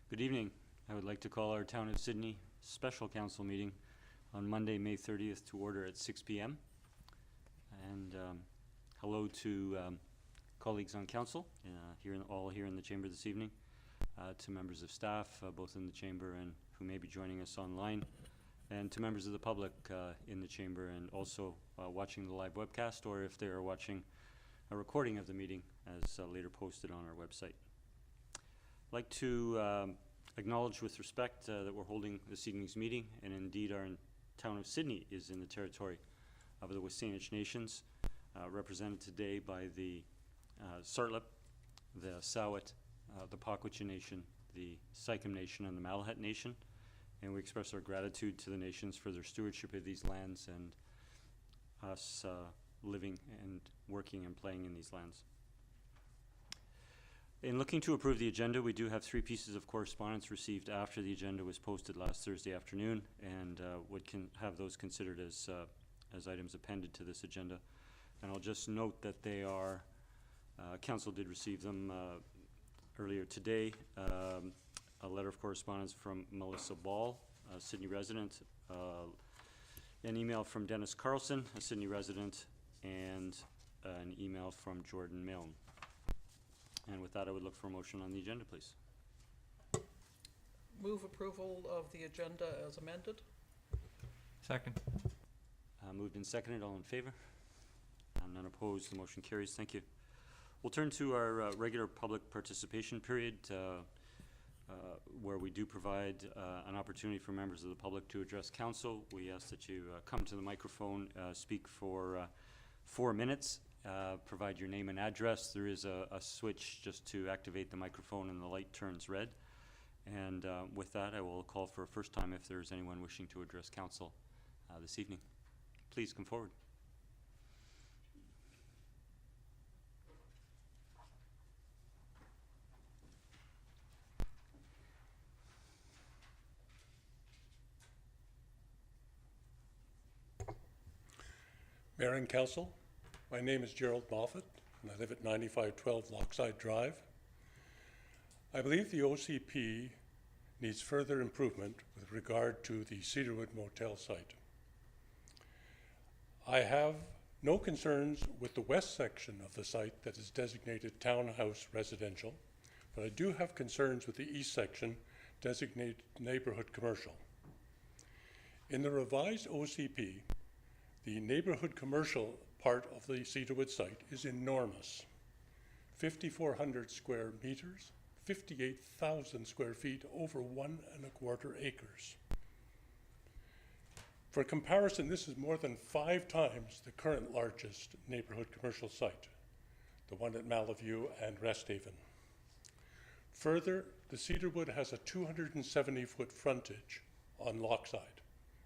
Good evening. I would like to call our Town of Sydney Special Council meeting on Monday, May 30th to order at 6 p.m. And hello to colleagues on council, all here in the chamber this evening, to members of staff, both in the chamber and who may be joining us online, and to members of the public in the chamber and also watching the live webcast, or if they are watching a recording of the meeting as later posted on our website. I'd like to acknowledge with respect that we're holding this evening's meeting, and indeed our Town of Sydney is in the territory of the Designations Nations, represented today by the Sartlip, the Sawat, the Pakwitcha Nation, the Sycam Nation, and the Malahat Nation. And we express our gratitude to the nations for their stewardship of these lands and us living and working and playing in these lands. In looking to approve the agenda, we do have 3 pieces of correspondence received after the agenda was posted last Thursday afternoon, and would have those considered as items appended to this agenda. And I'll just note that they are, council did receive them earlier today. A letter of correspondence from Melissa Ball, a Sydney resident, an email from Dennis Carlson, a Sydney resident, and an email from Jordan Milne. And with that, I would look for a motion on the agenda, please. Move approval of the agenda as amended. Second. Moved and seconded. All in favor? None opposed. The motion carries. Thank you. We'll turn to our regular public participation period, where we do provide an opportunity for members of the public to address council. We ask that you come to the microphone, speak for 4 minutes. Provide your name and address. There is a switch just to activate the microphone and the light turns red. And with that, I will call for a first time if there's anyone wishing to address council this evening. Please come forward. Mayor and Council, my name is Gerald Moffatt, and I live at 9512 Lochside Drive. I believe the OCP needs further improvement with regard to the Cedarwood Motel site. I have no concerns with the west section of the site that is designated townhouse residential, but I do have concerns with the east section designated neighborhood commercial. In the revised OCP, the neighborhood commercial part of the Cedarwood site is enormous. 5,400 square meters, 58,000 square feet, over 1.25 acres. For comparison, this is more than 5 times the current largest neighborhood commercial site, the one at Malaview and Resthaven. Further, the Cedarwood has a 270-foot frontage on Lochside,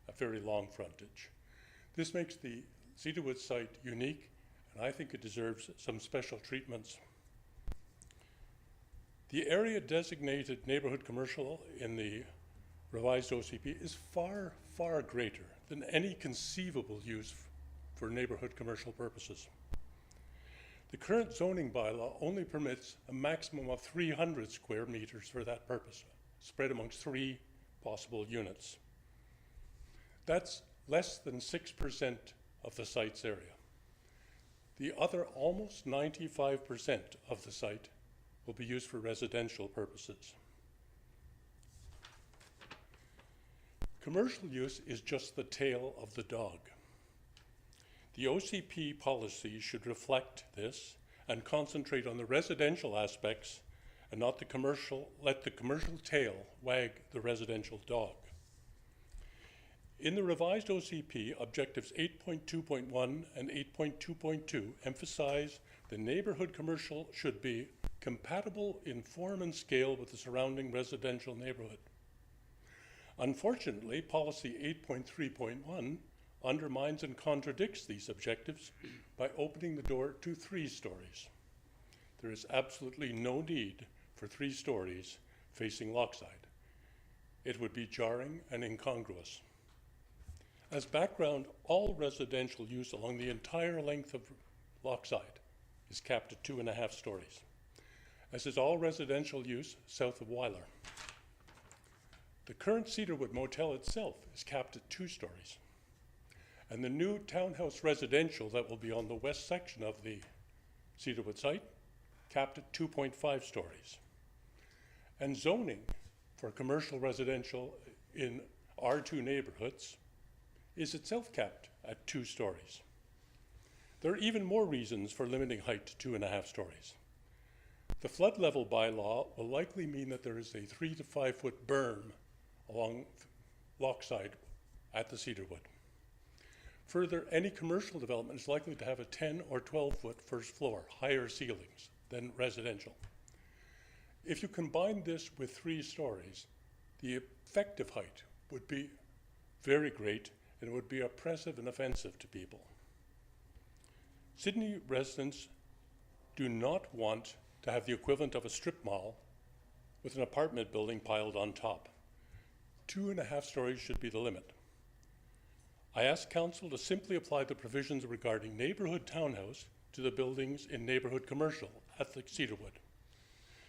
a very long frontage. This makes the Cedarwood site unique, and I think it deserves some special treatments. The area designated neighborhood commercial in the revised OCP is far, far greater than any conceivable use for neighborhood commercial purposes. The current zoning bylaw only permits a maximum of 300 square meters for that purpose, spread amongst 3 possible units. That's less than 6% of the site's area. The other almost 95% of the site will be used for residential purposes. Commercial use is just the tail of the dog. The OCP policy should reflect this and concentrate on the residential aspects and not let the commercial tail wag the residential dog. In the revised OCP, objectives 8.2.1 and 8.2.2 emphasize the neighborhood commercial should be compatible in form and scale with the surrounding residential neighborhood. Unfortunately, policy 8.3.1 undermines and contradicts these objectives by opening the door to 3 stories. There is absolutely no need for 3 stories facing Lochside. It would be jarring and incongruous. As background, all residential use along the entire length of Lochside is capped at 2.5 stories, as is all residential use south of Weiler. The current Cedarwood Motel itself is capped at 2 stories. And the new townhouse residential that will be on the west section of the Cedarwood site, capped at 2.5 stories. And zoning for commercial residential in R2 neighborhoods is itself capped at 2 stories. There are even more reasons for limiting height to 2.5 stories. The flood level bylaw will likely mean that there is a 3 to 5 foot berm along Lochside at the Cedarwood. Further, any commercial development is likely to have a 10 or 12 foot first floor, higher ceilings than residential. If you combine this with 3 stories, the effective height would be very great and it would be oppressive and offensive to people. Sydney residents do not want to have the equivalent of a strip mall with an apartment building piled on top. 2.5 stories should be the limit. I ask Council to simply apply the provisions regarding neighborhood townhouse to the buildings in neighborhood commercial at the Cedarwood,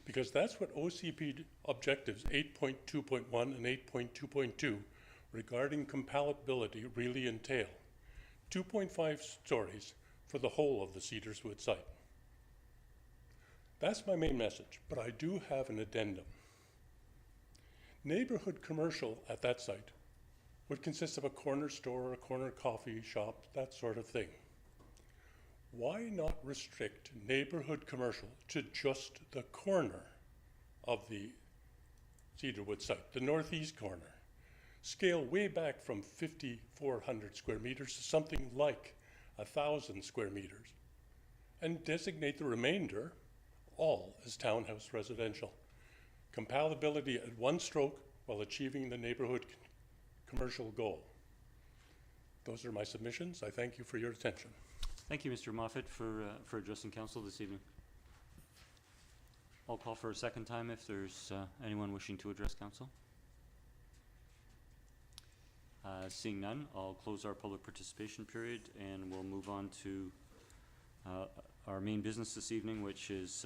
because that's what OCP objectives 8.2.1 and 8.2.2 regarding compatibility really entail. 2.5 stories for the whole of the Cedarwood site. That's my main message, but I do have an addendum. Neighborhood commercial at that site would consist of a corner store, a corner coffee shop, that sort of thing. Why not restrict neighborhood commercial to just the corner of the Cedarwood site, the northeast corner? Scale way back from 5,400 square meters to something like 1,000 square meters, and designate the remainder all as townhouse residential. Compatibility at one stroke while achieving the neighborhood commercial goal. Those are my submissions. I thank you for your attention. Thank you, Mr. Moffatt, for addressing council this evening. I'll call for a second time if there's anyone wishing to address council. Seeing none, I'll close our public participation period and we'll move on to our main business this evening, which is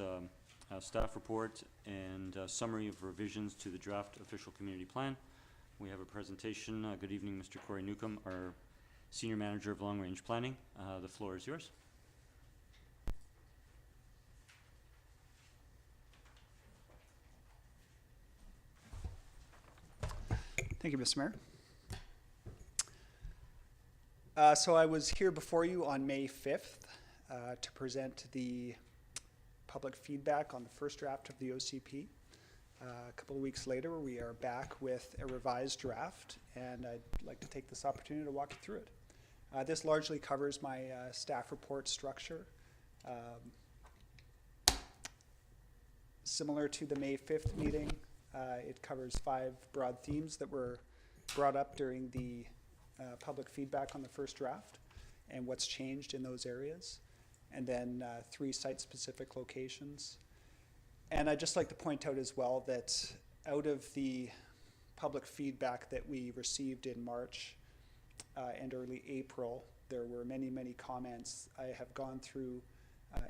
a staff report and a summary of revisions to the draft official community plan. We have a presentation. Good evening, Mr. Corey Newcomb, our Senior Manager of Long Range Planning. The floor is yours. Thank you, Mr. Mayor. So I was here before you on May 5th to present the public feedback on the first draft of the OCP. A couple of weeks later, we are back with a revised draft, and I'd like to take this opportunity to walk you through it. This largely covers my staff report structure. Similar to the May 5th meeting, it covers 5 broad themes that were brought up during the public feedback on the first draft and what's changed in those areas, and then 3 site-specific locations. And I'd just like to point out as well that out of the public feedback that we received in March and early April, there were many, many comments. I have gone through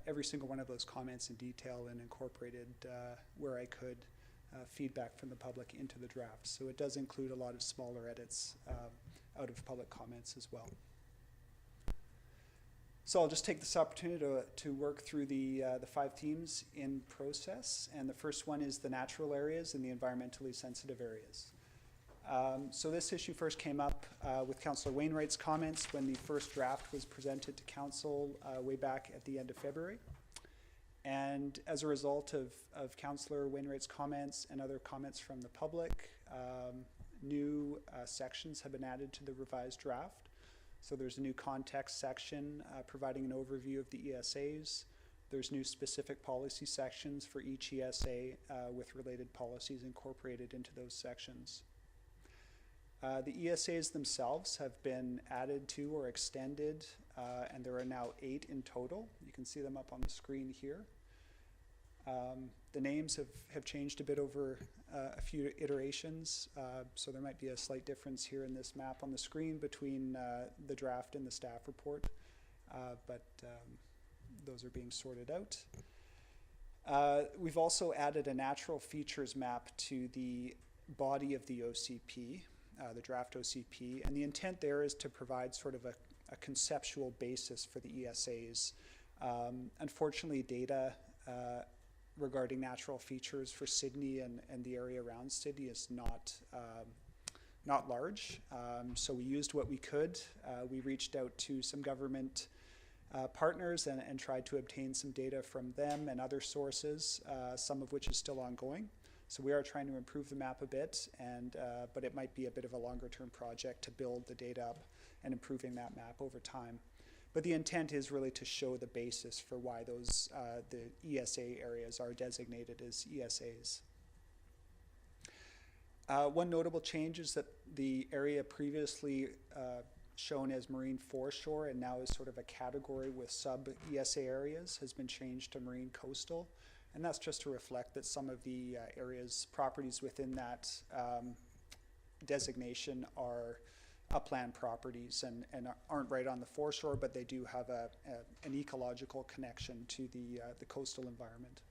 every single one of those comments in detail and incorporated where I could feedback from the public into the draft. So it does include a lot of smaller edits out of public comments as well. So I'll just take this opportunity to work through the 5 themes in process. And the first one is the natural areas and the environmentally sensitive areas. So this issue first came up with Councillor Wainwright's comments when the first draft was presented to Council way back at the end of February. And as a result of Councillor Wainwright's comments and other comments from the public, new sections have been added to the revised draft. So there's a new context section providing an overview of the ESAs. There's new specific policy sections for each ESA with related policies incorporated into those sections. The ESAs themselves have been added to or extended, and there are now 8 in total. You can see them up on the screen here. The names have changed a bit over a few iterations, so there might be a slight difference here in this map on the screen between the draft and the staff report, but those are being sorted out. We've also added a natural features map to the body of the OCP, the draft OCP, and the intent there is to provide sort of a conceptual basis for the ESAs. Unfortunately, data regarding natural features for Sydney and the area around Sydney is not large, so we used what we could. We reached out to some government partners and tried to obtain some data from them and other sources, some of which is still ongoing. So we are trying to improve the map a bit, but it might be a bit of a longer term project to build the data up and improving that map over time. But the intent is really to show the basis for why those the ESA areas are designated as ESAs. One notable change is that the area previously shown as marine foreshore and now is sort of a category with sub-ESA areas has been changed to marine coastal. And that's just to reflect that some of the properties within that designation are upland properties and aren't right on the foreshore, but they do have an ecological connection to the coastal environment.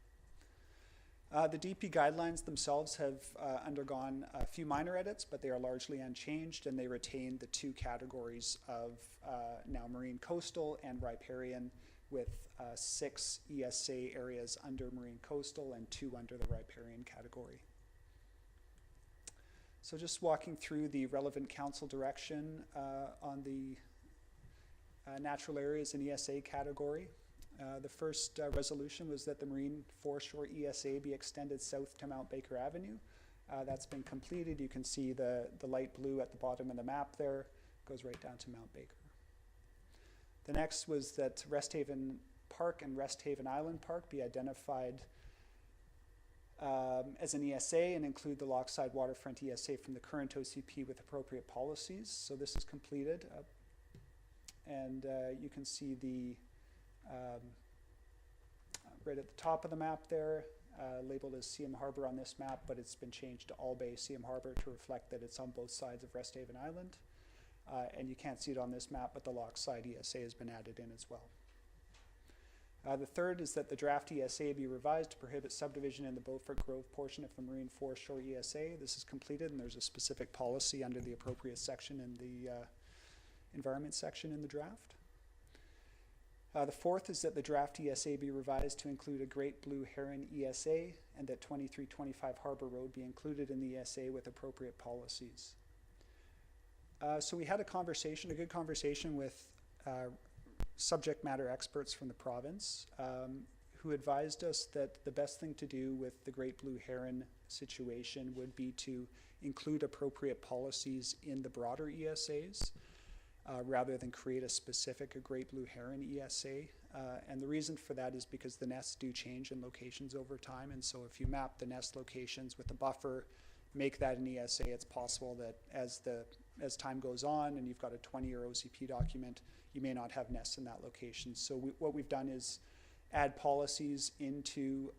The DP guidelines themselves have undergone a few minor edits, but they are largely unchanged, and they retain the two categories of now marine coastal and riparian, with 6 ESA areas under marine coastal and 2 under the riparian category. So just walking through the relevant council direction on the natural areas in ESA category. The first resolution was that the marine foreshore ESA be extended south to Mount Baker Avenue. That's been completed. You can see the light blue at the bottom of the map there, goes right down to Mount Baker. The next was that Resthaven Park and Resthaven Island Park be identified as an ESA and include the Lochside Waterfront ESA from the current OCP with appropriate policies. So this is completed. And you can see the right at the top of the map there, labeled as Seaham Harbour on this map, but it's been changed to All Bay Seaham Harbour to reflect that it's on both sides of Resthaven Island. And you can't see it on this map, but the Lochside ESA has been added in as well. The third is that the draft ESA be revised to prohibit subdivision in the Beaufort Grove portion of the Marine Foreshore ESA. This is completed, and there's a specific policy under the appropriate section in the environment section in the draft. The fourth is that the draft ESA be revised to include a Great Blue Heron ESA, and that 2325 Harbour Road be included in the ESA with appropriate policies. So we had a good conversation with subject matter experts from the province who advised us that the best thing to do with the Great Blue Heron situation would be to include appropriate policies in the broader ESAs rather than create a specific Great Blue Heron ESA. And the reason for that is because the nests do change in locations over time, and so if you map the nest locations with a buffer, make that an ESA, it's possible that as time goes on and you've got a 20-year OCP document, you may not have nests in that location. So what we've done is add policies into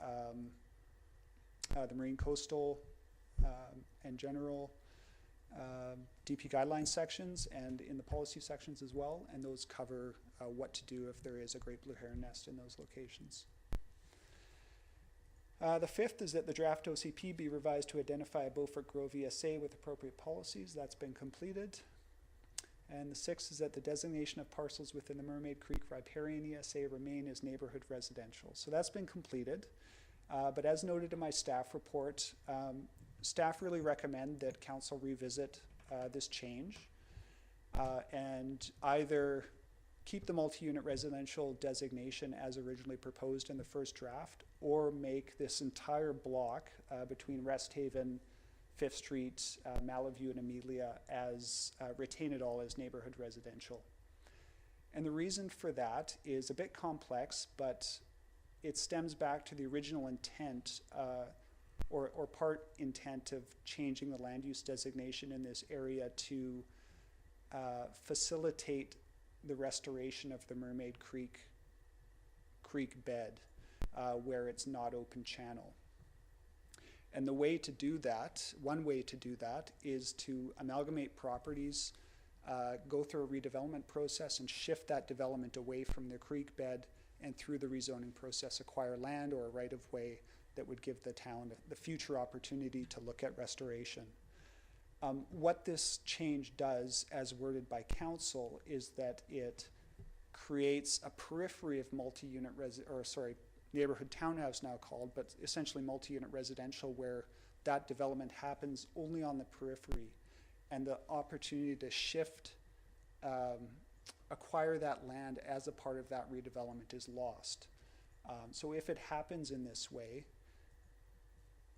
the marine coastal and general DP guidelines sections and in the policy sections as well, and those cover what to do if there is a Great Blue Heron nest in those locations. The fifth is that the draft OCP be revised to identify a Beaufort Grove ESA with appropriate policies. That's been completed. And the sixth is that the designation of parcels within the Mermaid Creek riparian ESA remain as neighborhood residential. So that's been completed. But as noted in my staff report, staff really recommend that council revisit this change and either keep the multi-unit residential designation as originally proposed in the first draft, or make this entire block between Resthaven, 5th Street, Malaview, and Amelia as retain it all as neighborhood residential. And the reason for that is a bit complex, but it stems back to the original intent or part intent of changing the land use designation in this area to facilitate the restoration of the Mermaid Creek bed where it's not open channel. And the way to do that, one way to do that, is to amalgamate properties, go through a redevelopment process and shift that development away from the creek bed, and through the rezoning process acquire land or a right of way that would give the town the future opportunity to look at restoration. What this change does, as worded by council, is that it creates a periphery of multi-unit neighborhood townhouse now called, but essentially multi-unit residential, where that development happens only on the periphery, and the opportunity to shift, acquire that land as a part of that redevelopment is lost. So if it happens in this way,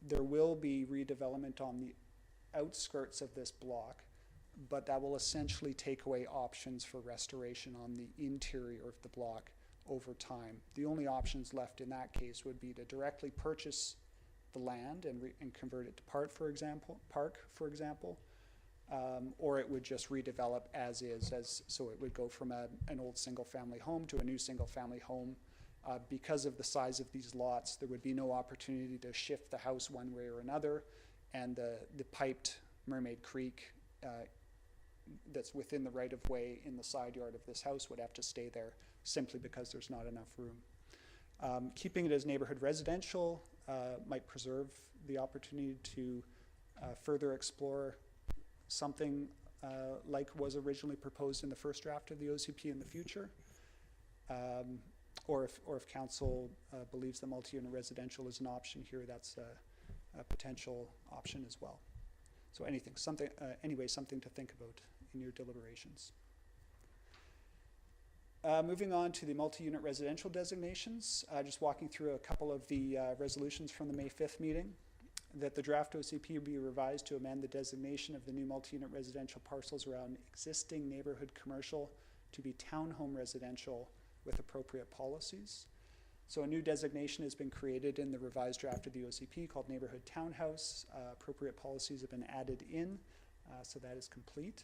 there will be redevelopment on the outskirts of this block, but that will essentially take away options for restoration on the interior of the block over time. The only options left in that case would be to directly purchase the land and convert it to park, for example, or it would just redevelop as is, so it would go from an old single-family home to a new single-family home. Because of the size of these lots, there would be no opportunity to shift the house one way or another, and the piped Mermaid Creek that's within the right-of-way in the side yard of this house would have to stay there simply because there's not enough room. Keeping it as neighborhood residential might preserve the opportunity to further explore something like was originally proposed in the first draft of the OCP in the future. Or if council believes that multi-unit residential is an option here, that's a potential option as well. So anyway, something to think about in your deliberations. Moving on to the multi-unit residential designations, just walking through a couple of the resolutions from the May 5th meeting. That the draft OCP be revised to amend the designation of the new multi-unit residential parcels around existing neighborhood commercial to be townhome residential with appropriate policies. So a new designation has been created in the revised draft of the OCP called neighborhood townhouse. Appropriate policies have been added in, so that is complete.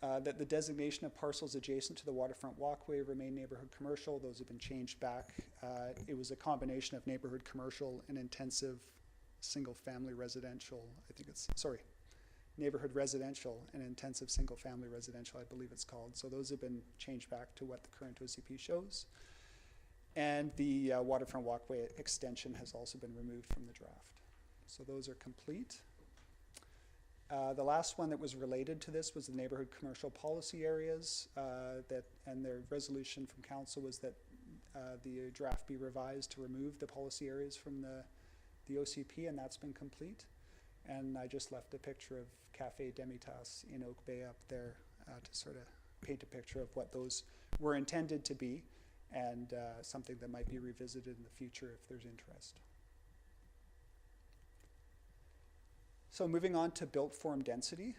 That the designation of parcels adjacent to the waterfront walkway remain neighborhood commercial. Those have been changed back. It was a combination of neighborhood commercial and intensive single-family residential. Neighborhood residential and intensive single-family residential, I believe it's called. So those have been changed back to what the current OCP shows. And the waterfront walkway extension has also been removed from the draft. So those are complete. The last one that was related to this was the neighborhood commercial policy areas, and their resolution from council was that the draft be revised to remove the policy areas from the OCP, and that's been complete. And I just left a picture of Cafe Demitas in Oak Bay up there to sort of paint a picture of what those were intended to be, and something that might be revisited in the future if there's interest. So moving on to built form density,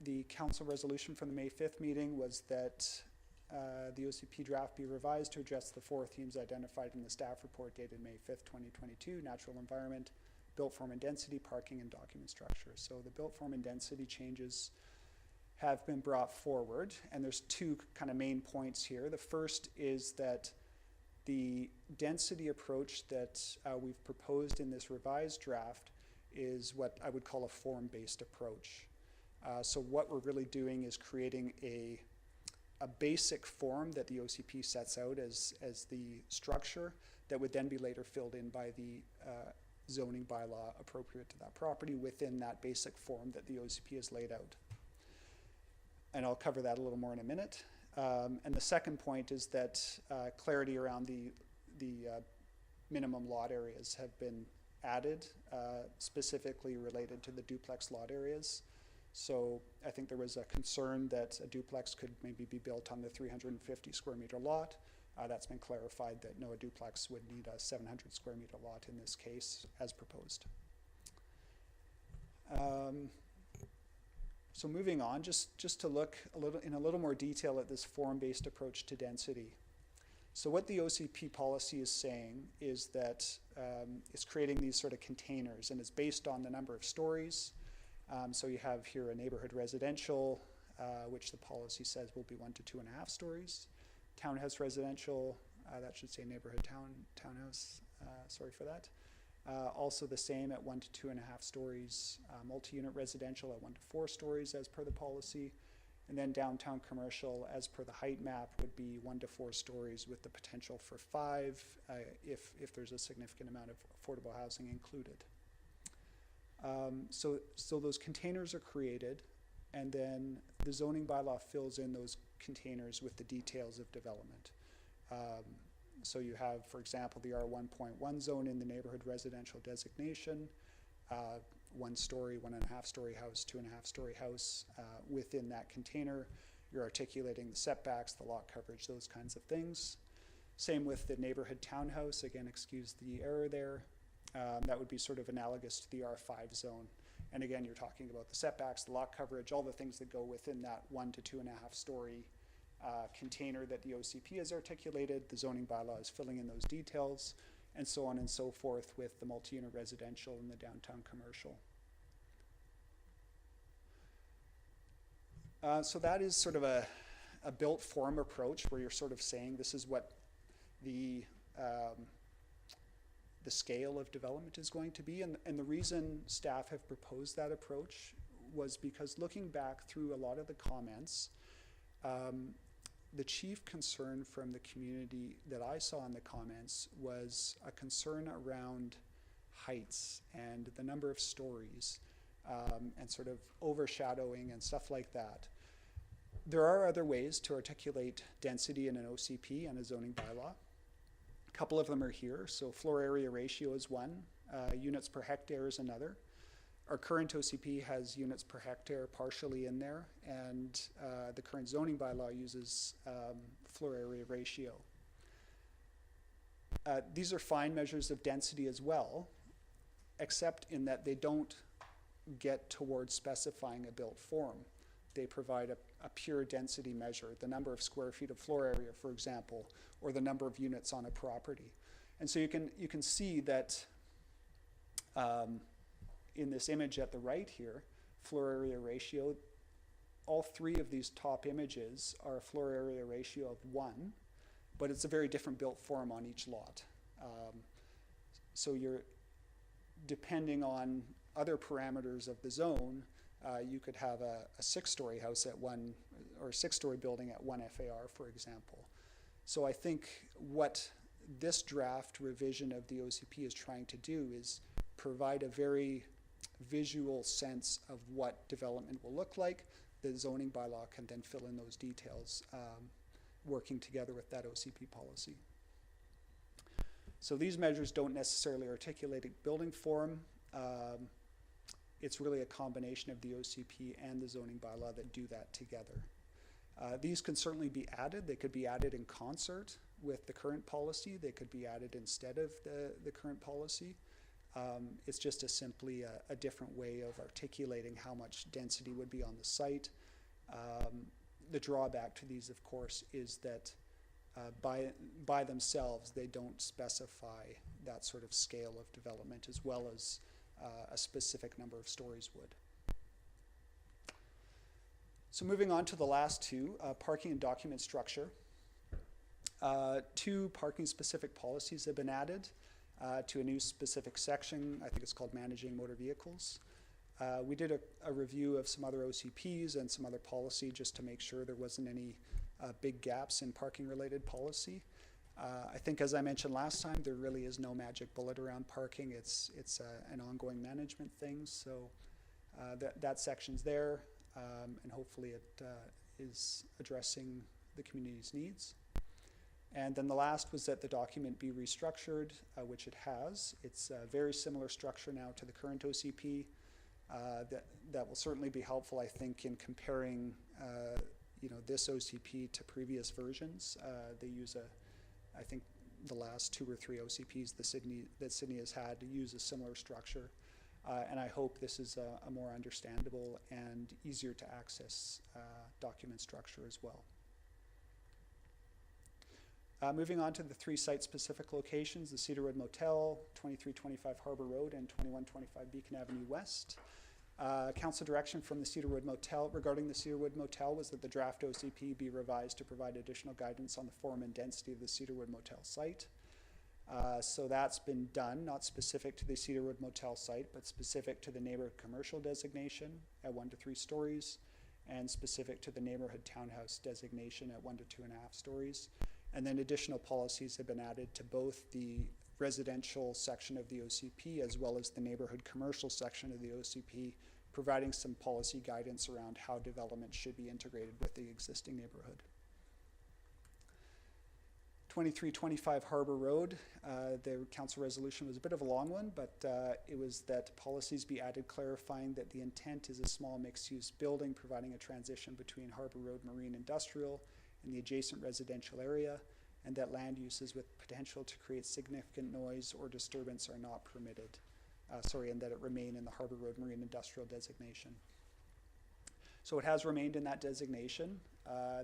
the council resolution from the May 5th meeting was that the OCP draft be revised to address the 4 themes identified in the staff report dated May 5th, 2022, natural environment, built form and density, parking, and document structure. So the built form and density changes have been brought forward, and there's 2 kind of main points here. The first is that the density approach that we've proposed in this revised draft is what I would call a form-based approach. So what we're really doing is creating a basic form that the OCP sets out as the structure that would then be later filled in by the zoning bylaw appropriate to that property within that basic form that the OCP has laid out. And I'll cover that a little more in a minute. And the second point is that clarity around the minimum lot areas have been added, specifically related to the duplex lot areas. So I think there was a concern that a duplex could maybe be built on the 350 square meter lot. That's been clarified that no, a duplex would need a 700 square meter lot in this case as proposed. So moving on, just to look in a little more detail at this form-based approach to density. So what the OCP policy is saying is that it's creating these sort of containers, and it's based on the number of stories. So you have here a neighborhood residential, which the policy says will be 1 to 2.5 stories. Townhouse residential, that should say neighborhood townhouse, sorry for that. Also the same at 1 to 2.5 stories. Multi-unit residential at 1 to 4 stories as per the policy. And then downtown commercial, as per the height map, would be 1 to 4 stories with the potential for 5 if there's a significant amount of affordable housing included. So those containers are created, and then the zoning bylaw fills in those containers with the details of development. So you have, for example, the R1.1 zone in the neighborhood residential designation, 1 story, 1.5 story house, 2.5 story house. Within that container, you're articulating the setbacks, the lot coverage, those kinds of things. Same with the neighborhood townhouse. Again, excuse the error there. That would be sort of analogous to the R5 zone. And again, you're talking about the setbacks, the lot coverage, all the things that go within that 1 to 2.5 story container that the OCP has articulated. The zoning bylaw is filling in those details, and so on and so forth with the multi-unit residential and the downtown commercial. So that is sort of a built form approach where you're sort of saying this is what the scale of development is going to be. And the reason staff have proposed that approach was because looking back through a lot of the comments, the chief concern from the community that I saw in the comments was a concern around heights and the number of stories and sort of overshadowing and stuff like that. There are other ways to articulate density in an OCP and a zoning bylaw. A couple of them are here. So floor area ratio is one, units per hectare is another. Our current OCP has units per hectare partially in there, and the current zoning bylaw uses floor area ratio. These are fine measures of density as well, except in that they don't get towards specifying a built form. They provide a pure density measure, the number of square feet of floor area, for example, or the number of units on a property. And so you can see that in this image at the right here, floor area ratio, all 3 of these top images are a floor area ratio of 1, but it's a very different built form on each lot. So you're, depending on other parameters of the zone, you could have a 6-story house at 1, or a 6-story building at 1 FAR, for example. So I think what this draft revision of the OCP is trying to do is provide a very visual sense of what development will look like. The zoning bylaw can then fill in those details, working together with that OCP policy. So these measures don't necessarily articulate a building form. It's really a combination of the OCP and the zoning bylaw that do that together. These can certainly be added. They could be added in concert with the current policy. They could be added instead of the current policy. It's just simply a different way of articulating how much density would be on the site. The drawback to these, of course, is that by themselves, they don't specify that sort of scale of development as well as a specific number of stories would. So moving on to the last 2, parking and document structure. 2 parking specific policies have been added to a new specific section. I think it's called Managing Motor Vehicles. We did a review of some other OCPs and some other policy just to make sure there wasn't any big gaps in parking related policy. I think, as I mentioned last time, there really is no magic bullet around parking. It's an ongoing management thing. So that section's there, and hopefully it is addressing the community's needs. And then the last was that the document be restructured, which it has. It's a very similar structure now to the current OCP. That will certainly be helpful, I think, in comparing this OCP to previous versions. They use I think the last 2 or 3 OCPs that Sydney has had to use a similar structure. And I hope this is a more understandable and easier to access document structure as well. Moving on to the 3 site-specific locations, the Cedarwood Motel, 2325 Harbor Road, and 2125 Beacon Avenue West. Council direction from the Cedarwood Motel regarding the Cedarwood Motel was that the draft OCP be revised to provide additional guidance on the form and density of the Cedarwood Motel site. So that's been done, not specific to the Cedarwood Motel site, but specific to the neighborhood commercial designation at 1 to 3 stories, and specific to the neighborhood townhouse designation at 1 to 2.5 stories. And then additional policies have been added to both the residential section of the OCP as well as the neighborhood commercial section of the OCP, providing some policy guidance around how development should be integrated with the existing neighborhood. 2325 Harbor Road, the council resolution was a bit of a long one, but it was that policies be added clarifying that the intent is a small mixed-use building providing a transition between Harbor Road Marine Industrial and the adjacent residential area, and that land uses with potential to create significant noise or disturbance are not permitted. And that it remain in the Harbor Road Marine Industrial designation. So it has remained in that designation.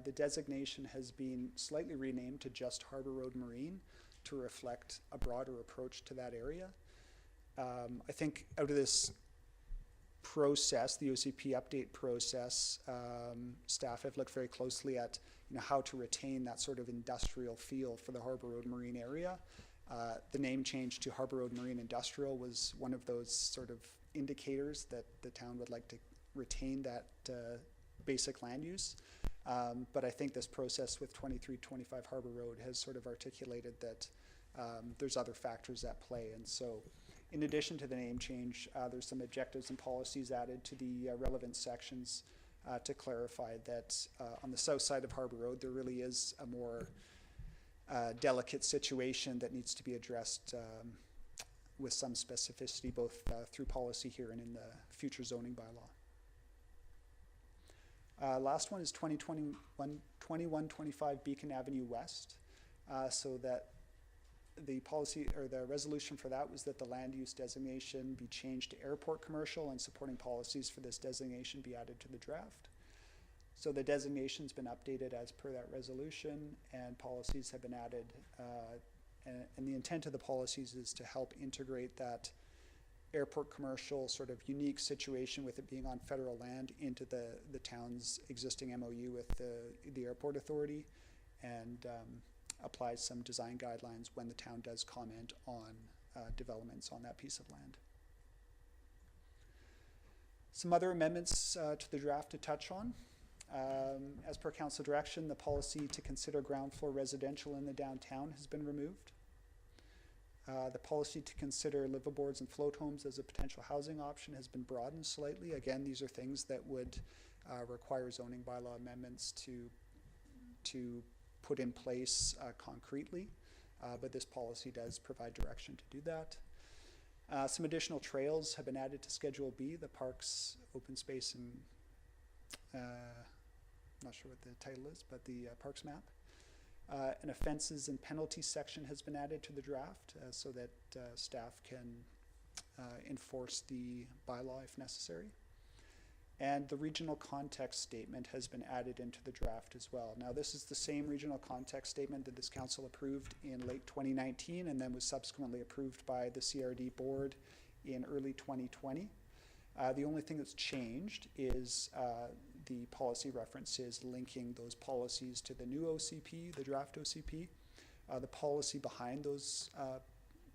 The designation has been slightly renamed to just Harbor Road Marine to reflect a broader approach to that area. I think out of this process, the OCP update process, staff have looked very closely at how to retain that sort of industrial feel for the Harbor Road Marine area. The name change to Harbor Road Marine Industrial was one of those sort of indicators that the town would like to retain that basic land use. But I think this process with 2325 Harbor Road has sort of articulated that there's other factors at play. And so in addition to the name change, there's some objectives and policies added to the relevant sections to clarify that on the south side of Harbor Road, there really is a more delicate situation that needs to be addressed with some specificity, both through policy here and in the future zoning bylaw. Last one is 2125 Beacon Avenue West. So that the policy or the resolution for that was that the land use designation be changed to airport commercial, and supporting policies for this designation be added to the draft. So the designation's been updated as per that resolution, and policies have been added. And the intent of the policies is to help integrate that airport commercial sort of unique situation with it being on federal land into the town's existing MOU with the airport authority, and applies some design guidelines when the town does comment on developments on that piece of land. Some other amendments to the draft to touch on. As per council direction, the policy to consider ground floor residential in the downtown has been removed. The policy to consider liveaboards and float homes as a potential housing option has been broadened slightly. Again, these are things that would require zoning bylaw amendments to put in place concretely, but this policy does provide direction to do that. Some additional trails have been added to Schedule B, the parks, open space, and not sure what the title is, but the parks map. An offenses and penalties section has been added to the draft so that staff can enforce the bylaw if necessary. And the regional context statement has been added into the draft as well. Now, this is the same regional context statement that this council approved in late 2019 and then was subsequently approved by the CRD board in early 2020. The only thing that's changed is the policy references linking those policies to the new OCP, the draft OCP. The policy behind those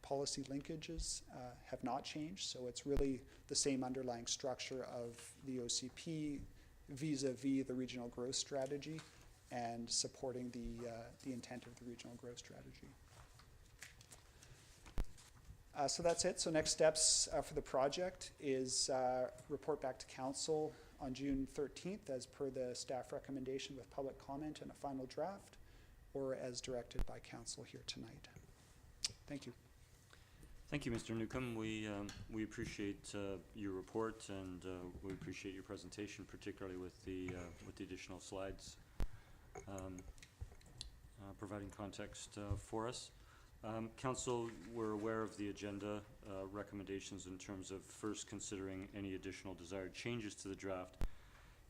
policy linkages have not changed, so it's really the same underlying structure of the OCP vis-a-vis the regional growth strategy and supporting the intent of the regional growth strategy. So that's it. So next steps for the project is report back to council on June 13th as per the staff recommendation with public comment and a final draft, or as directed by council here tonight. Thank you. Thank you, Mr. Newcomb. We appreciate your report, and we appreciate your presentation, particularly with the additional slides providing context for us. Council, we're aware of the agenda recommendations in terms of first considering any additional desired changes to the draft.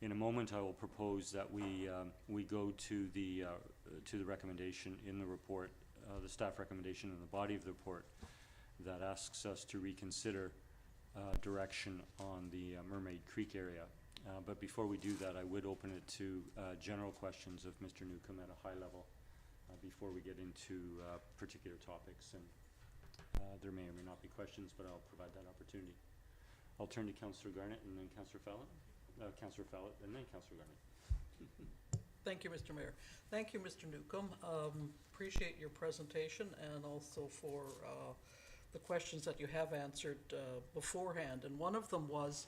In a moment, I will propose that we go to the recommendation in the report, the staff recommendation in the body of the report that asks us to reconsider direction on the Mermaid Creek area. But before we do that, I would open it to general questions of Mr. Newcomb at a high level before we get into particular topics. And there may or may not be questions, but I'll provide that opportunity. I'll turn to Councillor Garnett and then Councillor Fallon. Councillor Fallot, and then Councillor Garnett. Thank you, Mr. Mayor. Thank you, Mr. Newcomb. Appreciate your presentation and also for the questions that you have answered beforehand. And one of them was,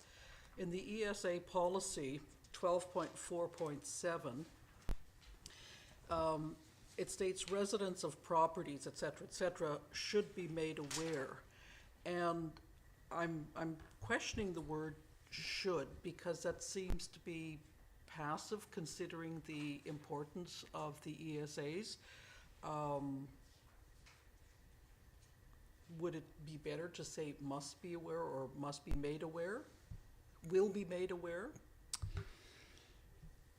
in the ESA policy 12.4.7, it states residents of properties, et cetera, should be made aware. And I'm questioning the word should, because that seems to be passive considering the importance of the ESAs. Would it be better to say must be aware or must be made aware? Will be made aware?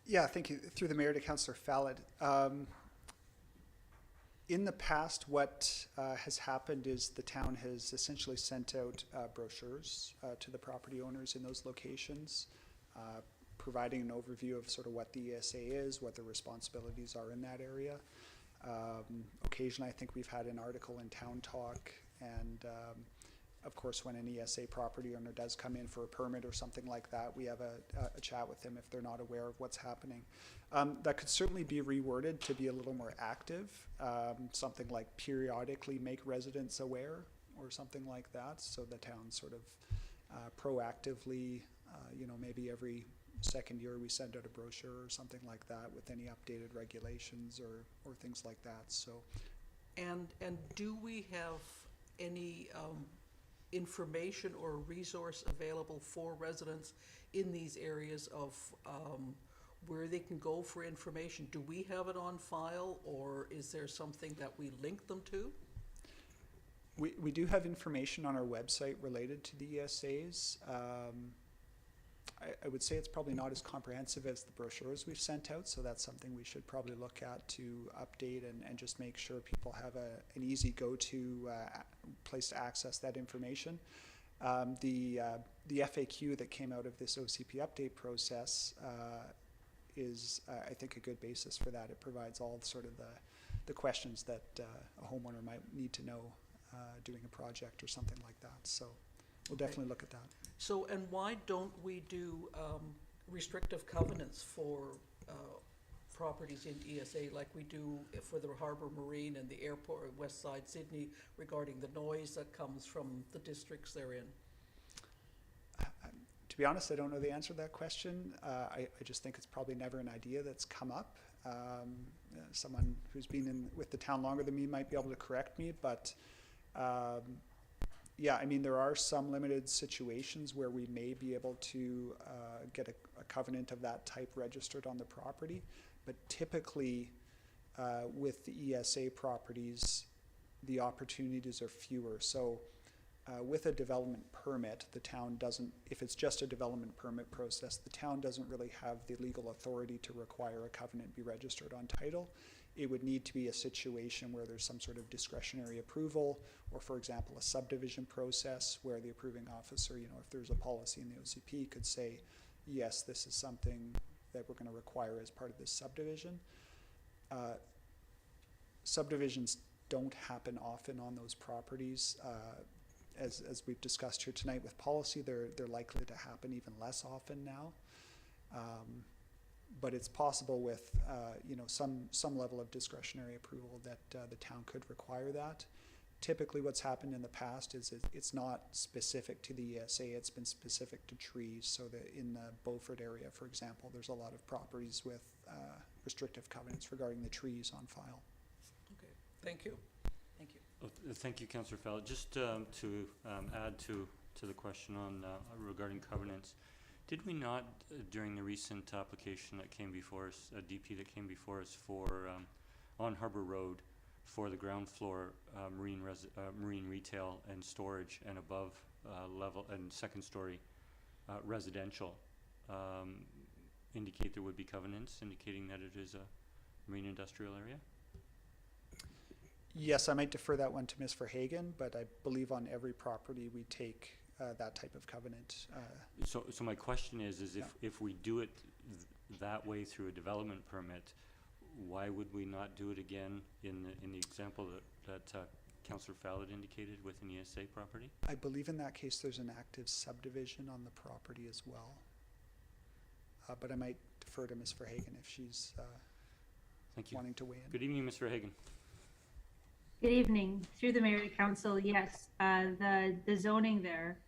Yeah, thank you. Through the mayor to Councillor Fallot. In the past, what has happened is the town has essentially sent out brochures to the property owners in those locations, providing an overview of sort of what the ESA is, what the responsibilities are in that area. Occasionally, I think we've had an article in Town Talk, and of course, when an ESA property owner does come in for a permit or something like that, we have a chat with them if they're not aware of what's happening. That could certainly be reworded to be a little more active, something like periodically make residents aware or something like that, so the town sort of proactively, maybe every second year we send out a brochure or something like that with any updated regulations or things like that. So, And do we have any information or resource available for residents in these areas of where they can go for information? Do we have it on file, or is there something that we link them to? we do have information on our website related to the ESAs. I would say it's probably not as comprehensive as the brochures we've sent out, so that's something we should probably look at to update and just make sure people have an easy go-to place to access that information. The FAQ that came out of this OCP update process is, I think, a good basis for that. It provides all sort of the questions that a homeowner might need to know doing a project or something like that. So we'll definitely look at that. So, and why don't we do restrictive covenants for properties in ESA like we do for the Harbour Marine and the airport, West Side Sydney, regarding the noise that comes from the districts they're in? To be honest, I don't know the answer to that question. I just think it's probably never an idea that's come up. Someone who's been with the town longer than me might be able to correct me, but yeah, I mean, there are some limited situations where we may be able to get a covenant of that type registered on the property, but typically with the ESA properties, the opportunities are fewer. So with a development permit, the town doesn't, if it's just a development permit process, the town doesn't really have the legal authority to require a covenant be registered on title. It would need to be a situation where there's some sort of discretionary approval, or for example, a subdivision process where the approving officer, if there's a policy in the OCP, could say, yes, this is something that we're going to require as part of this subdivision. Subdivisions don't happen often on those properties. As we've discussed here tonight with policy, they're likely to happen even less often now. But it's possible with some level of discretionary approval that the town could require that. Typically what's happened in the past is it's not specific to the ESA, it's been specific to trees. So that in the Beaufort area, for example, there's a lot of properties with restrictive covenants regarding the trees on file. Okay, thank you. Thank you. Thank you, Councillor Fallot. Just to add to the question on regarding covenants, did we not, during the recent application that came before us, a DP that came before us for on Harbour Road for the ground floor marine retail and storage and above level and second story residential, indicate there would be covenants indicating that it is a marine industrial area? Yes, I might defer that one to Ms. Verhagen, but I believe on every property we take that type of covenant. So my question is if we do it that way through a development permit, why would we not do it again in the example that Councillor Fallot indicated with an ESA property? I believe in that case there's an active subdivision on the property as well. but I might defer to Ms. Verhagen if she's Thank you. wanting to weigh in. Good evening, Ms. Verhagen. Good evening. Through the mayor to council, yes, the zoning there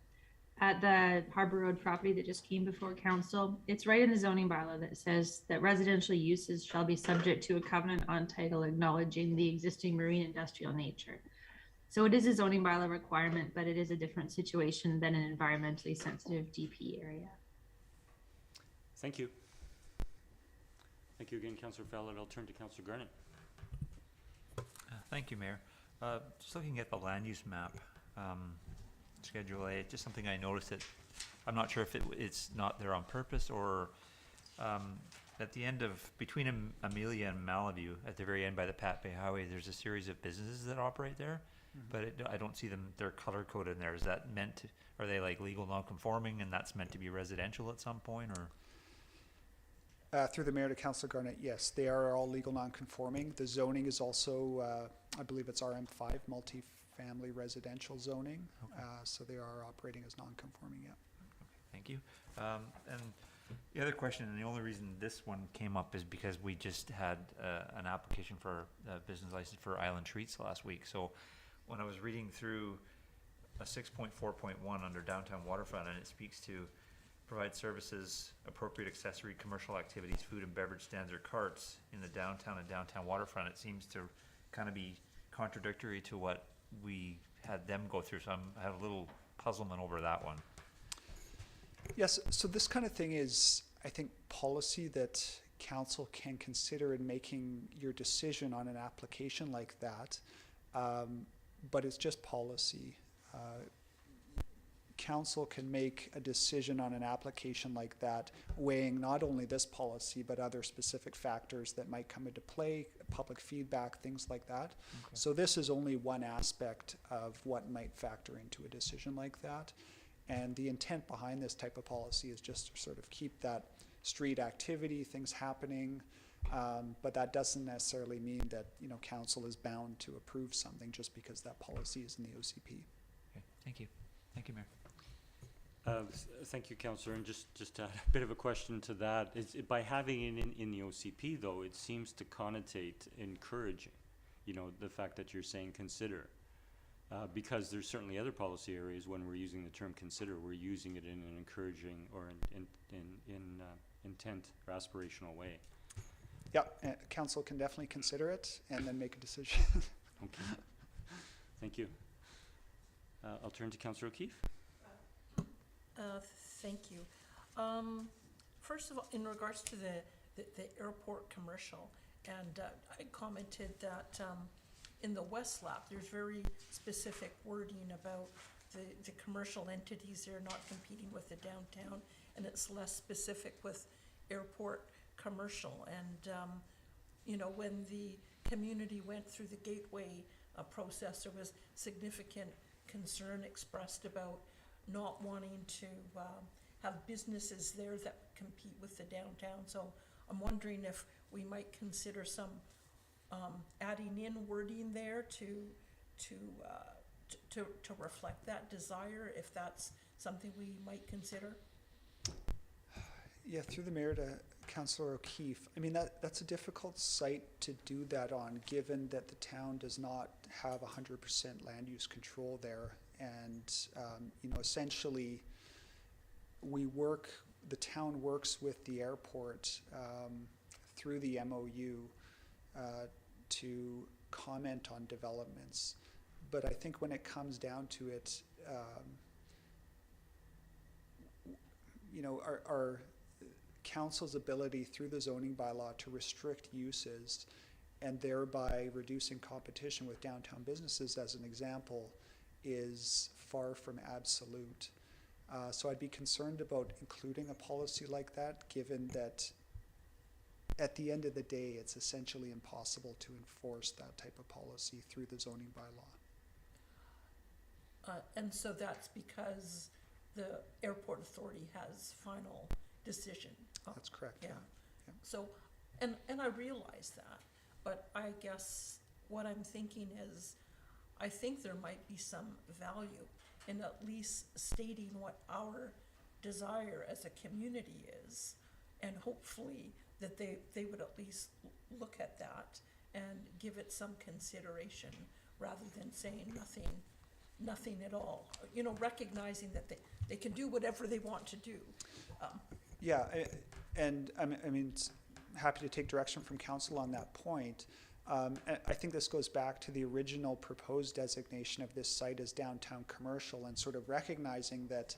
at the Harbor Road property that just came before council, it's right in the zoning bylaw that says that residential uses shall be subject to a covenant on title acknowledging the existing marine industrial nature. So it is a zoning bylaw requirement, but it is a different situation than an environmentally sensitive DP area. Thank you. Thank you again, Councillor Fallon. I'll turn to Councillor Garnett. Thank you, Mayor. Just looking at the land use map, Schedule A, just something I noticed that, I'm not sure if it's not there on purpose or at the end of, between Amelia and Malaview, at the very end by the Pat Bay Highway, there's a series of businesses that operate there, but I don't see them, they're color coded in there. Is that meant to, are they like legal non-conforming and that's meant to be residential at some point, or? Through the mayor to Councillor Garnett, yes, they are all legal non-conforming. The zoning is also, I believe it's RM5, multi-family residential zoning. Okay. So they are operating as non-conforming, yeah. Thank you. And the other question, and the only reason this one came up is because we just had an application for a business license for Island Treats last week. So when I was reading through a 6.4.1 under downtown waterfront, and it speaks to provide services, appropriate accessory commercial activities, food and beverage stands or carts in the downtown and downtown waterfront, it seems to kind of be contradictory to what we had them go through. So I have a little puzzlement over that one. Yes, so this kind of thing is, I think, policy that council can consider in making your decision on an application like that, but it's just policy. Council can make a decision on an application like that, weighing not only this policy, but other specific factors that might come into play, public feedback, things like that. Okay. So this is only one aspect of what might factor into a decision like that. And the intent behind this type of policy is just to sort of keep that street activity, things happening, but that doesn't necessarily mean that, you know, council is bound to approve something just because that policy is in the OCP. Okay, thank you. Thank you, Mayor. Thank you, Councillor. And just to add a bit of a question to that, by having it in the OCP, though, it seems to connotate encouraging, you know, the fact that you're saying consider. Because there's certainly other policy areas when we're using the term consider, we're using it in an encouraging or in intent or aspirational way. Yeah, council can definitely consider it and then make a decision. Okay. Thank you. I'll turn to Councillor O'Keefe. Thank you. First of all, in regards to the airport commercial, and I commented that in the West Lap, there's very specific wording about the commercial entities that are not competing with the downtown, and it's less specific with airport commercial. And, you know, when the community went through the gateway process, there was significant concern expressed about not wanting to have businesses there that compete with the downtown. So I'm wondering if we might consider some adding in wording there to reflect that desire, if that's something we might consider. Yeah, through the mayor to Councillor O'Keefe. I mean, that's a difficult site to do that on, given that the town does not have 100% land use control there. And, you know, essentially, the town works with the airport through the MOU to comment on developments. But I think when it comes down to it, you know, our council's ability through the zoning bylaw to restrict uses and thereby reducing competition with downtown businesses, as an example, is far from absolute. So I'd be concerned about including a policy like that, given that at the end of the day, it's essentially impossible to enforce that type of policy through the zoning bylaw. And so that's because the airport authority has final decision. That's correct, Yeah. yeah. So, and I realize that, but I guess what I'm thinking is, I think there might be some value in at least stating what our desire as a community is, and hopefully that they would at least look at that and give it some consideration rather than saying nothing at all. You know, recognizing that they can do whatever they want to do. Yeah, and I mean, happy to take direction from council on that point. I think this goes back to the original proposed designation of this site as downtown commercial, and sort of recognizing that,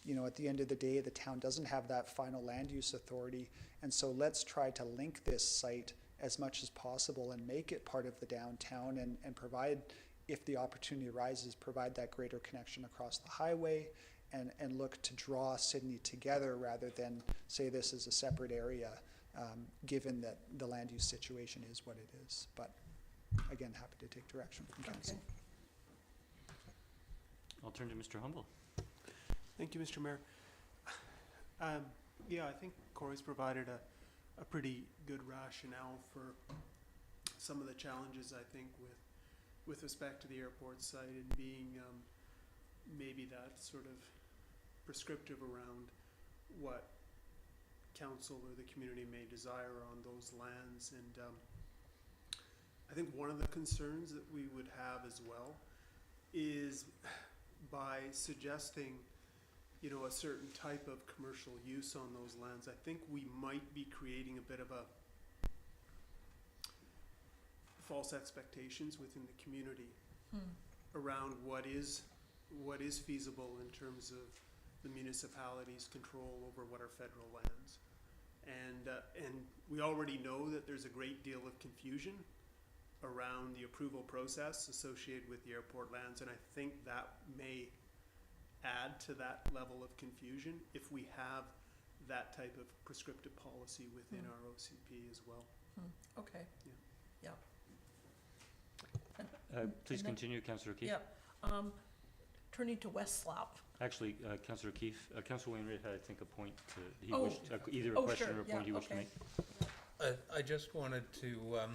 you know, at the end of the day, the town doesn't have that final land use authority, and so let's try to link this site as much as possible and make it part of the downtown, and provide, if the opportunity arises, provide that greater connection across the highway, and look to draw Sydney together rather than say this is a separate area, given that the land use situation is what it is. But again, happy to take direction from council. I'll turn to Mr. Humble. Thank you, Mr. Mayor. Yeah, I think Corey's provided a pretty good rationale for some of the challenges, I think, with respect to the airport site, and being maybe that sort of prescriptive around what council or the community may desire on those lands. And I think one of the concerns that we would have as well is by suggesting, you know, a certain type of commercial use on those lands, I think we might be creating a bit of a false expectations within the community around what is feasible in terms of the municipality's control over what are federal lands. And we already know that there's a great deal of confusion around the approval process associated with the airport lands, and I think that may add to that level of confusion if we have that type of prescriptive policy within our OCP as well. Okay. Yeah. Please And then- continue, Councillor Keefe. Yeah. Turning to West Slap. Actually, Councillor Keefe, Councillor Wainwright had, I think, a point to, he Oh. wished, either a Oh, question sure. or a Yeah, point he wished to okay. make. I just wanted to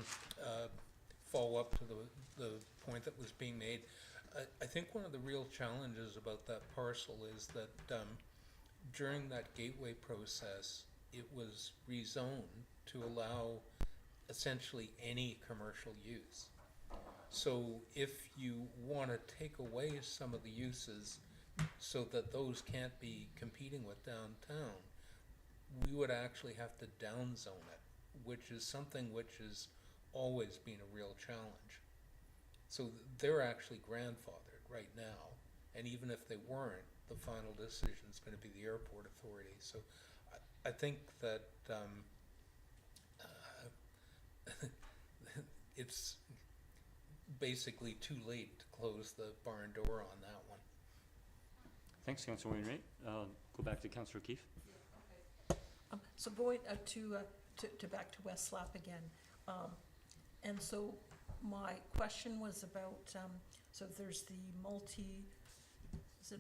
follow up to the point that was being made. I think one of the real challenges about that parcel is that during that gateway process, it was rezoned to allow essentially any commercial use. So if you want to take away some of the uses so that those can't be competing with downtown, we would actually have to downzone it, which is something which has always been a real challenge. So they're actually grandfathered right now, and even if they weren't, the final decision is going to be the airport authority. So I think that it's basically too late to close the barn door on that one. Thanks, Councillor Wainwright. Go back to Councillor Keefe. So going to back to West Slap again, and so my question was about, so there's the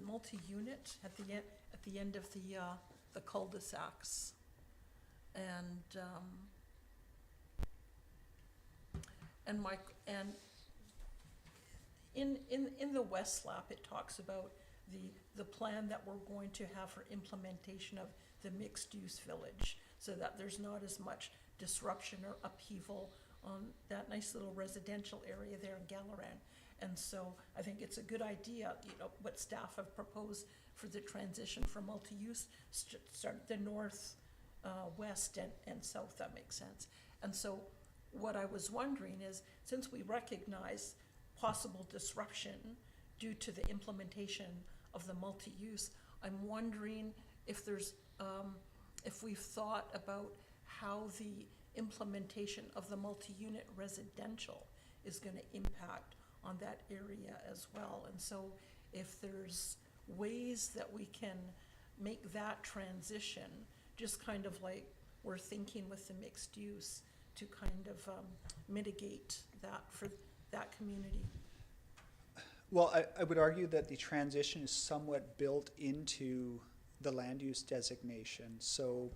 multi-unit at the end of the cul-de-sacs, and in the West Slap, it talks about the plan that we're going to have for implementation of the mixed-use village, so that there's not as much disruption or upheaval on that nice little residential area there in Galaran. And so I think it's a good idea, you know, what staff have proposed for the transition from multi-use, start the north, west, and south, that makes sense. And so what I was wondering is, since we recognize possible disruption due to the implementation of the multi-use, I'm wondering if there's, if we've thought about how the implementation of the multi-unit residential is going to impact on that area as well. And so if there's ways that we can make that transition, just kind of like we're thinking with the mixed use, to kind of mitigate that for that community. Well, I would argue that the transition is somewhat built into the land use designation. So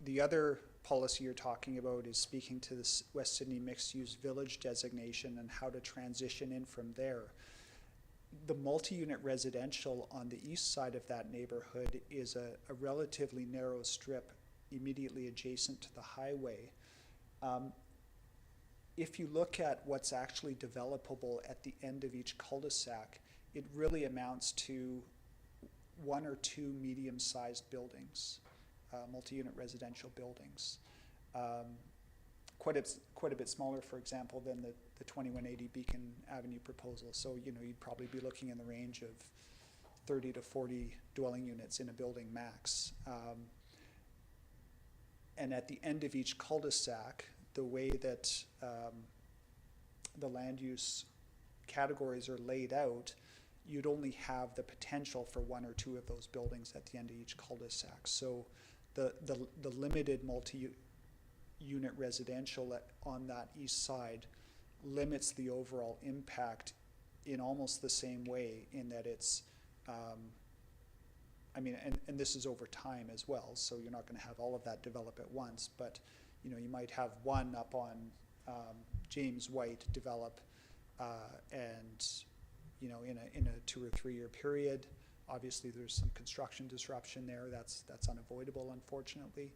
the other policy you're talking about is speaking to the West Sydney Mixed Use Village designation and how to transition in from there. The multi-unit residential on the east side of that neighborhood is a relatively narrow strip immediately adjacent to the highway. If you look at what's actually developable at the end of each cul-de-sac, it really amounts to 1 or 2 medium-sized buildings, multi-unit residential buildings. Quite a bit smaller, for example, than the 2180 Beacon Avenue proposal. So, you'd probably be looking in the range of 30 to 40 dwelling units in a building max. And at the end of each cul-de-sac, the way that the land use categories are laid out, you'd only have the potential for 1 or 2 of those buildings at the end of each cul-de-sac. So the limited multi-unit residential on that east side limits the overall impact in almost the same way, in that it's, and this is over time as well, so you're not gonna have all of that develop at once, but you might have one up on James White develop, and in a 2 or 3 year period. Obviously, there's some construction disruption there. That's unavoidable, unfortunately.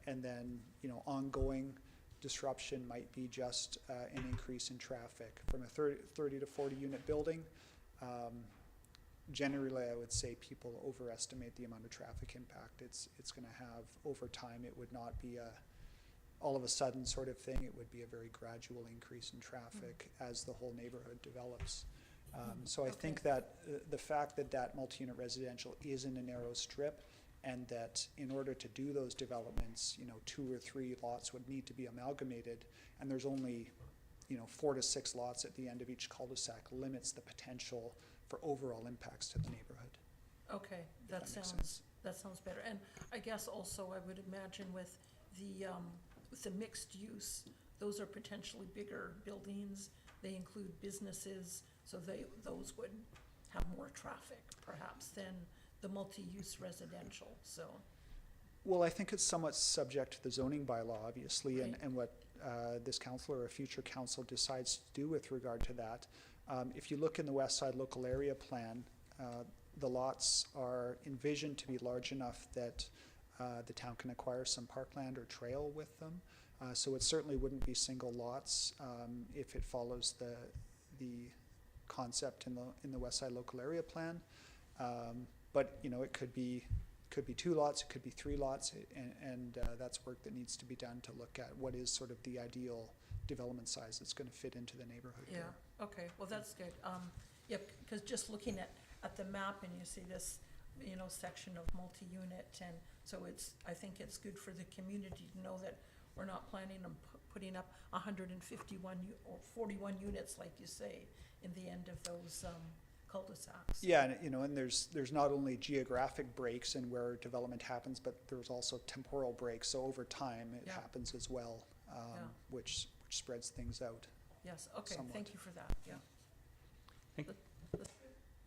And then ongoing disruption might be just an increase in traffic from a 30 to 40 unit building. Generally, I would say people overestimate the amount of traffic impact it's going to have over time. It would not be a all of a sudden sort of thing. It would be a very gradual increase in traffic as the whole neighborhood develops. So I think that the fact that that multi-unit residential is in a narrow strip, and that in order to do those developments, 2 or 3 lots would need to be amalgamated, and there's only 4 to 6 lots at the end of each cul-de-sac, limits the potential for overall impacts to the neighborhood. Okay, that makes sounds, sense. that sounds better. And I guess also I would imagine with the mixed use, those are potentially bigger buildings. They include businesses, so those would have more traffic perhaps than the multi-use residential, so. Well, I think it's somewhat subject to the zoning bylaw, obviously, Right. and what this council or a future council decides to do with regard to that. If you look in the West Side Local Area Plan, the lots are envisioned to be large enough that the town can acquire some parkland or trail with them. So it certainly wouldn't be single lots if it follows the concept in the West Side Local Area Plan. But it could be 2 lots, it could be 3 lots, and that's work that needs to be done to look at what is sort of the ideal development size that's going to fit into the neighborhood. Yeah, okay, well, that's good. Yeah, because just looking at the map, and you see this, section of multi-unit, and so I think it's good for the community to know that we're not planning on putting up 151 or 41 units, like you say, in the end of those cul-de-sacs. Yeah, and there's not only geographic breaks in where development happens, but there's also temporal breaks. So over time, it Yeah. happens as well, Yeah. which spreads things out. Yes, okay, Somewhat. thank you for that, yeah.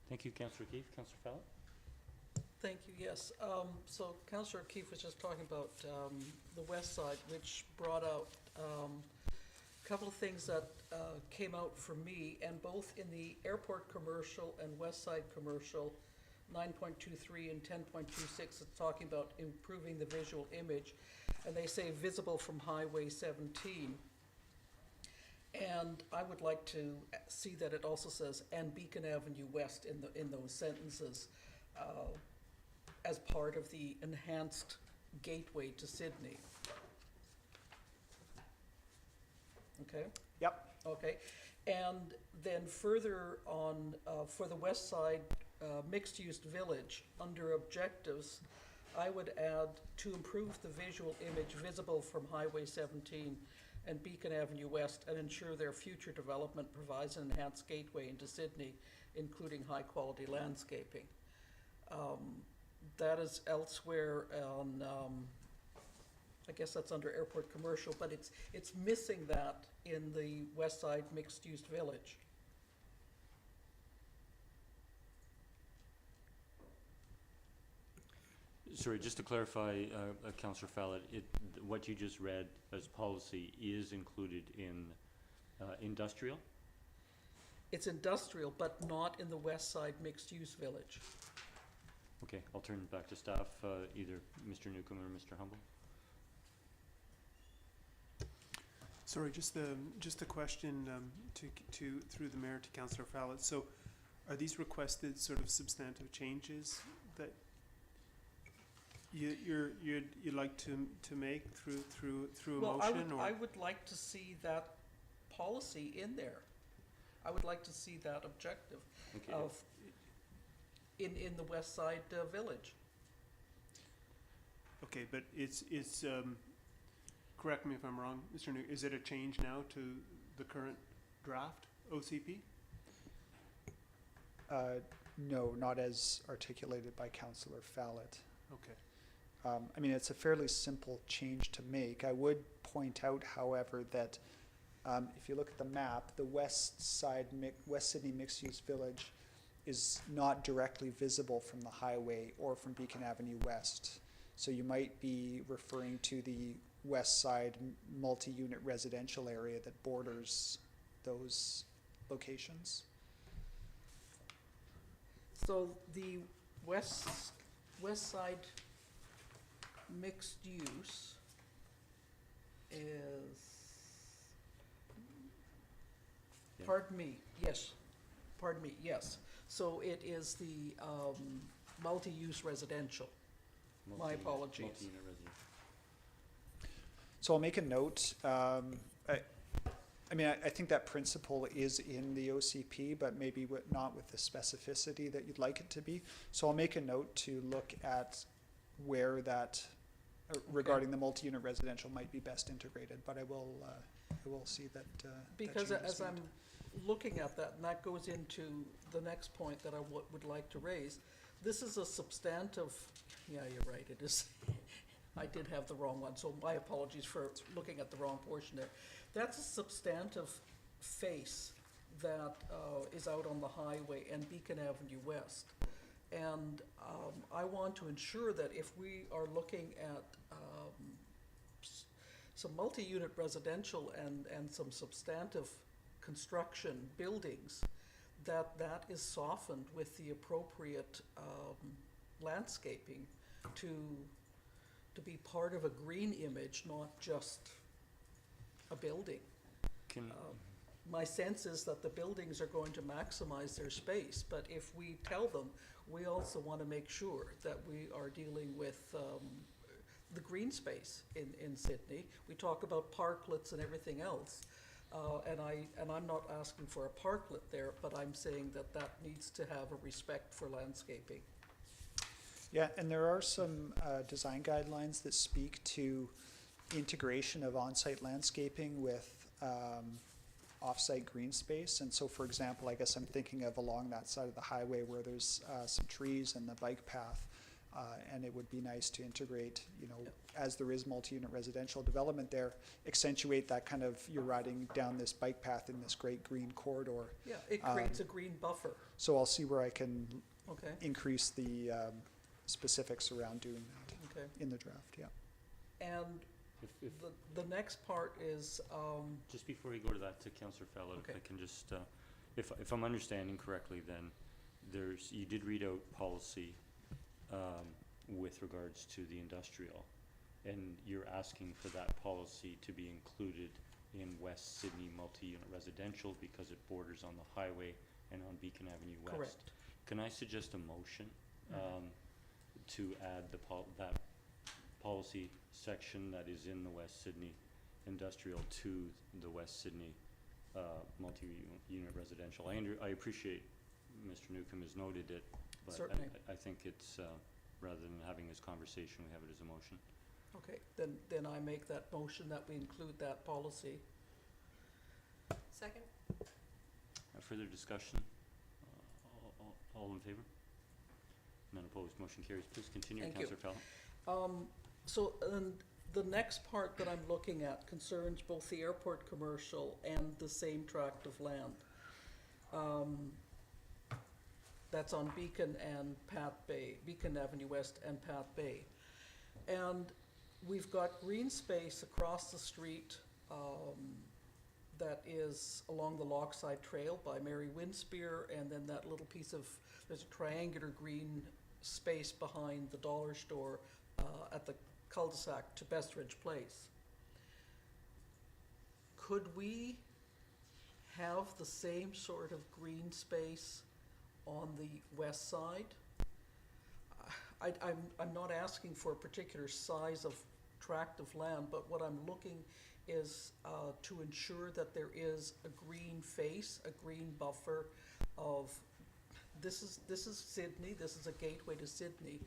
Thank you, Councillor Keefe. Councillor Fallon? Thank you, yes. So Councillor Keefe was just talking about the west side, which brought out a couple of things that came out for me, and both in the airport commercial and west side commercial, 9.23 and 10.26, it's talking about improving the visual image, and they say visible from Highway 17. And I would like to see that it also says, and Beacon Avenue West in those sentences, as part of the enhanced gateway to Sydney. Okay? Yep. Okay. And then further on, for the west side mixed-use village, under objectives, I would add to improve the visual image visible from Highway 17 and Beacon Avenue West, and ensure their future development provides an enhanced gateway into Sydney, including high-quality landscaping. That is elsewhere on, I guess that's under airport commercial, but it's missing that in the west side mixed-use village. Sorry, just to clarify, Councillor Fallon, what you just read as policy is included in industrial? It's industrial, but not in the west side mixed-use village. Okay, I'll turn it back to staff, either Mr. Newcomb or Mr. Humble. Sorry, just a question through the mayor to Councillor Fallon. So, are these requested sort of substantive changes that you'd like to make through a Well, motion, or? I would like to see that policy in there. I would like to see that objective Okay. of, in the West Side Village. Okay, but it's correct me if I'm wrong, Mr. New, is it a change now to the current draft OCP? No, not as articulated by Councillor Fallett. Okay. I mean, it's a fairly simple change to make. I would point out, however, that if you look at the map, the West Sydney mixed-use village is not directly visible from the highway or from Beacon Avenue West. So you might be referring to the West Side multi-unit residential area that borders those locations. So the West Side mixed use is, Yeah. pardon me, yes. So it is the multi-use residential. My apologies. Multi-unit residential. So I'll make a note. I think that principle is in the OCP, but maybe not with the specificity that you'd like it to be. So I'll make a note to look at where that, regarding the multi-unit residential, might be best integrated. But I will see that. Because that change is as I'm made. looking at that, and that goes into the next point that I would like to raise, this is a substantive, yeah, you're right, it is. I did have the wrong one, so my apologies for looking at the wrong portion there. That's a substantive face that is out on the highway and Beacon Avenue West. And I want to ensure that if we are looking at some multi-unit residential and some substantive construction buildings, that is softened with the appropriate landscaping to be part of a green image, not just a building. Can, My sense is that the buildings are going to maximize their space, but if we tell them, we also want to make sure that we are dealing with the green space in Sydney. We talk about parklets and everything else, and I'm not asking for a parklet there, but I'm saying that needs to have a respect for landscaping. Yeah, and there are some design guidelines that speak to integration of on-site landscaping with off-site green space. And so, for example, I guess I'm thinking of along that side of the highway where there's some trees and the bike path, and it would be nice to integrate, as there is multi-unit residential development there, accentuate that kind of, you're riding down this bike path in this great green corridor. Yeah, it creates a green buffer. So I'll see where I can Okay, increase the specifics around doing that okay. in the draft, yeah. And if the next part is, just before we go to that, to Councillor Fallon, if Okay. I can just, if I'm understanding correctly, then you did read out policy with regards to the industrial, and you're asking for that policy to be included in West Sydney multi-unit residential because it borders on the highway and on Beacon Avenue West. correct. Can I suggest a motion to add that policy section that is in the West Sydney industrial to the West Sydney multi-unit residential? I appreciate Mr. Newcomb has noted it, but Certainly. I think it's, rather than having this conversation, we have it as a motion. Okay, then I make that motion that we include that policy. Second? Further discussion? All in favor? None opposed, motion carries. Please continue, Thank you. Councillor Fallon. So, the next part that I'm looking at concerns both the airport commercial and the same tract of land. That's on Beacon and Pat Bay, Beacon Avenue West and Pat Bay. And we've got green space across the street, that is along the Lochside Trail by Mary Winspear, and then that little piece of, there's a triangular green space behind the dollar store at the cul-de-sac to Bestridge Place. Could we have the same sort of green space on the west side? I'm not asking for a particular size of tract of land, but what I'm looking is to ensure that there is a green face, a green buffer of, this is Sydney, this is a gateway to Sydney,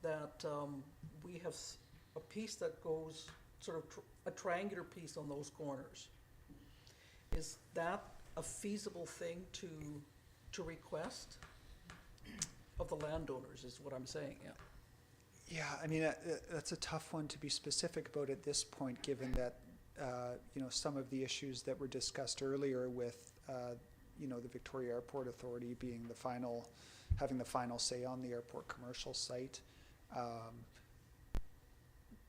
that we have a piece that goes, sort of a triangular piece on those corners. Is that a feasible thing to request of the landowners, is what I'm saying, yeah. Yeah, I mean, that's a tough one to be specific about at this point, given that, you know, some of the issues that were discussed earlier with, you know, the Victoria Airport Authority being having the final say on the airport commercial site,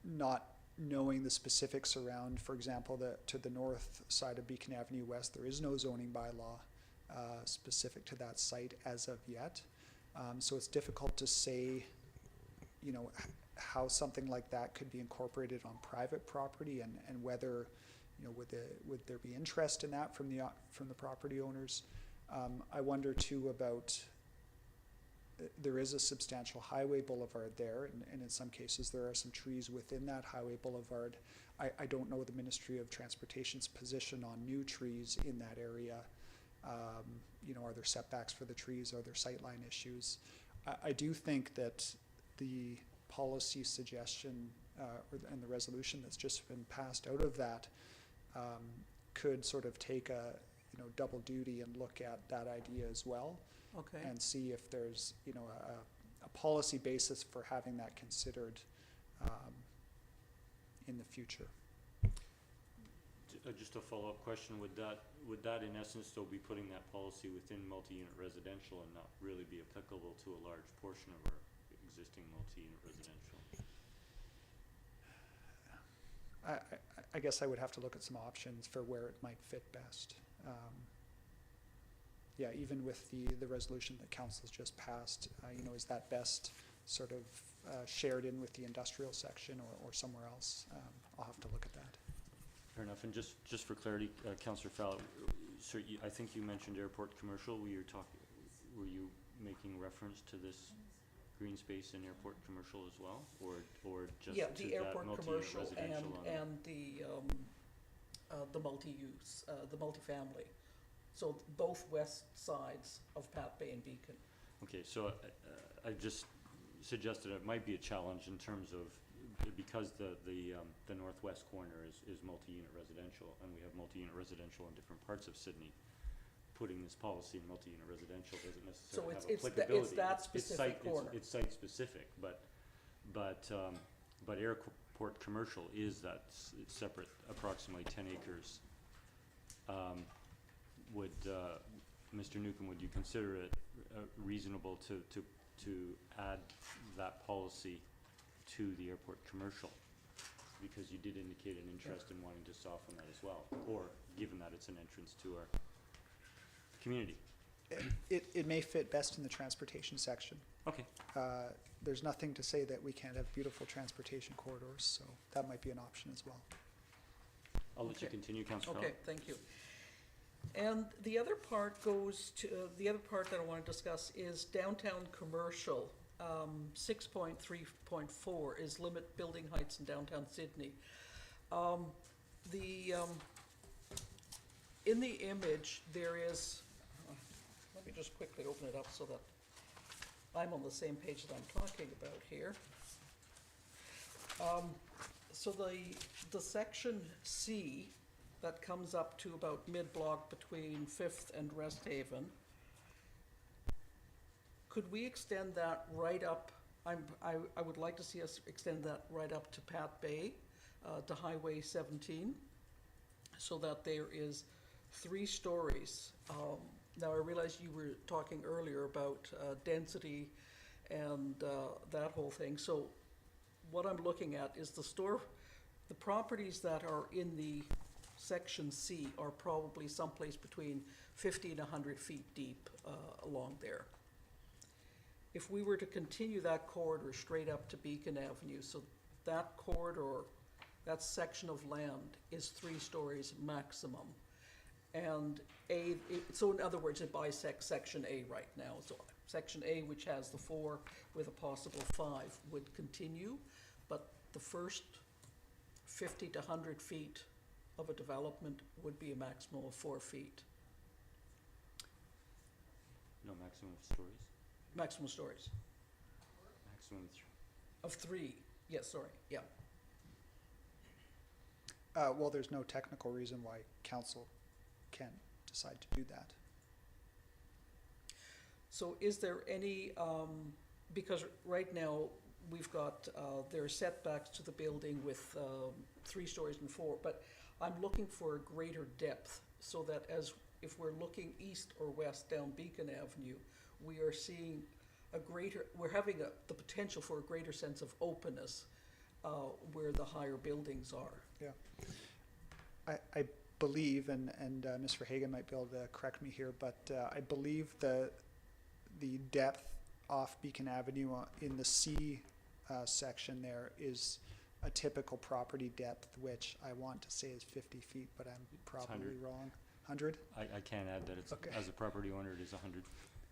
not knowing the specifics around, for example, to the north side of Beacon Avenue West, there is no zoning bylaw specific to that site as of yet. So it's difficult to say, you know, how something like that could be incorporated on private property, and whether, you know, would there be interest in that from the property owners? I wonder too about, there is a substantial highway boulevard there, and in some cases there are some trees within that highway boulevard. I don't know the Ministry of Transportation's position on new trees in that area. You know, are there setbacks for the trees? Are there sightline issues? I do think that the policy suggestion and the resolution that's just been passed out of that could sort of take a, you know, double duty and look at that idea as well. Okay. And see if there's, you know, a policy basis for having that considered in the future. Just a follow-up question, would that in essence still be putting that policy within multi-unit residential and not really be applicable to a large portion of our existing multi-unit residential? I guess I would have to look at some options for where it might fit best. Yeah, even with the resolution that council's just passed, you know, is that best sort of shared in with the industrial section or somewhere else? I'll have to look at that. Fair enough, and just for clarity, Councillor Fowler, so I think you mentioned airport commercial. Were you making reference to this green space in airport commercial as well, or just Yeah, to the that airport multi-unit commercial residential? and the multi-use, the multifamily. So both west sides of Pat Bay and Beacon. Okay, so I just suggested it might be a challenge in terms of, because the northwest corner is multi-unit residential, and we have multi-unit residential in different parts of Sydney. Putting this policy in multi-unit residential doesn't necessarily have applicability. It's that specific corner. It's site specific, but airport commercial is that separate, approximately 10 acres. Mr. Newcomb, would you consider it reasonable to add that policy to the airport commercial? Because you did indicate an interest in wanting to soften that as well, or given that it's an entrance to our community. It may fit best in the transportation section. Okay. There's nothing to say that we can't have beautiful transportation corridors, so that might be an option as well. I'll let you Okay. continue, Councillor Okay, thank you. And the other part goes to, the other part that I want to discuss is downtown commercial. 6.3.4 is limit building heights in downtown Sydney. In the image, there is, let me just quickly open it up so that I'm on the same page that I'm talking about here. So the section C that comes up to about mid-block between 5th and Rest Haven, could we extend that right up? I would like to see us extend that right up to Pat Bay, to Highway 17, so that there is 3 stories. Now, I realize you were talking earlier about density and that whole thing. So what I'm looking at is the properties that are in the section C are probably someplace between 50 and 100 feet deep along there. if we were to continue that corridor straight up to Beacon Avenue, so that corridor, that section of land is 3 stories maximum. And so in other words, it bisects Section A right now. So Section A, which has the 4 with a possible 5, would continue, but the first 50 to 100 feet of a development would be a maximum of 4 feet, No, maximum of stories? maximum stories Maximum of 3. of 3. Yes, sorry, yeah. Well, there's no technical reason why council can decide to do that. So is there any, because right now, we've got, there are setbacks to the building with 3 stories and 4, but I'm looking for a greater depth, so that if we're looking east or west down Beacon Avenue, we are seeing we're having the potential for a greater sense of openness where the higher buildings are. Yeah. I believe, and Ms. Verhagen might be able to correct me here, but I believe the depth off Beacon Avenue in the C section there is a typical property depth, which I want to say is 50 feet, but I'm probably 100. wrong. 100? I can add that it's, Okay. as a property owner, it is 100.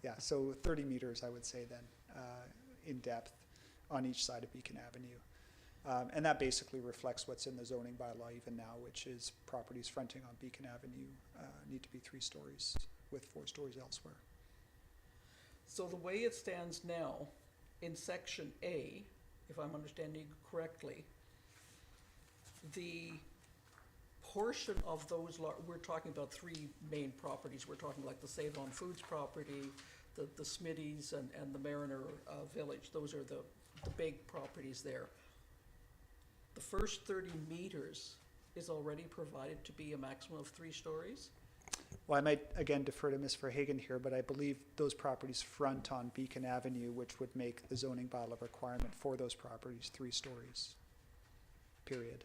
Yeah, so 30 meters, I would say then, in depth on each side of Beacon Avenue. And that basically reflects what's in the zoning bylaw even now, which is properties fronting on Beacon Avenue need to be 3 stories with 4 stories elsewhere. So the way it stands now, in Section A, if I'm understanding correctly, the portion of those, we're talking about 3 main properties. We're talking like the Save On Foods property, the Smitty's and the Mariner Village. Those are the big properties there. The first 30 meters is already provided to be a maximum of 3 stories? Well, I might again defer to Ms. Verhagen here, but I believe those properties front on Beacon Avenue, which would make the zoning bylaw requirement for those properties 3 stories, period.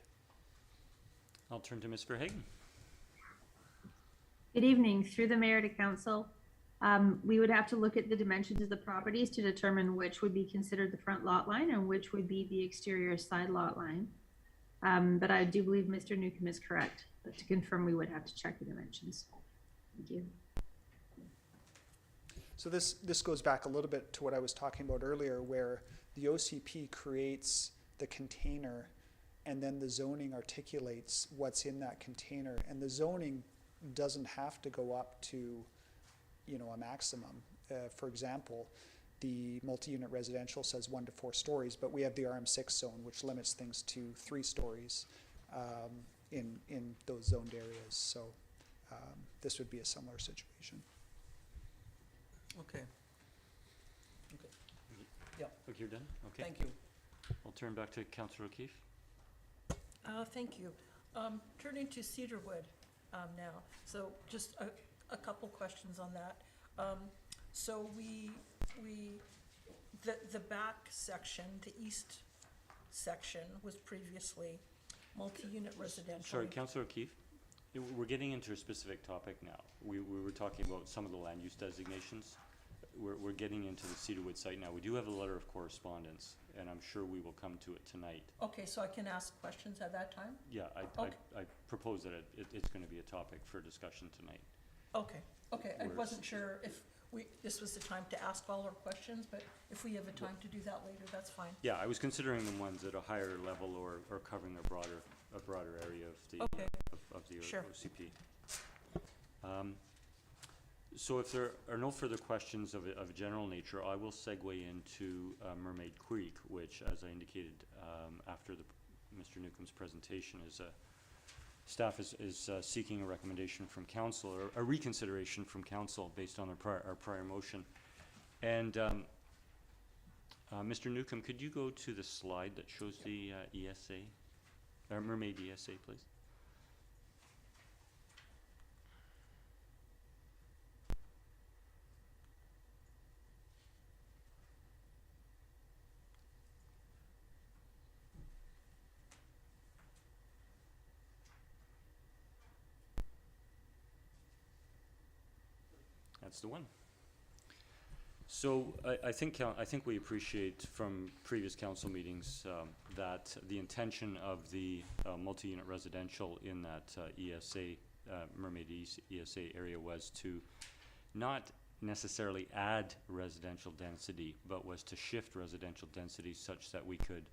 I'll turn to Ms. Verhagen. Good evening. Through the mayor to council, we would have to look at the dimensions of the properties to determine which would be considered the front lot line and which would be the exterior side lot line. But I do believe Mr. Newcomb is correct. But to confirm, we would have to check the dimensions. Thank you. So this goes back a little bit to what I was talking about earlier, where the OCP creates the container and then the zoning articulates what's in that container. And the zoning doesn't have to go up to, a maximum. For example, the multi-unit residential says 1 to 4 stories, but we have the RM6 zone, which limits things to 3 stories in those zoned areas. So this would be a similar situation. Okay. Okay, you're done? Okay. Thank you. I'll turn back to Councillor O'Keefe. Thank you. Turning to Cedarwood now. So just a couple questions on that. So the back section, the east section was previously multi-unit residential. Sorry, Councillor O'Keefe, we're getting into a specific topic now. We were talking about some of the land use designations. We're getting into the Cedarwood site now. We do have a letter of correspondence, and I'm sure we will come to it tonight. Okay, so I can ask questions at that time? Yeah, Okay. I propose that it's going to be a topic for discussion tonight. Okay, I Where's- wasn't sure if this was the time to ask all our questions, but if we have a time to do that later, that's fine. Yeah, I was considering the ones at a higher level or covering a broader area of the Okay. of the Sure. OCP. So if there are no further questions of a general nature, I will segue into Mermaid Creek, which, as I indicated after Mr. Newcomb's presentation, staff is seeking a recommendation from council, or a reconsideration from council based on our prior motion. And Mr. Newcomb, could you go to the slide that shows the ESA, Mermaid ESA, please? That's the one. So I think we appreciate from previous council meetings that the intention of the multi-unit residential in that ESA, Mermaid ESA area was to not necessarily add residential density, but was to shift residential density such that we could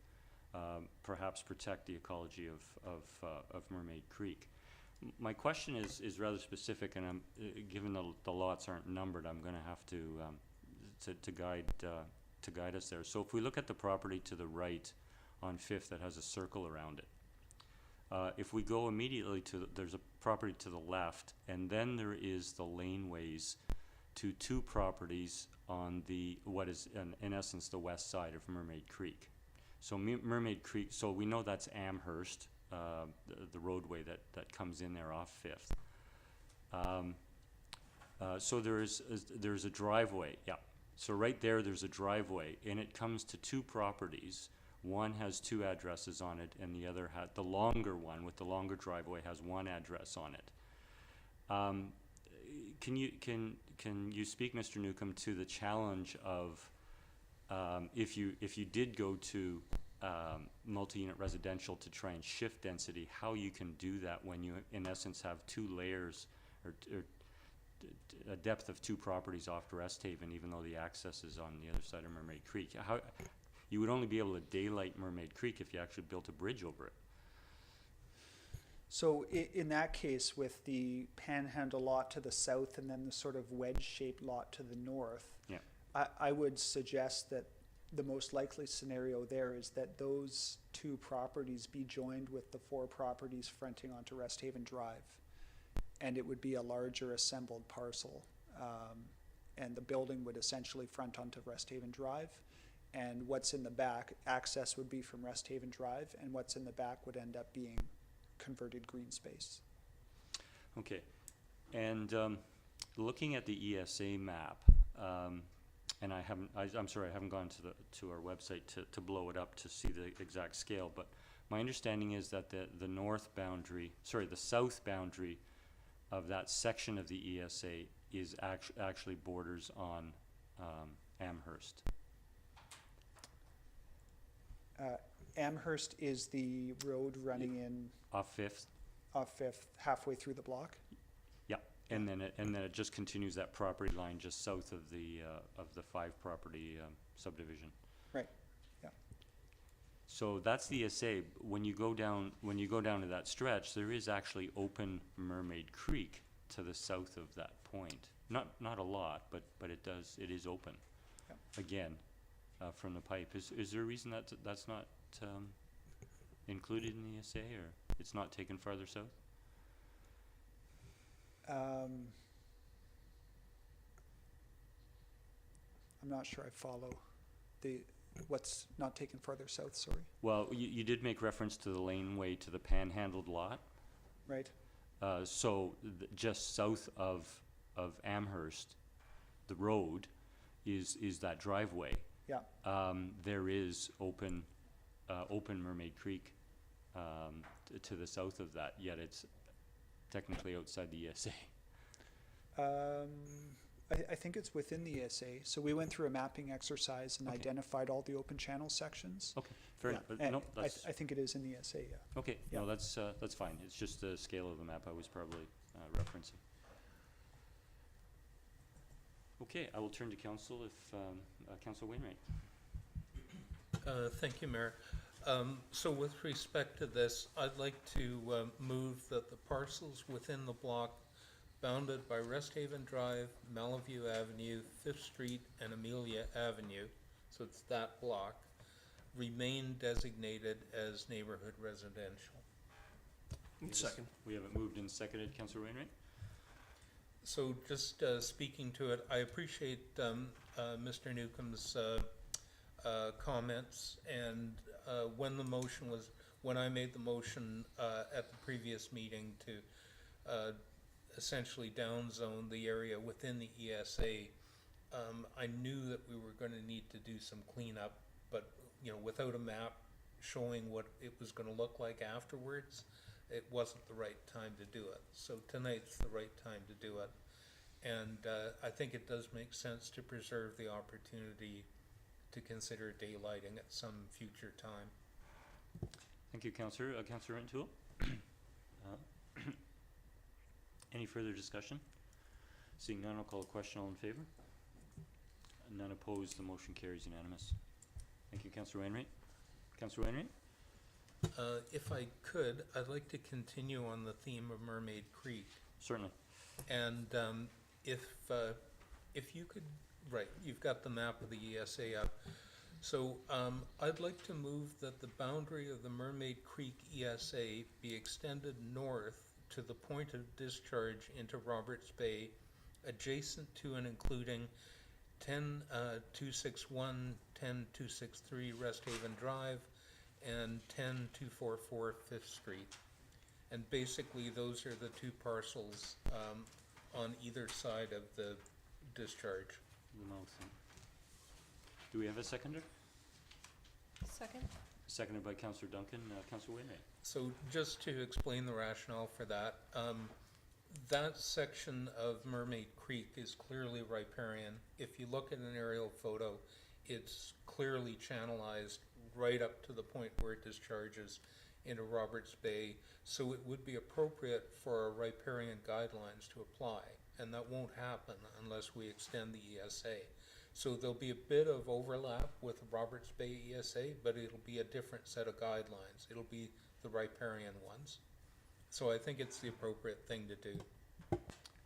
perhaps protect the ecology of Mermaid Creek. My question is rather specific, and I'm, given the lots aren't numbered, I'm gonna have to guide us there. So if we look at the property to the right on Fifth that has a circle around it, if we go immediately there's a property to the left, and then there is the laneways to two properties on what is in essence the west side of Mermaid Creek. So Mermaid Creek, so we know that's Amherst, the roadway that comes in there off Fifth. So there's a driveway, yeah. So right there's a driveway, and it comes to two properties. One has two addresses on it, and the other the longer one with the longer driveway has one address on it. Can you speak, Mr. Newcomb, to the challenge of if you did go to multi-unit residential to try and shift density, how you can do that when you in essence have two layers or a depth of two properties off Resthaven, even though the access is on the other side of Mermaid Creek? How you would only be able to daylight Mermaid Creek if you actually built a bridge over it. So in that case, with the panhandle lot to the south and then the sort of wedge-shaped lot to the north, Yeah. I would suggest that the most likely scenario there is that those two properties be joined with the four properties fronting onto Resthaven Drive. And it would be a larger assembled parcel. And the building would essentially front onto Resthaven Drive. And what's in the back, access would be from Resthaven Drive, and what's in the back would end up being converted green space. Okay, and looking at the ESA map, and I'm sorry, I haven't gone to our website to blow it up to see the exact scale, but my understanding is that the south boundary of that section of the ESA is actually borders on Amherst. Amherst is the road running in Off Fifth? off Fifth, halfway through the block. Yeah, and then it just continues that property line just south of the 5-property subdivision. Right. Yeah. So that's the ESA. When you go down to that stretch, there is actually open Mermaid Creek to the south of that point. Not a lot, but it is open. Yeah. Again, from the pipe. Is there a reason that's not included in the ESA, or it's not taken farther south? I'm not sure I follow what's not taken further south, sorry. Well, you did make reference to the laneway to the panhandled lot. Right. So just south of Amherst, the road is that driveway. Yeah. There is open Mermaid Creek to the south of that, yet it's technically outside the ESA. I think it's within the ESA. So we went through a mapping exercise and Okay. identified all the open channel sections. Okay, fair Yeah, enough. and No, that's I think it is in the ESA, yeah. okay. yeah. No, that's fine. It's just the scale of the map I was probably referencing. Okay, I will turn to council if Councilor Wainwright. Thank you, Mayor. So with respect to this, I'd like to move that the parcels within the block bounded by Resthaven Drive, Malaview Avenue, Fifth Street, and Amelia Avenue, so it's that block, remain designated as neighborhood residential. Second. We have it moved and seconded. Councilor Wainwright? So just speaking to it, I appreciate Mr. Newcomb's comments, and when I made the motion at the previous meeting to essentially downzone the area within the ESA, I knew that we were going to need to do some cleanup, but without a map showing what it was going to look like afterwards, it wasn't the right time to do it. So tonight's the right time to do it. And I think it does make sense to preserve the opportunity to consider daylighting at some future time. Thank you, Councillor. Councillor Rentoul? Any further discussion? Seeing none, I'll call a question. All in favor? None opposed. The motion carries unanimous. Thank you, Councillor Wainwright. Councillor Wainwright? If I could, I'd like to continue on the theme of Mermaid Creek. Certainly. And if you could, right, you've got the map of the ESA up. So I'd like to move that the boundary of the Mermaid Creek ESA be extended north to the point of discharge into Roberts Bay, adjacent to and including 10-261, 10-263 Rest Haven Drive, and 10-244 Fifth Street. And basically, those are the two parcels on either side of the discharge. The mouth. Do we have a seconder? Second? Seconded by Councillor Duncan. Councillor Wainwright? So just to explain the rationale for that, that section of Mermaid Creek is clearly riparian. If you look at an aerial photo, it's clearly channelized right up to the point where it discharges into Roberts Bay. So it would be appropriate for our riparian guidelines to apply, and that won't happen unless we extend the ESA. So there'll be a bit of overlap with Roberts Bay ESA, but it'll be a different set of guidelines. It'll be the riparian ones. So I think it's the appropriate thing to do.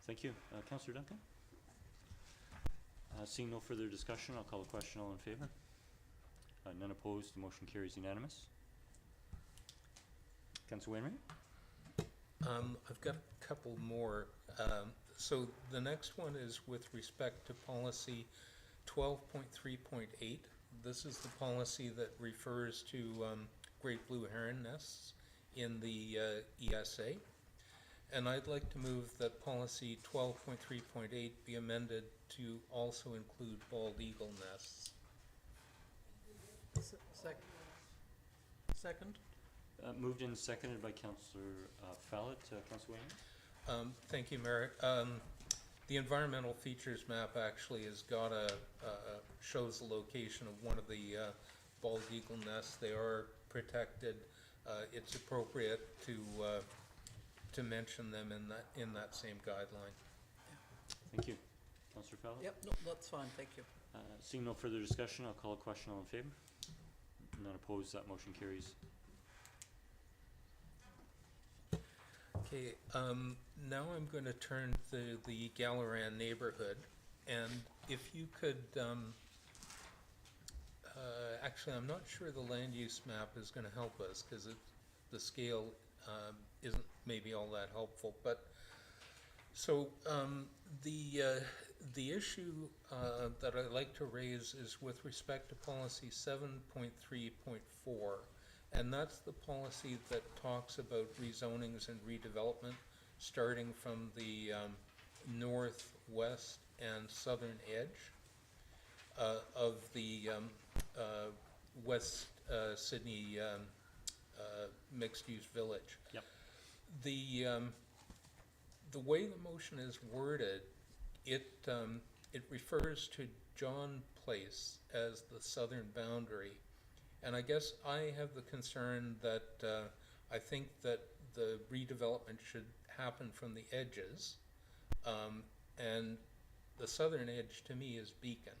Thank you. Councillor Duncan? Seeing no further discussion, I'll call a question. All in favor? None opposed. The motion carries unanimous. Councillor Wainwright? I've got a couple more. So the next one is with respect to policy 12.3.8. This is the policy that refers to great blue heron nests in the ESA. And I'd like to move that policy 12.3.8 be amended to also include bald eagle nests. Second? Moved and seconded by Councillor Fallett. Councillor Wainwright? Thank you, Mayor. The environmental features map actually has got shows the location of one of the bald eagle nests. They are protected. It's appropriate to mention them in that same guideline. Thank you. Councillor Fallett? Yep, no, that's fine, thank you. Seeing no further discussion, I'll call a question. All in favor? None opposed. That motion carries. Okay, now I'm going to turn to the Galaran neighborhood, and if you could, actually, I'm not sure the land use map is going to help us because the scale isn't maybe all that helpful. But so the issue that I'd like to raise is with respect to policy 7.3.4. And that's the policy that talks about rezonings and redevelopment, starting from the northwest and southern edge of the West Sydney mixed-use village. Yep. The way the motion is worded, it refers to John Place as the southern boundary. And I guess I have the concern that I think that the redevelopment should happen from the edges, and the southern edge to me is Beacon.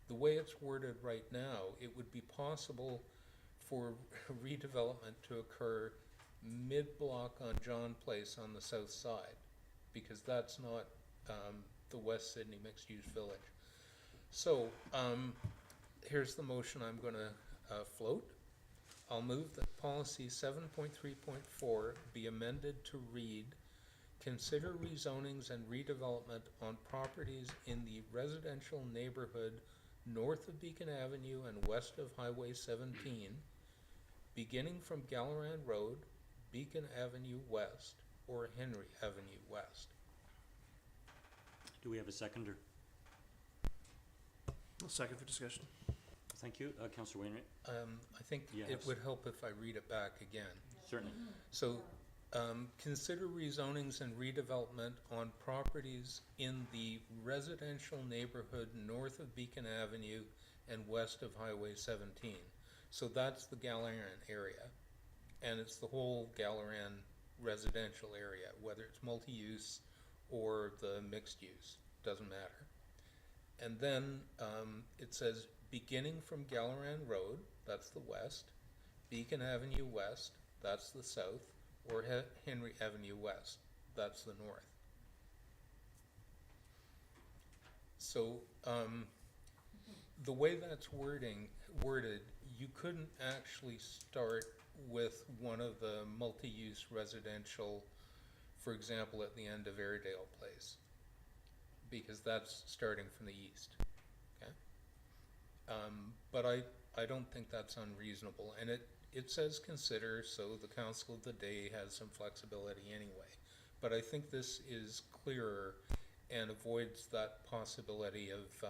The way it's worded right now, it would be possible for redevelopment to occur mid-block on John Place on the south side, because that's not the West Sydney mixed-use village. So here's the motion I'm going to float. I'll move that policy 7.3.4 be amended to read, consider rezonings and redevelopment on properties in the residential neighborhood north of Beacon Avenue and west of Highway 17, beginning from Galaran Road, Beacon Avenue West, or Henry Avenue West. Do we have a seconder? I'll second for discussion. Thank you. Councillor Wainwright? I think it Yes. would help if I read it back again. Certainly. So consider rezonings and redevelopment on properties in the residential neighborhood north of Beacon Avenue and west of Highway 17. So that's the Galaran area, and it's the whole Galaran residential area, whether it's multi-use or the mixed use, doesn't matter. And then it says beginning from Galaran Road, that's the west, Beacon Avenue West, that's the south, or Henry Avenue West, that's the north. So the way that's worded, you couldn't actually start with one of the multi-use residential, for example, at the end of Airedale Place, because that's starting from the east, okay? But I don't think that's unreasonable, and it says consider, so the council of the day has some flexibility anyway. But I think this is clearer and avoids that possibility of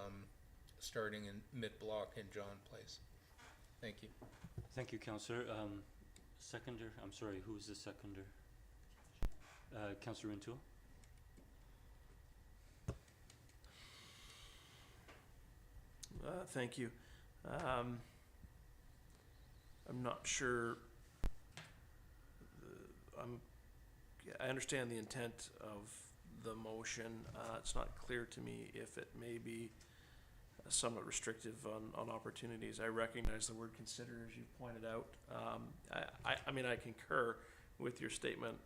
starting in mid-block in John Place. Thank you. Thank you, Councillor. Seconder, I'm sorry, who's the seconder? Councillor Rintoul? Thank you. I'm not sure. I understand the intent of the motion. It's not clear to me if it may be somewhat restrictive on opportunities. I recognize the word consider, as you pointed out. I mean, I concur with your statement,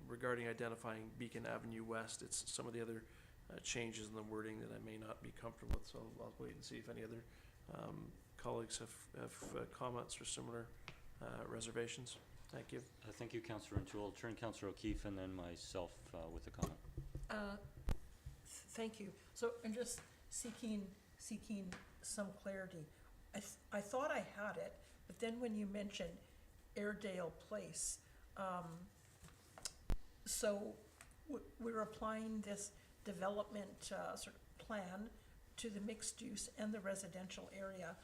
regarding identifying Beacon Avenue West. It's some of the other changes in the wording that I may not be comfortable with, so I'll wait and see if any other colleagues have comments or similar reservations. Thank you. Thank you, Councillor Rintoul. I'll turn Councillor O'Keefe and then myself with a comment. Thank you. So I'm just seeking some clarity. I thought I had it, but then when you mentioned Airedale Place, so we're applying this development sort of plan to the mixed use and the residential area,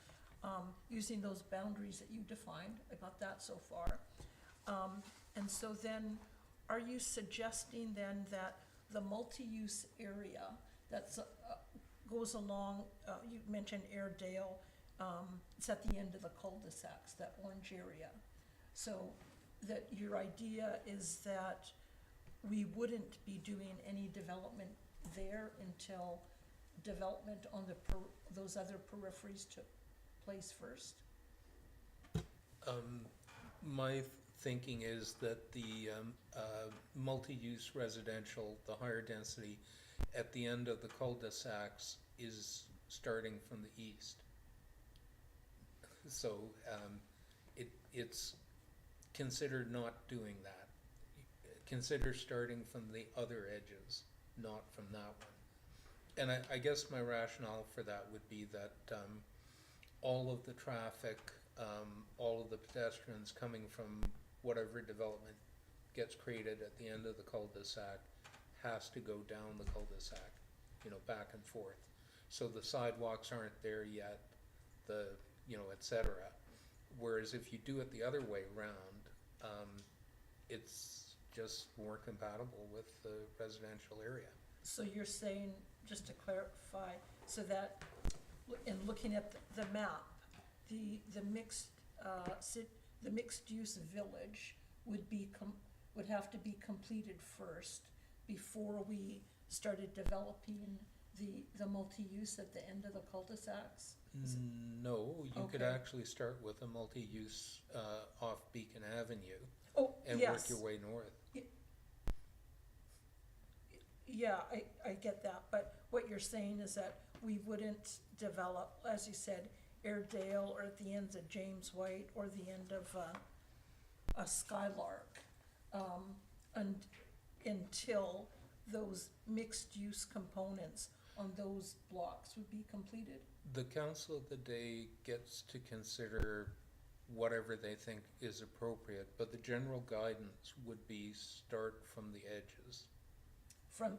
using those boundaries that you defined. I got that so far. And so then, are you suggesting then that the multi-use area that's goes along, you mentioned Airedale, it's at the end of the cul-de-sacs, that orange area. So that your idea is that we wouldn't be doing any development there until development on those other peripheries took place first? My thinking is that the multi-use residential, the higher density, at the end of the cul-de-sacs is starting from the east. So it's considered not doing that. Consider starting from the other edges, not from that one. And I guess my rationale for that would be that all of the traffic, all of the pedestrians coming from whatever development gets created at the end of the cul-de-sac has to go down the cul-de-sac, back and forth. So the sidewalks aren't there yet, et cetera. Whereas if you do it the other way around, it's just more compatible with the residential area. So you're saying, just to clarify, so that in looking at the map, the mixed use village would have to be completed first before we started developing the multi-use at the end of the cul-de-sacs? No, you could Okay. actually start with a multi-use off Beacon Avenue Oh, and yes. work your way north. Yeah, I get that, but what you're saying is that we wouldn't develop, as you said, Airedale or at the ends of James White or the end of a Skylark, until those mixed-use components on those blocks would be completed? The council of the day gets to consider whatever they think is appropriate, but the general guidance would be start from the edges.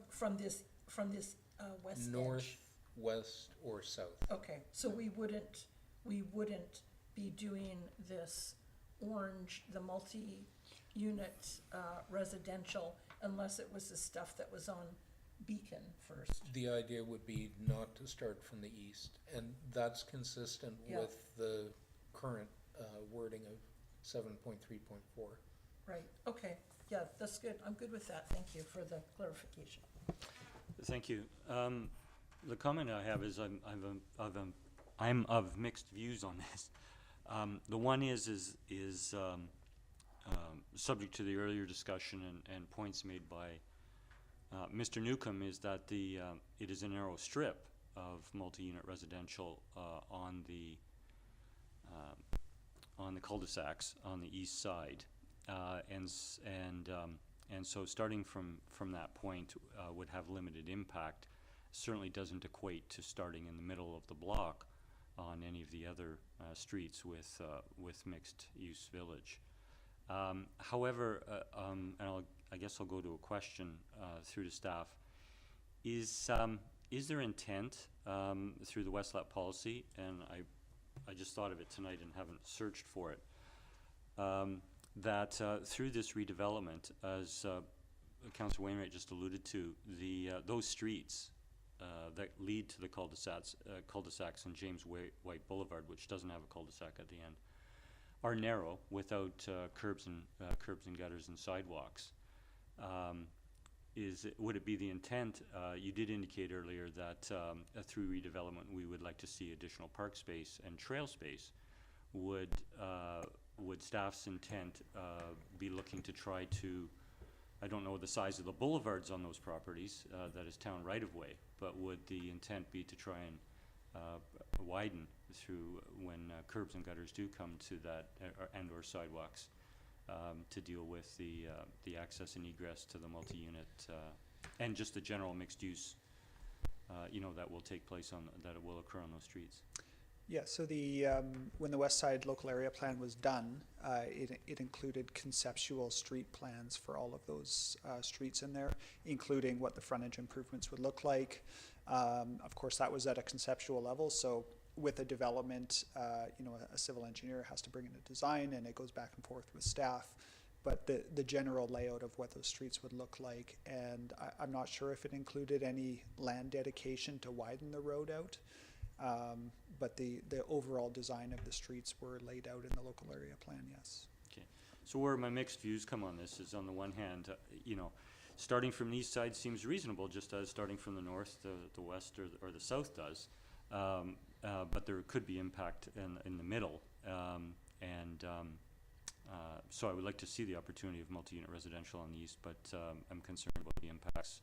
From this west edge? North, west, or south. Okay, so we wouldn't be doing this orange, the unit residential unless it was the stuff that was on Beacon first. The idea would be not to start from the east, and that's consistent Yeah. with the current wording of 7.3.4. Right, okay, yeah, that's good. I'm good with that. Thank you for the clarification. Thank you. The comment I have is I'm of mixed views on this. The one is subject to the earlier discussion and points made by Mr. Newcomb, is that it is a narrow strip of multi-unit residential on the cul-de-sacs on the east side, and so starting from that point would have limited impact. Certainly doesn't equate to starting in the middle of the block on any of the other streets with mixed-use village. However, and I guess I'll go to a question through to staff. Is there intent through the West Lap policy, and I just thought of it tonight and haven't searched for it, that through this redevelopment, as Councillor Wainwright just alluded to, those streets that lead to the cul-de-sacs on James White Boulevard, which doesn't have a cul-de-sac at the end, are narrow without curbs and gutters and sidewalks. Would it be the intent? You did indicate earlier that through redevelopment we would like to see additional park space and trail space. Would staff's intent be looking to try to, I don't know the size of the boulevards on those properties, that is town right-of-way, but would the intent be to try and widen through when curbs and gutters do come to that, and/or sidewalks, to deal with the access and egress to the multi-unit and just the general mixed use, that will take place that will occur on those streets? Yeah, so when the West Side local area plan was done, it included conceptual street plans for all of those streets in there, including what the frontage improvements would look like. Of course, that was at a conceptual level, so with a development, a civil engineer has to bring in a design and it goes back and forth with staff. But the general layout of what those streets would look like, and I'm not sure if it included any land dedication to widen the road out. But the overall design of the streets were laid out in the local area plan, yes. Okay, so where my mixed views come on this is, on the one hand, starting from the east side seems reasonable, just as starting from the north, the west, or the south does. But there could be impact in the middle, so I would like to see the opportunity of multi-unit residential on the east, but I'm concerned about the impacts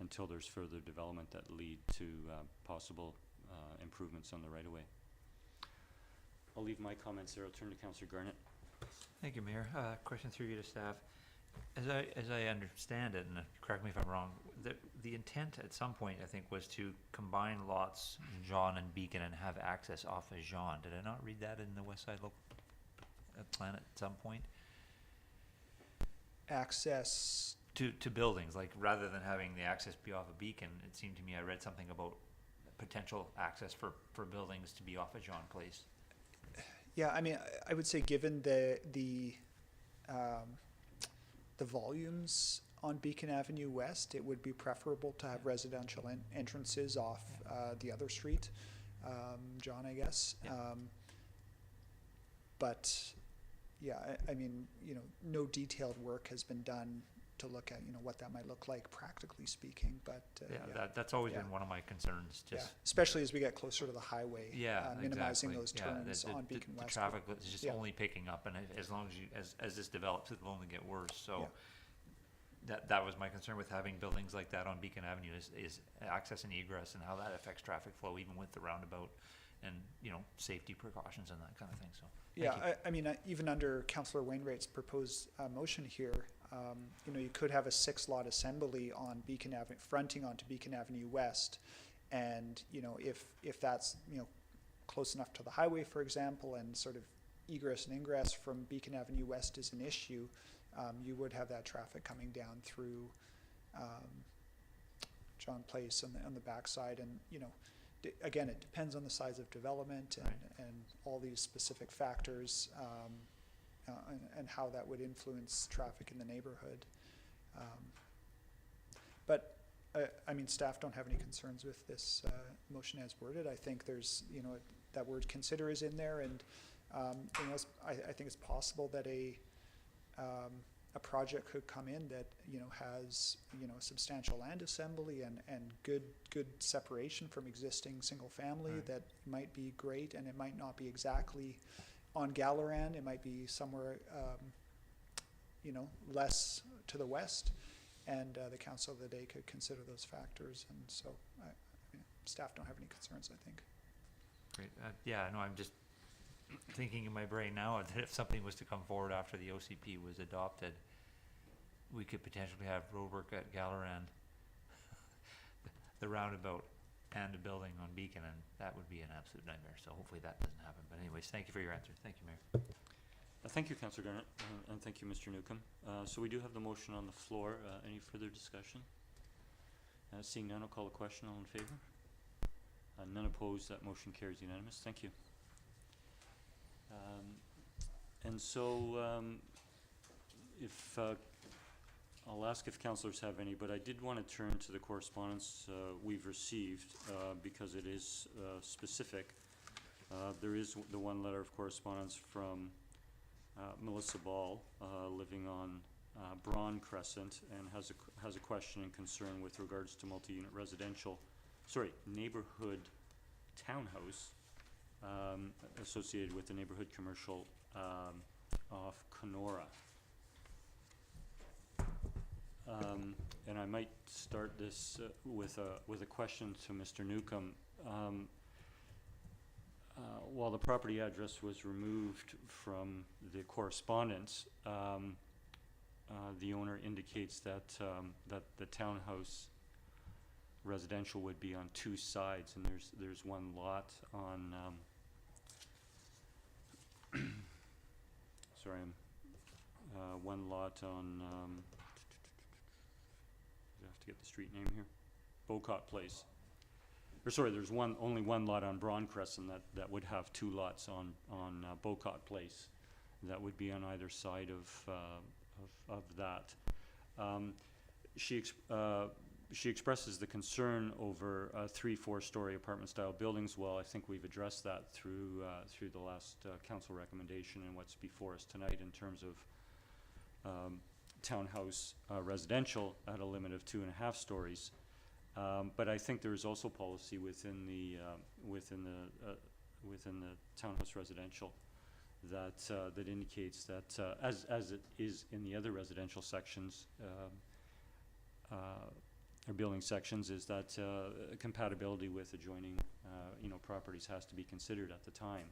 until there's further development that lead to possible improvements on the right-of-way. I'll leave my comments there. I'll turn to Councillor Garnett. Thank you, Mayor. Question through you to staff. As I understand it, and correct me if I'm wrong, the intent at some point, I think, was to combine lots Jean and Beacon and have access off of Jean. Did I not read that in the West Side local plan at some point? Access to buildings, like rather than having the access be off of Beacon, it seemed to me I read something about potential access for buildings to be off of Jean Place. Yeah, I mean, I would say given the volumes on Beacon Avenue West, it would be preferable to have residential entrances off the other street, John, I guess. Yeah. But yeah, I mean, no detailed work has been done to look at, what that might look like practically speaking, but That's always been one of my concerns, especially as we get closer to the highway. Minimizing exactly. those turns on Beacon the West. traffic is just only picking up, and as long as this develops, it will only get worse. So that was my concern with having buildings like that on Beacon Avenue is access and egress, and how that affects traffic flow, even with the roundabout, and safety precautions and that kind of thing. So I mean, even under Councillor Wainwright's proposed motion here, you could have a 6-lot assembly on Beacon Avenue, fronting onto Beacon Avenue West, and if that's close enough to the highway, for example, and sort of egress and ingress from Beacon Avenue West is an issue, you would have that traffic coming down through John Place on the backside, and again, it depends on the size of development and all these specific factors. and how that would influence traffic in the neighborhood. But I mean, staff don't have any concerns with this motion as worded. I think there's, that word consider is in there, and I think it's possible that a project could come in that has a substantial land assembly and good separation from existing single family. Right. That might be great, and it might not be exactly on Galleran. It might be somewhere less to the west, and the council of the day could consider those factors. And so staff don't have any concerns, I think. Great. Yeah, no, I'm just thinking in my brain now that if something was to come forward after the OCP was adopted, we could potentially have roadwork at Galleran, the roundabout, and a building on Beacon, and that would be an absolute nightmare. So hopefully that doesn't happen. But anyways, thank you for your answer. Thank you, Mayor. Thank you, Councillor Garnett, and thank you, Mr. Newcomb. So we do have the motion on the floor. Any further discussion? Seeing none, I'll call the question. All in favor? None opposed. That motion carries unanimous. Thank you. And so, if I'll ask if councillors have any, but I did want to turn to the correspondence we've received because it is specific. There is the one letter of correspondence from Melissa Ball, living on Braun Crescent, and has a question and concern with regards to multi-unit neighborhood townhouse associated with the neighborhood commercial off Kenora. And I might start this with a question to Mr. Newcomb. While the property address was removed from the correspondence, the owner indicates that that the townhouse residential would be on two sides, and there's one lot on sorry, one lot on I have to get the street name here, Bocott Place. Or sorry, there's only one lot on Braun Crescent that would have two lots on Bocott Place. That would be on either side of that. She expresses the concern over 3-4-story apartment-style buildings. Well, I think we've addressed that through the last council recommendation and what's before us tonight in terms of townhouse residential at a limit of 2.5 stories. But I think there is also policy within the townhouse residential that indicates that as it is in the other residential sections or building sections, is that compatibility with adjoining properties has to be considered at the time.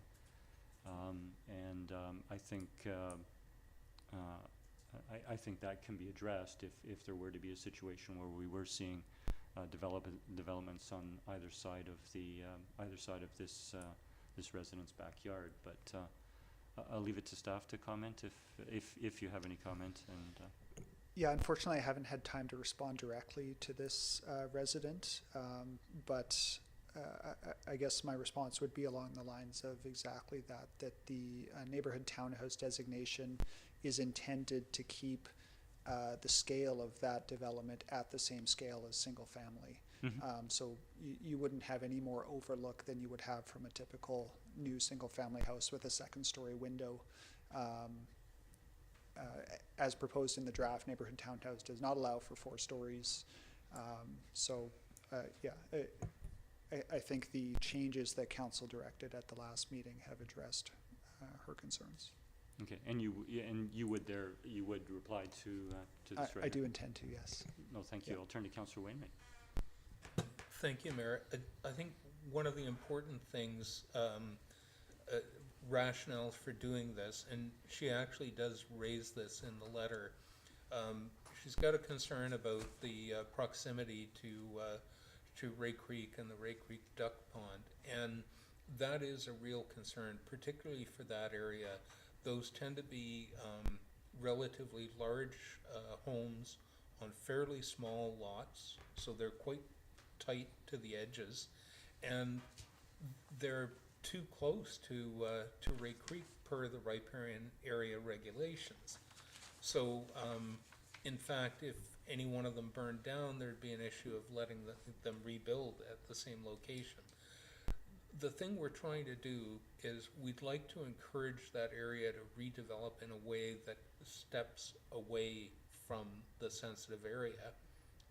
I think that can be addressed if there were to be a situation where we were seeing developments on either side of this resident's backyard. But I'll leave it to staff to comment if you have any comment. And yeah, unfortunately, I haven't had time to respond directly to this resident, but I guess my response would be along the lines of exactly that the neighborhood townhouse designation is intended to keep the scale of that development at the same scale as single family. Mm-hmm. So you wouldn't have any more overlook than you would have from a typical new single family house with a second-story window. As proposed in the draft, neighborhood townhouse does not allow for 4 stories. I think the changes that council directed at the last meeting have addressed her concerns. okay, and you would reply to this resident? I do intend to, yes. No, thank you. Yeah. I'll turn to Councillor Wainwright. Thank you, Mayor. I think one of the important things, rationales for doing this, and she actually does raise this in the letter, she's got a concern about the proximity to Ray Creek and the Ray Creek Duck Pond, and that is a real concern, particularly for that area. Those tend to be relatively large homes on fairly small lots, so they're quite tight to the edges, and they're too close to Ray Creek per the riparian area regulations. So, in fact, if any one of them burned down, there'd be an issue of letting them rebuild at the same location. The thing we're trying to do is we'd like to encourage that area to redevelop in a way that steps away from the sensitive area.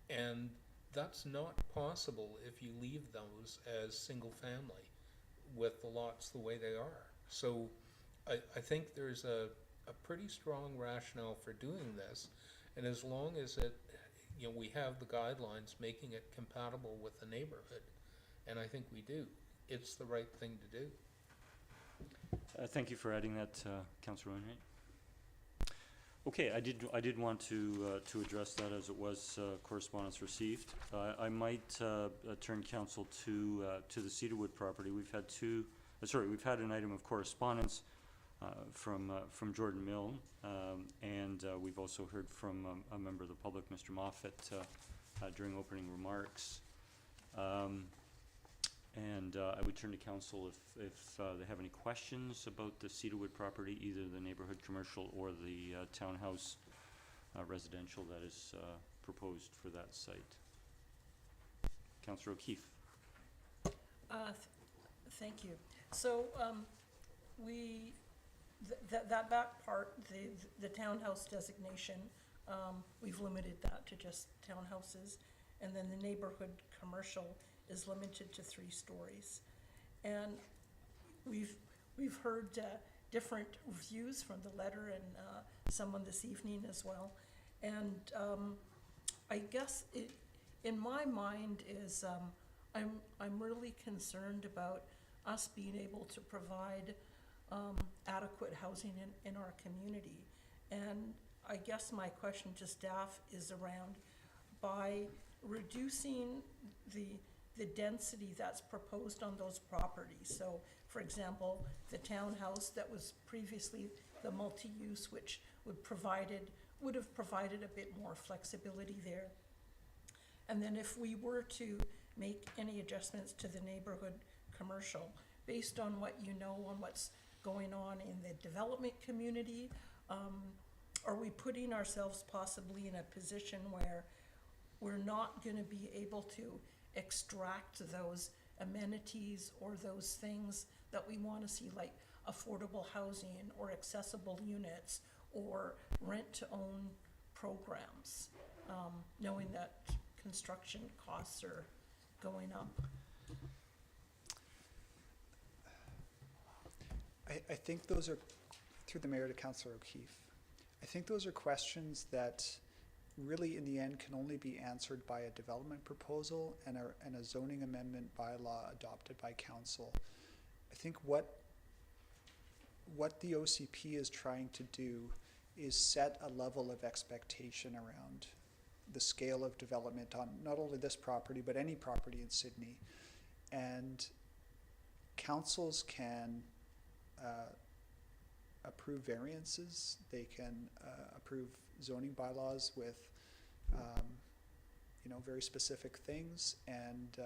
And that's not possible if you leave those as single family with the lots the way they are. So I think there's a pretty strong rationale for doing this. And as long as we have the guidelines making it compatible with the neighborhood, and I think we do, it's the right thing to do. Thank you for adding that, Councillor Wainwright. Okay, I did want to address that as it was correspondence received. I might turn council to the Cedarwood property. We've had an item of correspondence from Jordan Mill, and we've also heard from a member of the public, Mr. Moffatt, during opening remarks. And I would turn to council if they have any questions about the Cedarwood property, either the neighborhood commercial or the townhouse residential that is proposed for that site. Councillor O'Keefe. Thank you. So, that back part, the townhouse designation, we've limited that to just townhouses. And then the neighborhood commercial is limited to 3 stories. And we've heard different views from the letter and someone this evening as well. And I guess in my mind is I'm really concerned about us being able to provide adequate housing in our community. And I guess my question to staff is around, by reducing the density that's proposed on those properties. So, for example, the townhouse that was previously the multi-use, which would have provided a bit more flexibility there. And then if we were to make any adjustments to the neighborhood commercial, based on what you know on what's going on in the development community, are we putting ourselves possibly in a position where we're not going to be able to extract those amenities or those things that we want to see, like affordable housing or accessible units or rent-to-own programs, knowing that construction costs are going up? I think those are, through the mayor to Councillor O'Keefe, I think those are questions that really in the end can only be answered by a development proposal and a zoning amendment bylaw adopted by council. I think what the OCP is trying to do is set a level of expectation around the scale of development on not only this property but any property in Sydney. And councils can approve variances, they can approve zoning bylaws with very specific things, and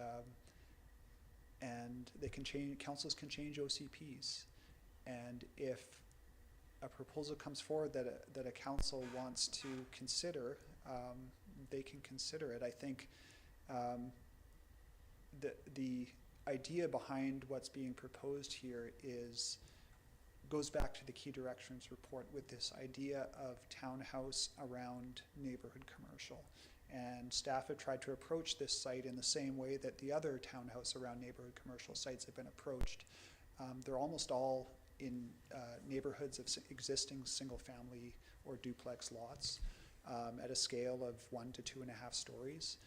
they can change, councils can change OCPs. And if a proposal comes forward that a council wants to consider, they can consider it. I think the idea behind what's being proposed here goes back to the key directions report with this idea of townhouse around neighborhood commercial. And staff have tried to approach this site in the same way that the other townhouse around neighborhood commercial sites have been approached. They're almost all in neighborhoods of existing single family or duplex lots at a scale of 1 to 2.5 stories.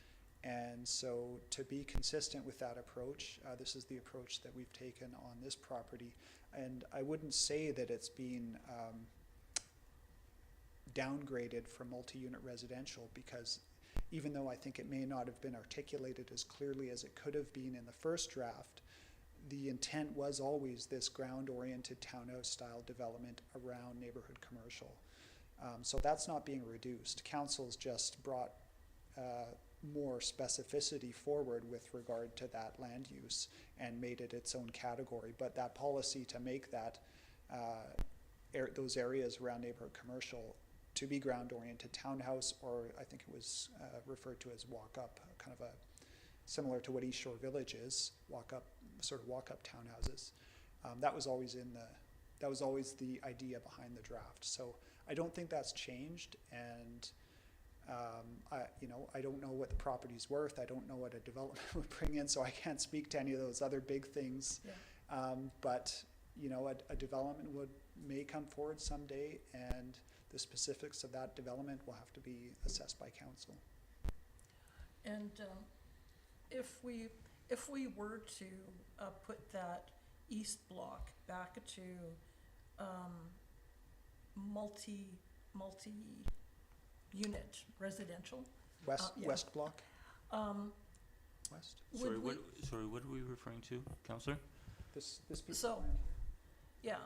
And so to be consistent with that approach, this is the approach that we've taken on this property. And I wouldn't say that it's been downgraded from multi-unit residential, because even though I think it may not have been articulated as clearly as it could have been in the first draft, the intent was always this ground-oriented townhouse-style development around neighborhood commercial. So that's not being reduced. Council's just brought more specificity forward with regard to that land use and made it its own category. But that policy to make that those areas around neighborhood commercial to be ground-oriented townhouse, or I think it was referred to as walk-up, kind of a similar to what East Shore Village is, sort of walk-up townhouses. That was always the idea behind the draft. So I don't think that's changed, and I don't know what the property's worth. I don't know what a development would bring in, so I can't speak to any of those other big things. Yeah. But a development may come forward someday, and the specifics of that development will have to be assessed by council. And if we were to put that east block back to multi-unit residential. Yeah. West block? West? Sorry, would what are we referring to, Councillor? This piece So- of land? yeah,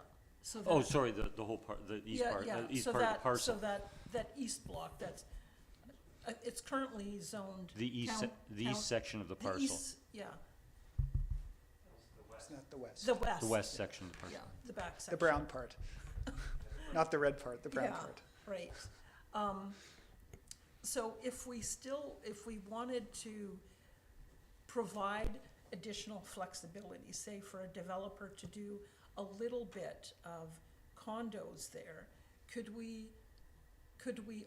so that. Oh, sorry, the whole part, the east part, the east so part of the that- parcel. So that east block, that's, it's currently zoned. The east, the town- east section of the the parcel, east- Yeah, It's not the west. the west. the west section of the Yeah, parcel. the back section. The brown part. Not the red part, the brown Yeah. part. Right. So if we wanted to provide additional flexibility, say for a developer to do a little bit of condos there, could we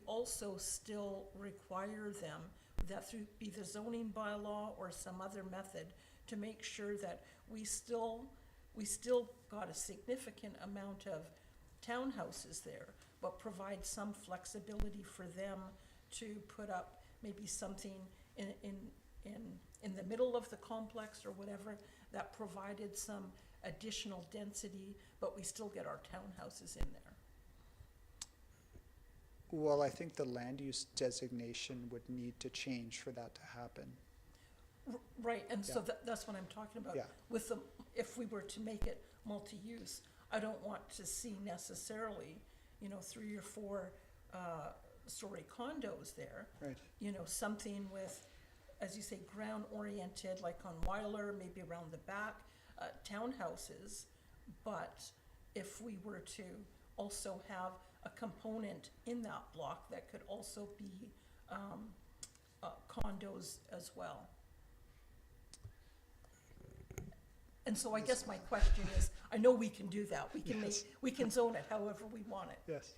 also still require them, that through either zoning bylaw or some other method, to make sure that we still got a significant amount of townhouses there, but provide some flexibility for them to put up maybe something in the middle of the complex or whatever, that provided some additional density, but we still get our townhouses in there. Well, I think the land use designation would need to change for that to happen. Right, and so Yeah. that's what I'm talking about. Yeah. With if we were to make it multi-use, I don't want to see necessarily, 3 or 4 story condos there. Right. Something with, as you say, ground oriented, like on Weiler, maybe around the back, townhouses. But if we were to also have a component in that block that could also be condos as well. And so I guess my question is, I know we can do that. We can zone it however we want it. Yes.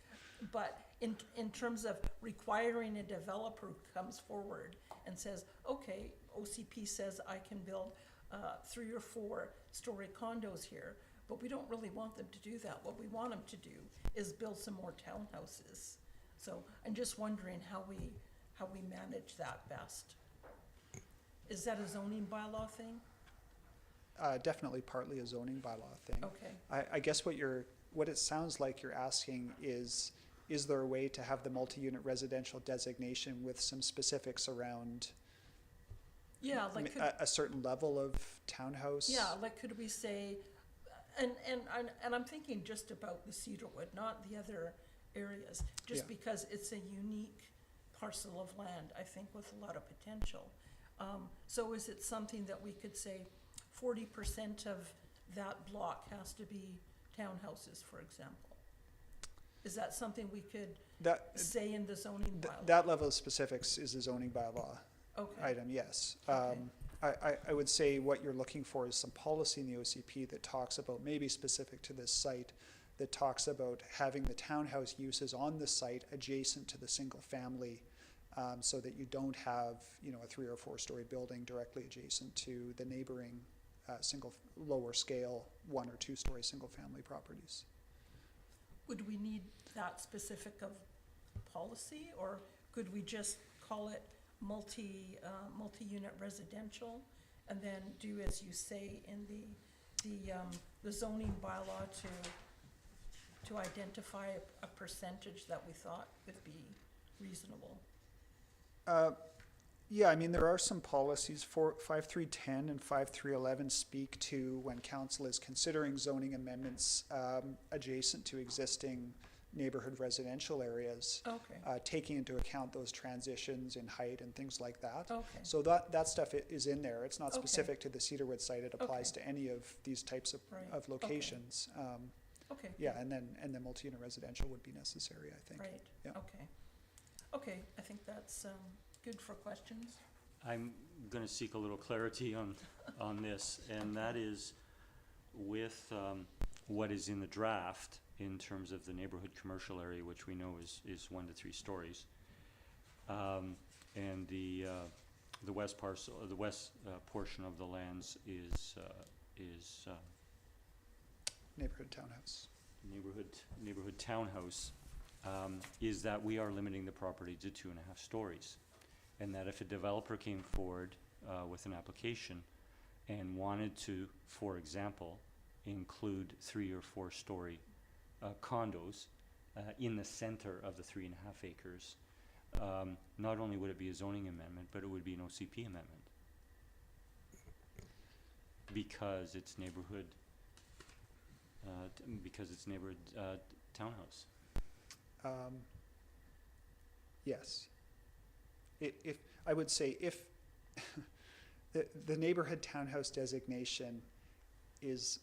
But in terms of requiring a developer who comes forward and says, okay, OCP says I can build 3 or 4 story condos here, but we don't really want them to do that. What we want them to do is build some more townhouses. So I'm just wondering how we manage that best. Is that a zoning bylaw thing? Definitely partly a zoning bylaw thing. Okay. I guess what it sounds like you're asking is there a way to have the multi-unit residential designation with some specifics around Yeah, like a certain level of townhouse? yeah, like could we say, and I'm thinking just about the Cedarwood, not the other areas, just Yeah. because it's a unique parcel of land, I think, with a lot of potential. So is it something that we could say 40% of that block has to be townhouses, for example? Is that something we could say in the zoning bylaw? That level of specifics is a zoning bylaw Okay, item, yes. Okay. I would say what you're looking for is some policy in the OCP that talks about, maybe specific to this site, that talks about having the townhouse uses on the site adjacent to the single family, so that you don't have, a 3 or 4 story building directly adjacent to the neighboring lower scale 1 or 2 story single family properties. would we need that specific of policy, or could we just call it multi-unit residential, and then do as you say in the zoning bylaw to identify a percentage that we thought would be reasonable? Yeah, I mean, there are some policies. 5310 and 5311 speak to when council is considering zoning amendments adjacent to existing neighborhood residential areas, Okay, taking into account those transitions in height and things like that. okay, So that stuff is in there. It's not Okay. specific to the Cedarwood site. It applies Okay. to any of these types Right, of locations. Okay. Yeah, and then multi-unit residential would be necessary, I think. Right, Yeah. okay. Okay, I think that's good for questions. I'm gonna seek a little clarity on this, and that is with, what is in the draft in terms of the neighborhood commercial area, which we know is 1 to 3 stories. And the west parcel, the west, portion of the lands is Neighborhood townhouse. neighborhood townhouse, is that we are limiting the property to 2.5 stories. And that if a developer came forward, with an application and wanted to, for example, include 3 or 4 story, condos, in the center of the 3.5 acres, not only would it be a zoning amendment, but it would be an OCP amendment. Because it's neighborhood, townhouse. Yes. If, I would say if, the neighborhood townhouse designation is,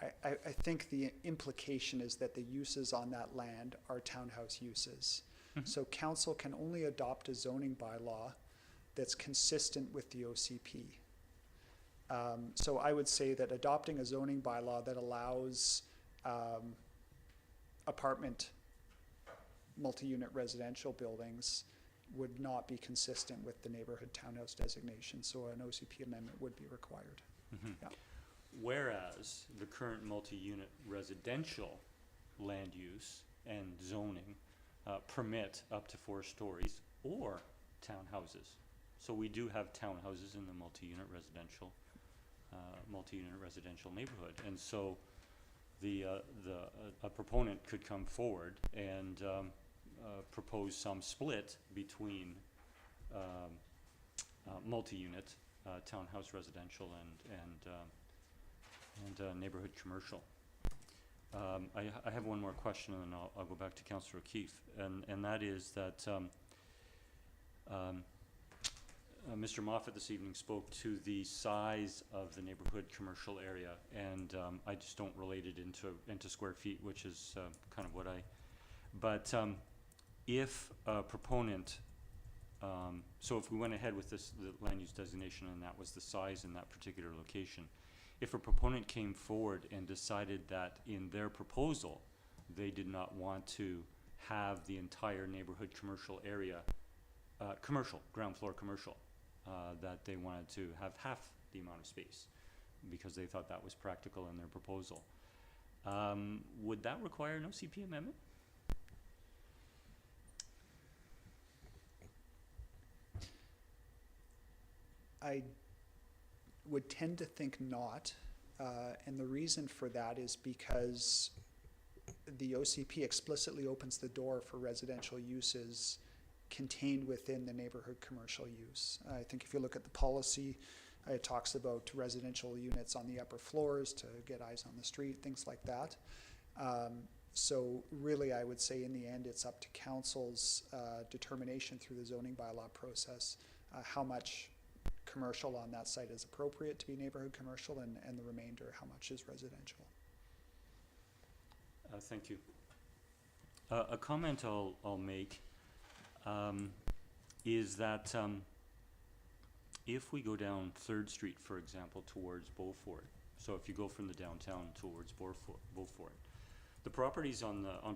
I think the implication is that the uses on that land are townhouse uses. Mhm. So council can only adopt a zoning bylaw that's consistent with the OCP. So I would say that adopting a zoning bylaw that allows apartment multi-unit residential buildings would not be consistent with the neighborhood townhouse designation, so an OCP amendment would be required. Mhm. Yeah. Whereas the current multi-unit residential land use and zoning permit up to 4 stories or townhouses. So we do have townhouses in the multi-unit residential neighborhood. And so a proponent could come forward and propose some split between multi-unit townhouse residential and neighborhood commercial. I have one more question, and then I'll go back to Councillor O'Keefe, and that is that Mr. Moffatt this evening spoke to the size of the neighborhood commercial area, and I just don't relate it into square feet, which is kind of what but if a proponent, so if we went ahead with the land use designation and that was the size in that particular location, if a proponent came forward and decided that in their proposal, they did not want to have the entire neighborhood commercial area, commercial, ground floor commercial, that they wanted to have half the amount of space because they thought that was practical in their proposal, would that require an OCP amendment? I would tend to think not, and the reason for that is because the OCP explicitly opens the door for residential uses contained within the neighborhood commercial use. I think if you look at the policy, it talks about residential units on the upper floors to get eyes on the street, things like that. So really, I would say in the end, it's up to council's determination through the zoning bylaw process, how much commercial on that site is appropriate to be neighborhood commercial, and the remainder, how much is residential. Thank you. A comment I'll make is that if we go down 3rd Street, for example, towards Beaufort, so if you go from the downtown towards Beaufort, the properties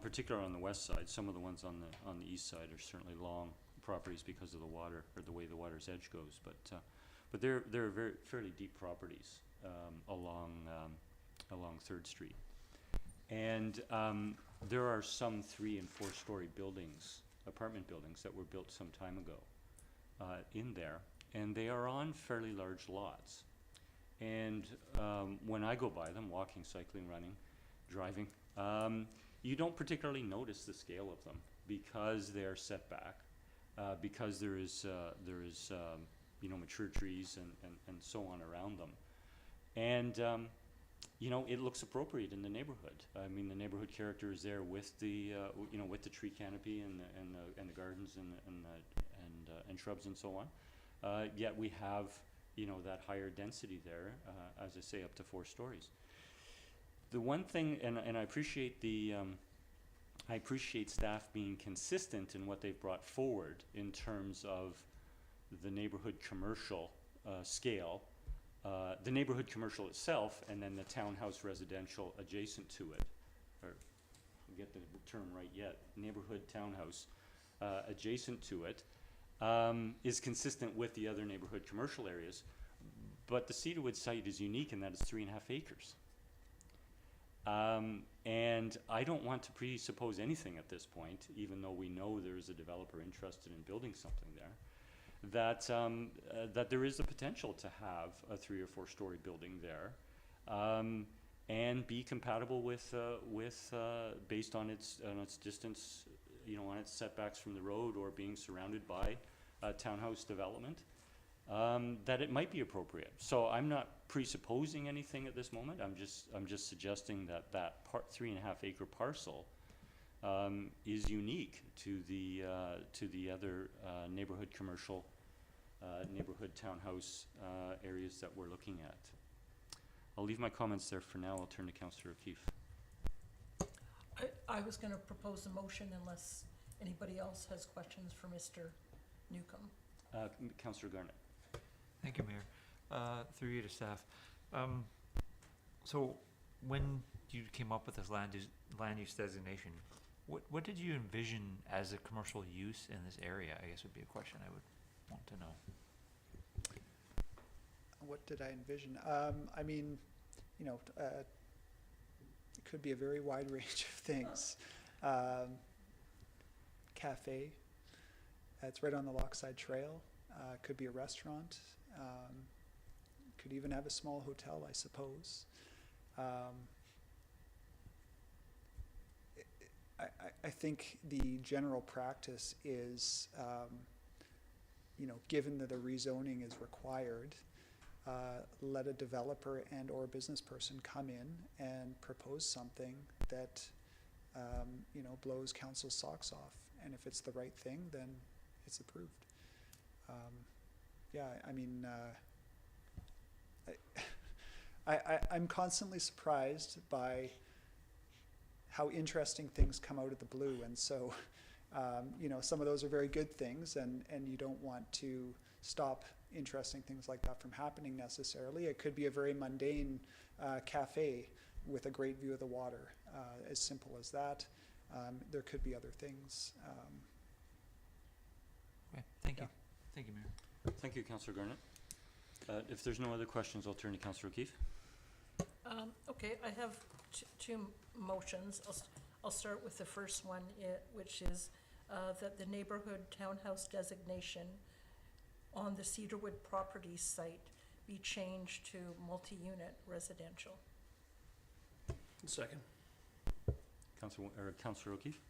particular on the west side, some of the ones on the east side are certainly long properties because of the water, or the way the water's edge goes, but they're very fairly deep properties along 3rd Street. And there are some 3- and 4-story buildings, apartment buildings, that were built some time ago in there, and they are on fairly large lots. And when I go by them, walking, cycling, running, driving, you don't particularly notice the scale of them because they are set back, because there is mature trees and so on around them. And it looks appropriate in the neighborhood. I mean, the neighborhood character is there with the with the tree canopy and the gardens and shrubs and so on. Yet we have that higher density there, as I say, up to 4 stories. The one thing, and I appreciate I appreciate staff being consistent in what they've brought forward in terms of the neighborhood commercial scale, the neighborhood commercial itself, and then the townhouse residential adjacent to it, or I'll get the term right yet, neighborhood townhouse adjacent to it, is consistent with the other neighborhood commercial areas. But the Cedarwood site is unique in that it's 3.5 acres. And I don't want to presuppose anything at this point, even though we know there's a developer interested in building something there, that there is the potential to have a 3 or 4 story building there, and be compatible with based on its distance, you know, on its setbacks from the road or being surrounded by townhouse development, that it might be appropriate. So I'm not presupposing anything at this moment. I'm just suggesting that 3.5 acre parcel is unique to the other neighborhood commercial, neighborhood townhouse areas that we're looking at. I'll leave my comments there for now. I'll turn to Councillor O'Keefe. I was gonna propose a motion unless anybody else has questions for Mr. Newcomb. Councillor Garnett. Thank you, Mayor. Through you to staff. So when you came up with this land use designation, what did you envision as a commercial use in this area? I guess would be a question I would want to know. What did I envision? I mean, you know, it could be a very wide range of things. Cafe, it's right on the Lochside Trail. Could be a restaurant. Could even have a small hotel, I suppose. I think the general practice is, you know, given that a rezoning is required, let a developer and or business person come in and propose something that, you know, blows council's socks off. And if it's the right thing, then it's approved. Yeah, I mean, I'm constantly surprised by how interesting things come out of the blue. And so, you know, some of those are very good things, and you don't want to stop interesting things like that from happening necessarily. It could be a very mundane cafe with a great view of the water, as simple as that. There could be other things. Okay, thank you. Yeah. Thank you, Mayor. Thank you, Councillor Garnett. If there's no other questions, I'll turn to Councillor O'Keefe. Okay, I have two motions. I'll start with the first one, which is that the neighborhood townhouse designation on the Cedarwood property site be changed to multi-unit residential. Second. Councillor O'Keefe.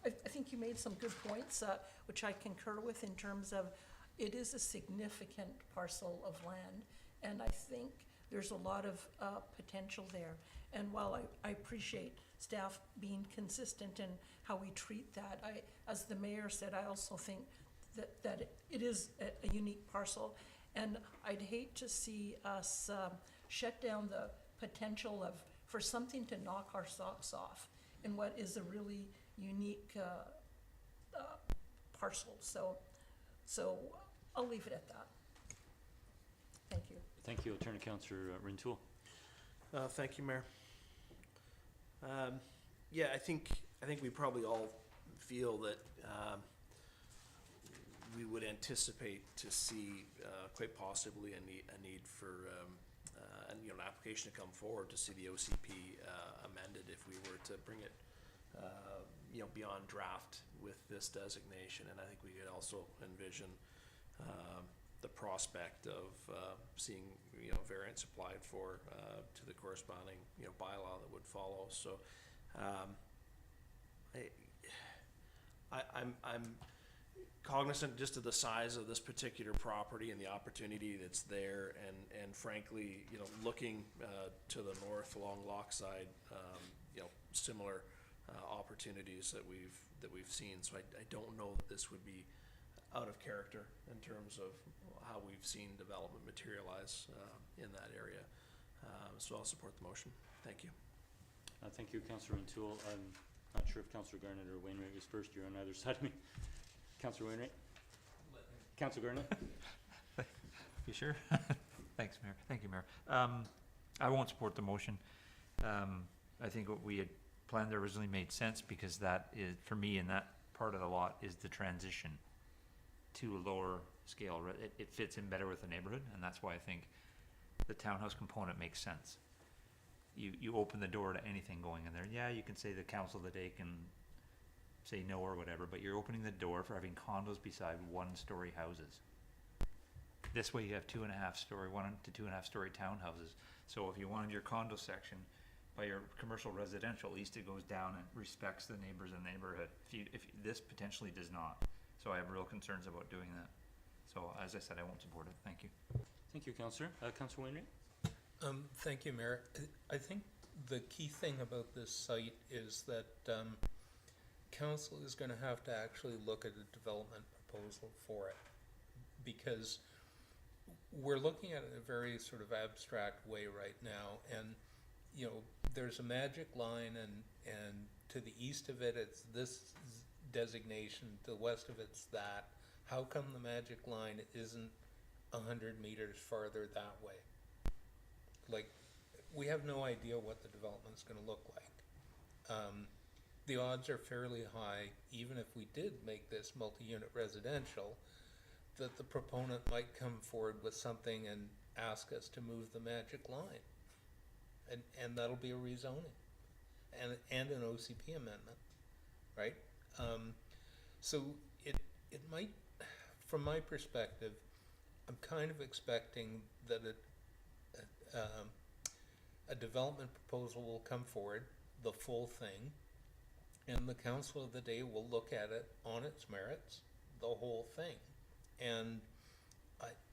I think you made some good points, which I concur with in terms of it is a significant parcel of land, and I think there's a lot of potential there. And while I appreciate staff being consistent in how we treat that, as the mayor said, I also think that it is a unique parcel, and I'd hate to see us shut down the potential for something to knock our socks off in what is a really unique parcel. So I'll leave it at that. Thank you. Thank you. I'll turn to Councillor Rintoul. Thank you, Mayor. Yeah, I think we probably all feel that we would anticipate to see quite possibly a need for an application to come forward to see the OCP amended if we were to bring it beyond draft with this designation. And I think we could also envision the prospect of seeing variance applied for to the corresponding bylaw that would follow. So I'm cognizant just of the size of this particular property and the opportunity that's there, and frankly, looking to the north along Lochside, similar opportunities that we've seen. So I don't know that this would be out of character in terms of how we've seen development materialize in that area. So I'll support the motion. Thank you. Thank you, Councillor O'Toole. I'm not sure if Councillor Garnett or Wainwright was first. You're on either side of me. Councillor Wainwright? Councillor Garnett? You sure? Thanks, Mayor. Thank you, Mayor. I won't support the motion. I think what we had planned originally made sense because that is, for me, in that part of the lot is the transition to a lower scale. It fits in better with the neighborhood, and that's why I think the townhouse component makes sense. You open the door to anything going in there. Yeah, you can say the council of the day can say no or whatever, but you're opening the door for having condos beside one-story houses. This way you have 1 to 2.5 story townhouses. So if you wanted your condo section by your commercial residential, at least it goes down and respects the neighbors in the neighborhood. If this potentially does not. So I have real concerns about doing that. So as I said, I won't support it. Thank you. Thank you, Councillor. Councillor Wainwright? Thank you, Mayor. I think the key thing about this site is that council is going to have to actually look at a development proposal for it, because we're looking at it in a very sort of abstract way right now, and you know, there's a magic line, and to the east of it it's this designation, to the west of it's that. How come the magic line isn't 100 meters farther that way? Like, we have no idea what the development's going to look like. The odds are fairly high, even if we did make this multi-unit residential, that the proponent might come forward with something and ask us to move the magic line. And that'll be a rezoning and an OCP amendment, right? So it might, from my perspective, I'm kind of expecting that a development proposal will come forward, the full thing, and the council of the day will look at it on its merits, the whole thing. And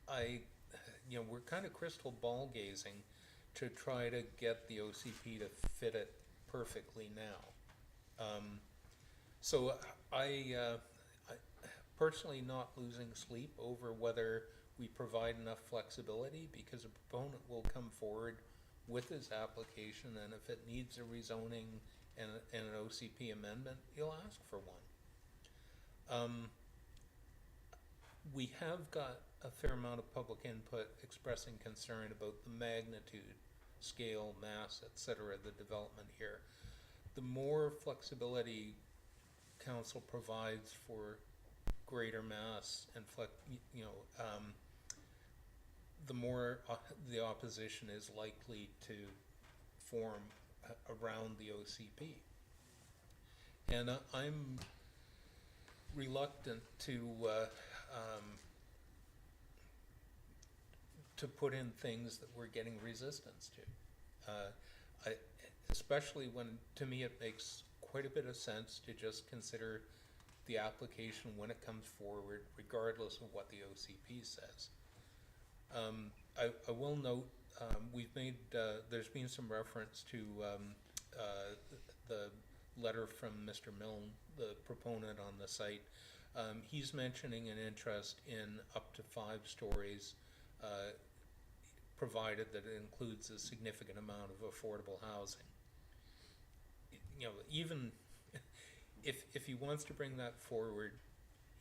I you know, we're kind of crystal ball gazing to try to get the OCP to fit it perfectly now. So I personally not losing sleep over whether we provide enough flexibility, because a proponent will come forward with his application, and if it needs a rezoning and an OCP amendment, he'll ask for one. We have got a fair amount of public input expressing concern about the magnitude, scale, mass, etc. of the development here. The more flexibility council provides for greater mass and the more the opposition is likely to form around the OCP. And I'm reluctant to put in things that we're getting resistance to. Especially when, to me, it makes quite a bit of sense to just consider the application when it comes forward, regardless of what the OCP says. I will note, we've made, there's been some reference to the letter from Mr. Milne, the proponent on the site. He's mentioning an interest in up to 5 stories, provided that it includes a significant amount of affordable housing. You know, even if he wants to bring that forward,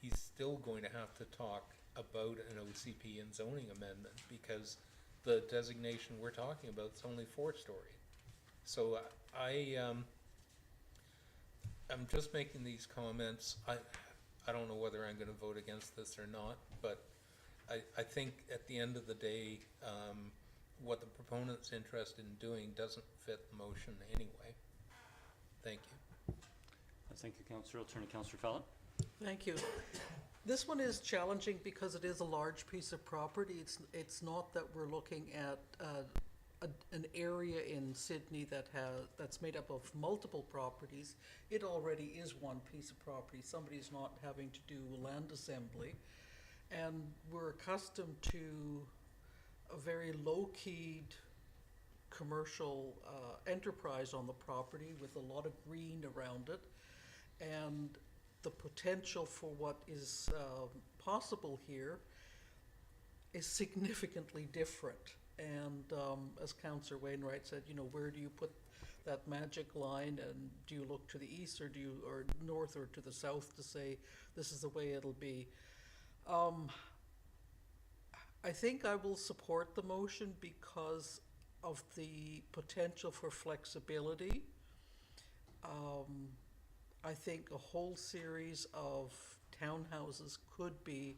he's still going to have to talk about an OCP and zoning amendment, because the designation we're talking about is only 4-story. So I'm just making these comments. I don't know whether I'm going to vote against this or not, but I think at the end of the day, what the proponent's interested in doing doesn't fit the motion anyway. Thank you. Thank you, Councillor. I'll turn to Councillor Fallon. Thank you. This one is challenging because it is a large piece of property. It's not that we're looking at an area in Sydney that's made up of multiple properties. It already is one piece of property. Somebody's not having to do land assembly. And we're accustomed to a very low-keyed commercial enterprise on the property with a lot of green around it. And the potential for what is possible here is significantly different. And as Councillor Wainwright said, you know, where do you put that magic line? And do you look to the east or or north or to the south to say this is the way it'll be? I think I will support the motion because of the potential for flexibility. I think a whole series of townhouses could be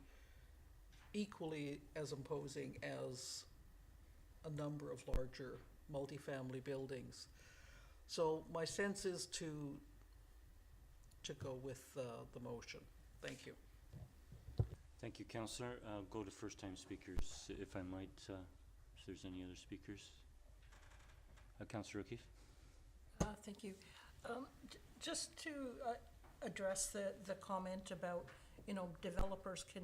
equally as imposing as a number of larger multifamily buildings. So my sense is to go with the motion. Thank you. Thank you, Councillor. I'll go to first-time speakers, if I might, if there's any other speakers. Councillor O'Keefe? Thank you. Just to address the comment about, you know, developers can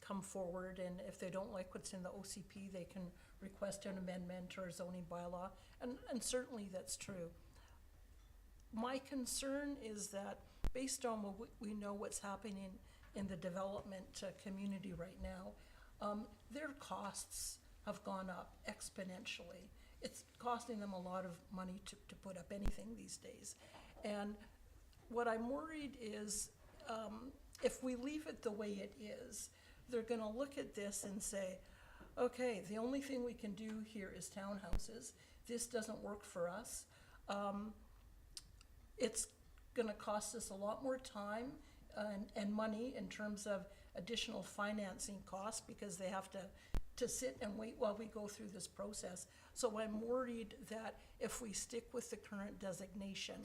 come forward, and if they don't like what's in the OCP, they can request an amendment or a zoning bylaw, and certainly that's true. My concern is that based on what we know what's happening in the development community right now, their costs have gone up exponentially. It's costing them a lot of money to put up anything these days. And what I'm worried is if we leave it the way it is, they're gonna look at this and say, okay, the only thing we can do here is townhouses. This doesn't work for us. It's gonna cost us a lot more time and money in terms of additional financing costs because they have to sit and wait while we go through this process. So I'm worried that if we stick with the current designation,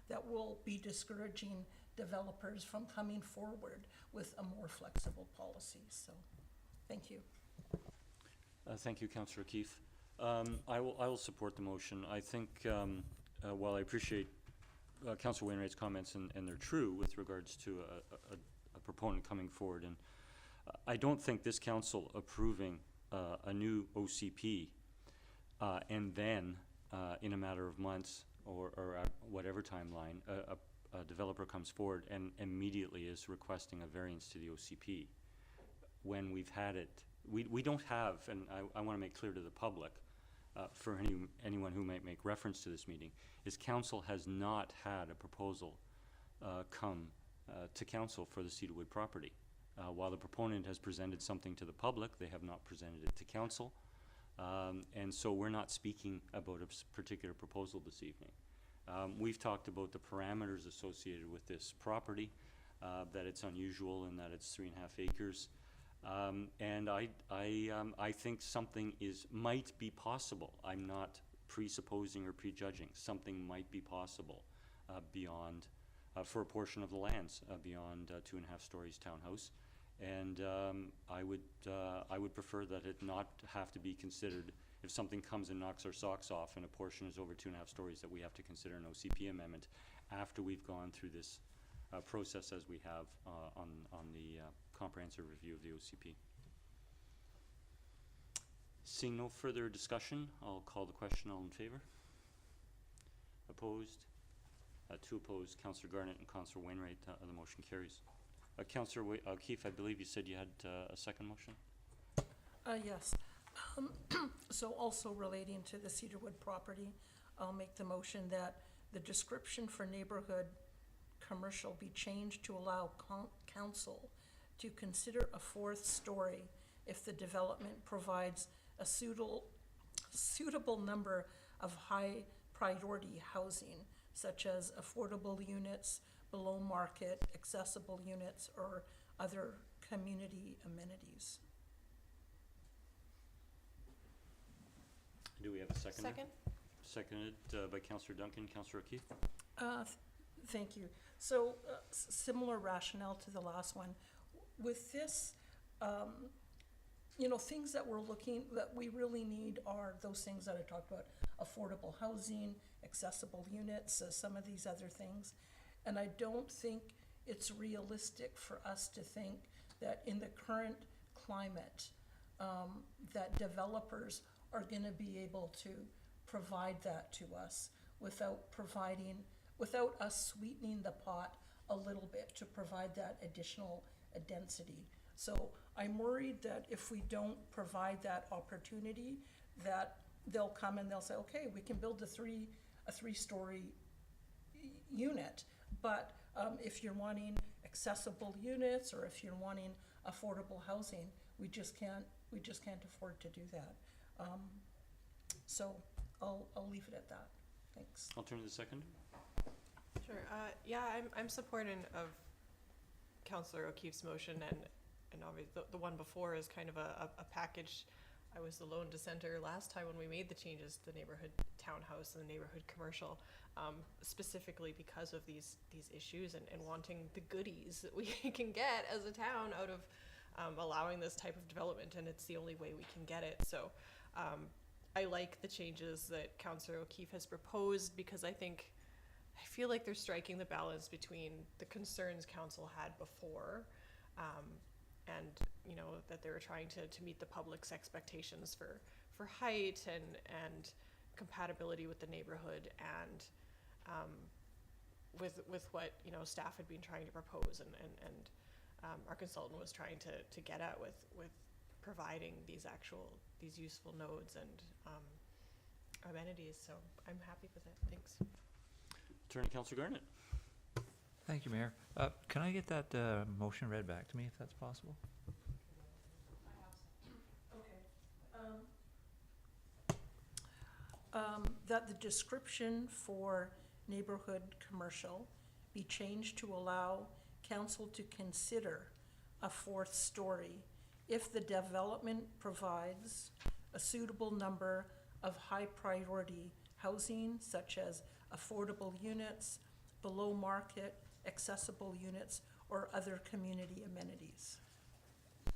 that will be discouraging developers from coming forward with a more flexible policy. So, thank you. Thank you, Councillor O'Keefe. I will support the motion. I think, while I appreciate Councillor Wainwright's comments, and they're true with regards to a proponent coming forward, and I don't think this council approving a new OCP and then in a matter of months or whatever timeline, a developer comes forward and immediately is requesting a variance to the OCP. When we've had it, we don't have, and I want to make clear to the public, for anyone who might make reference to this meeting, is council has not had a proposal come to council for the Cedarwood property. While the proponent has presented something to the public, they have not presented it to council. And so we're not speaking about a particular proposal this evening. We've talked about the parameters associated with this property, that it's unusual and that it's 3.5 acres. And I think something might be possible. I'm not presupposing or prejudging. Something might be possible beyond, for a portion of the lands, beyond 2.5 stories townhouse. And I would prefer that it not have to be considered, if something comes and knocks our socks off and a portion is over 2.5 stories, that we have to consider an OCP amendment after we've gone through this process as we have on the comprehensive review of the OCP. Seeing no further discussion, I'll call the question. All in favor? Opposed? Two opposed, Councillor Garnett and Councillor Wainwright. The motion carries. Councillor O'Keefe, I believe you said you had a second motion? Yes. So also relating to the Cedarwood property, I'll make the motion that the description for neighborhood commercial be changed to allow council to consider a 4th story if the development provides a suitable number of high priority housing, such as affordable units, below market, accessible units, or other community amenities. Do we have a second? Second. Seconded by Councillor Duncan. Councillor O'Keefe? Thank you. So similar rationale to the last one. With this, you know, things that we really need are those things that I talked about: affordable housing, accessible units, some of these other things. And I don't think it's realistic for us to think that in the current climate, that developers are going to be able to provide that to us without us sweetening the pot a little bit to provide that additional density. So I'm worried that if we don't provide that opportunity, that they'll come and they'll say, okay, we can build a three-story unit, but if you're wanting accessible units, or if you're wanting affordable housing, we just can't afford to do that. So I'll leave it at that. Thanks. I'll turn to the second. Sure. Yeah, I'm supporting of Councillor O'Keefe's motion, and obviously the one before is kind of a package. I was the lone dissenter last time when we made the changes to the neighborhood townhouse and the neighborhood commercial, specifically because of these issues and wanting the goodies that we can get as a town out of allowing this type of development, and it's the only way we can get it. So I like the changes that Councillor O'Keefe has proposed, because I feel like they're striking the balance between the concerns council had before, and that they were trying to meet the public's expectations for height and compatibility with the neighborhood, and with what staff had been trying to propose, and our consultant was trying to get at with providing these useful nodes and amenities. So I'm happy with it. Thanks. Turn to Councillor Garnett. Thank you, Mayor. Can I get that motion read back to me, if that's possible? That the description for neighborhood commercial be changed to allow council to consider a fourth story if the development provides a suitable number of high priority housing, such as affordable units, below market, accessible units, or other community amenities.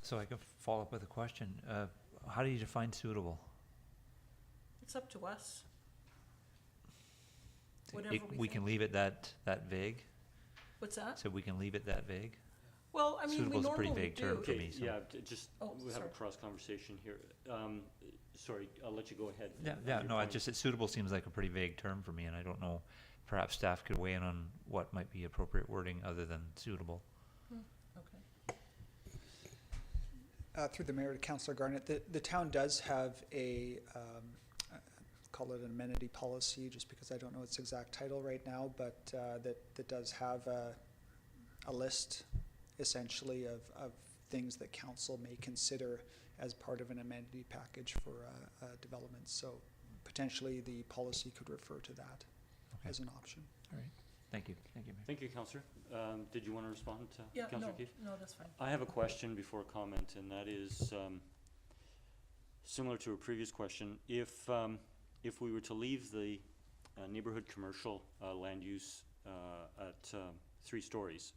So I can follow up with a question. How do you define suitable? It's up to us. Whatever We can leave it that vague? What's that? So we can leave it that vague? Well, I mean, we Suitable's a pretty normally vague term do. for me. So. Yeah, just, Oh, we have a sorry. cross conversation here. Sorry, I'll let you go ahead. Yeah, with yeah. your No, point. suitable seems like a pretty vague term for me, and I don't know. Perhaps staff could weigh in on what might be appropriate wording other than suitable. Okay. Through the mayor to Councillor Garnett, the town does have a, call it an amenity policy, just because I don't know its exact title right now, but that does have a list, essentially, of things that council may consider as part of an amenity package for development. So potentially the policy could refer to that as an option. All right. Thank you. Thank you, Mayor. Thank you, Councillor. Did you want to respond to Yeah, Councillor no, Keefe? no, that's fine. I have a question before comment, and that is similar to a previous question. If we were to leave the neighborhood commercial land use at 3 stories,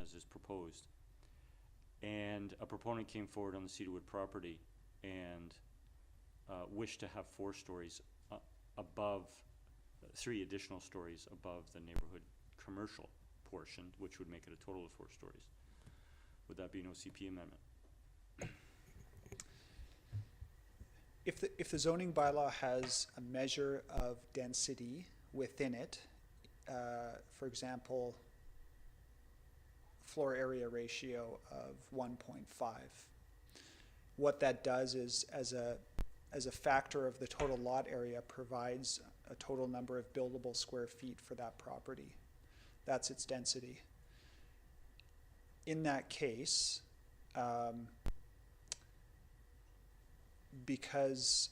as is proposed, and a proponent came forward on the Cedarwood property and wished to have 4 stories above, 3 additional stories above the neighborhood commercial portion, which would make it a total of 4 stories, would that be an OCP amendment? If the zoning bylaw has a measure of density within it, for example, floor area ratio of 1.5, what that does is, as a factor of the total lot area, provides a total number of buildable square feet for that property. That's its density. In that case, because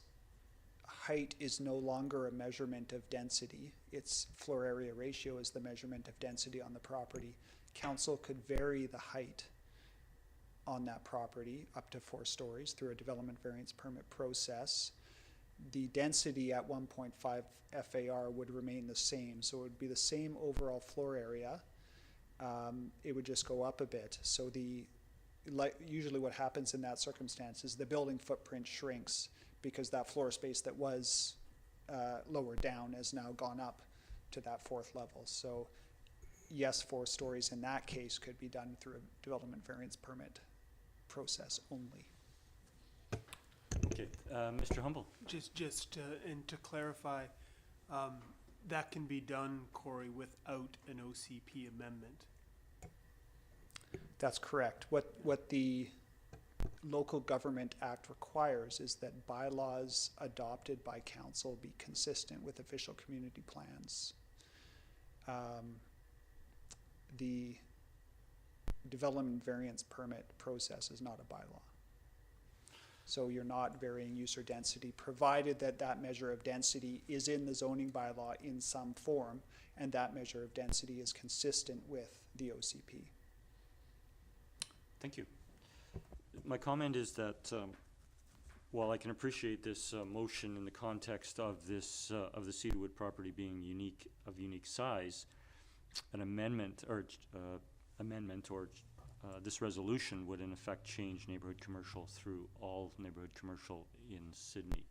height is no longer a measurement of density, its floor area ratio is the measurement of density on the property, council could vary the height on that property up to 4 stories through a development variance permit process. The density at 1.5 FAR would remain the same, so it would be the same overall floor area. It would just go up a bit. So usually what happens in that circumstance is the building footprint shrinks because that floor space that was lower down has now gone up to that 4th level. So yes, 4 stories in that case could be done through a development variance permit process only. Okay, Mr. Humble. And to clarify, that can be done, Corey, without an OCP amendment. That's correct. What the Local Government Act requires is that bylaws adopted by council be consistent with official community plans. The development variance permit process is not a bylaw. So you're not varying use or density, provided that that measure of density is in the zoning bylaw in some form, and that measure of density is consistent with the OCP. Thank you. My comment is that while I can appreciate this motion in the context of this of the Cedarwood property being of unique size, an amendment or this resolution would in effect change neighborhood commercial through all neighborhood commercial in Sydney.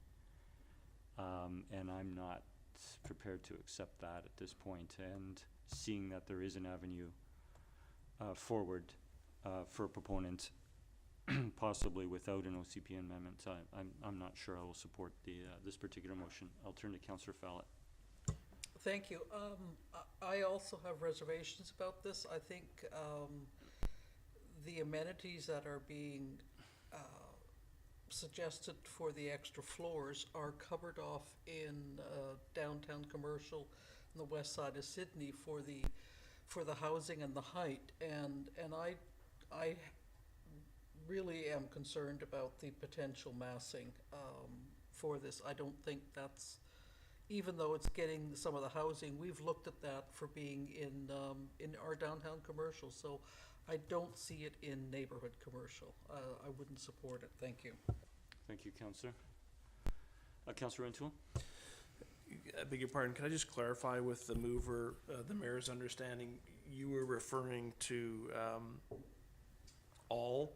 And I'm not prepared to accept that at this point, and seeing that there is an avenue forward for a proponent, possibly without an OCP amendment, I'm not sure I will support this particular motion. I'll turn to Councillor Fallett. Thank you. I also have reservations about this. I think the amenities that are being suggested for the extra floors are covered off in downtown commercial on the west side of Sydney for the housing and the height, and I really am concerned about the potential massing for this. I don't think that's, even though it's getting some of the housing, we've looked at that for being in our downtown commercial, so I don't see it in neighborhood commercial. I wouldn't support it. Thank you. Thank you, Councillor. Councillor Rentoul? I beg your pardon, can I just clarify with the mover, the mayor's understanding, you were referring to all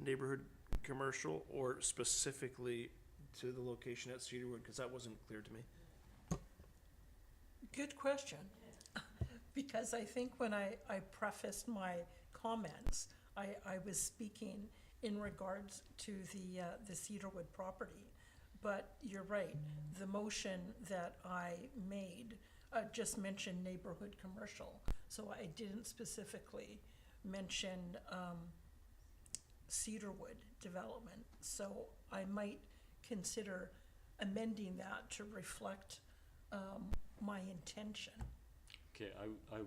neighborhood commercial or specifically to the location at Cedarwood? Because that wasn't clear to me. Good question. Because I think when I prefaced my comments, I was speaking in regards to the Cedarwood property. But you're right, the motion that I made just mentioned neighborhood commercial. So I didn't specifically mention Cedarwood development. So I might consider amending that to reflect my intention. Okay,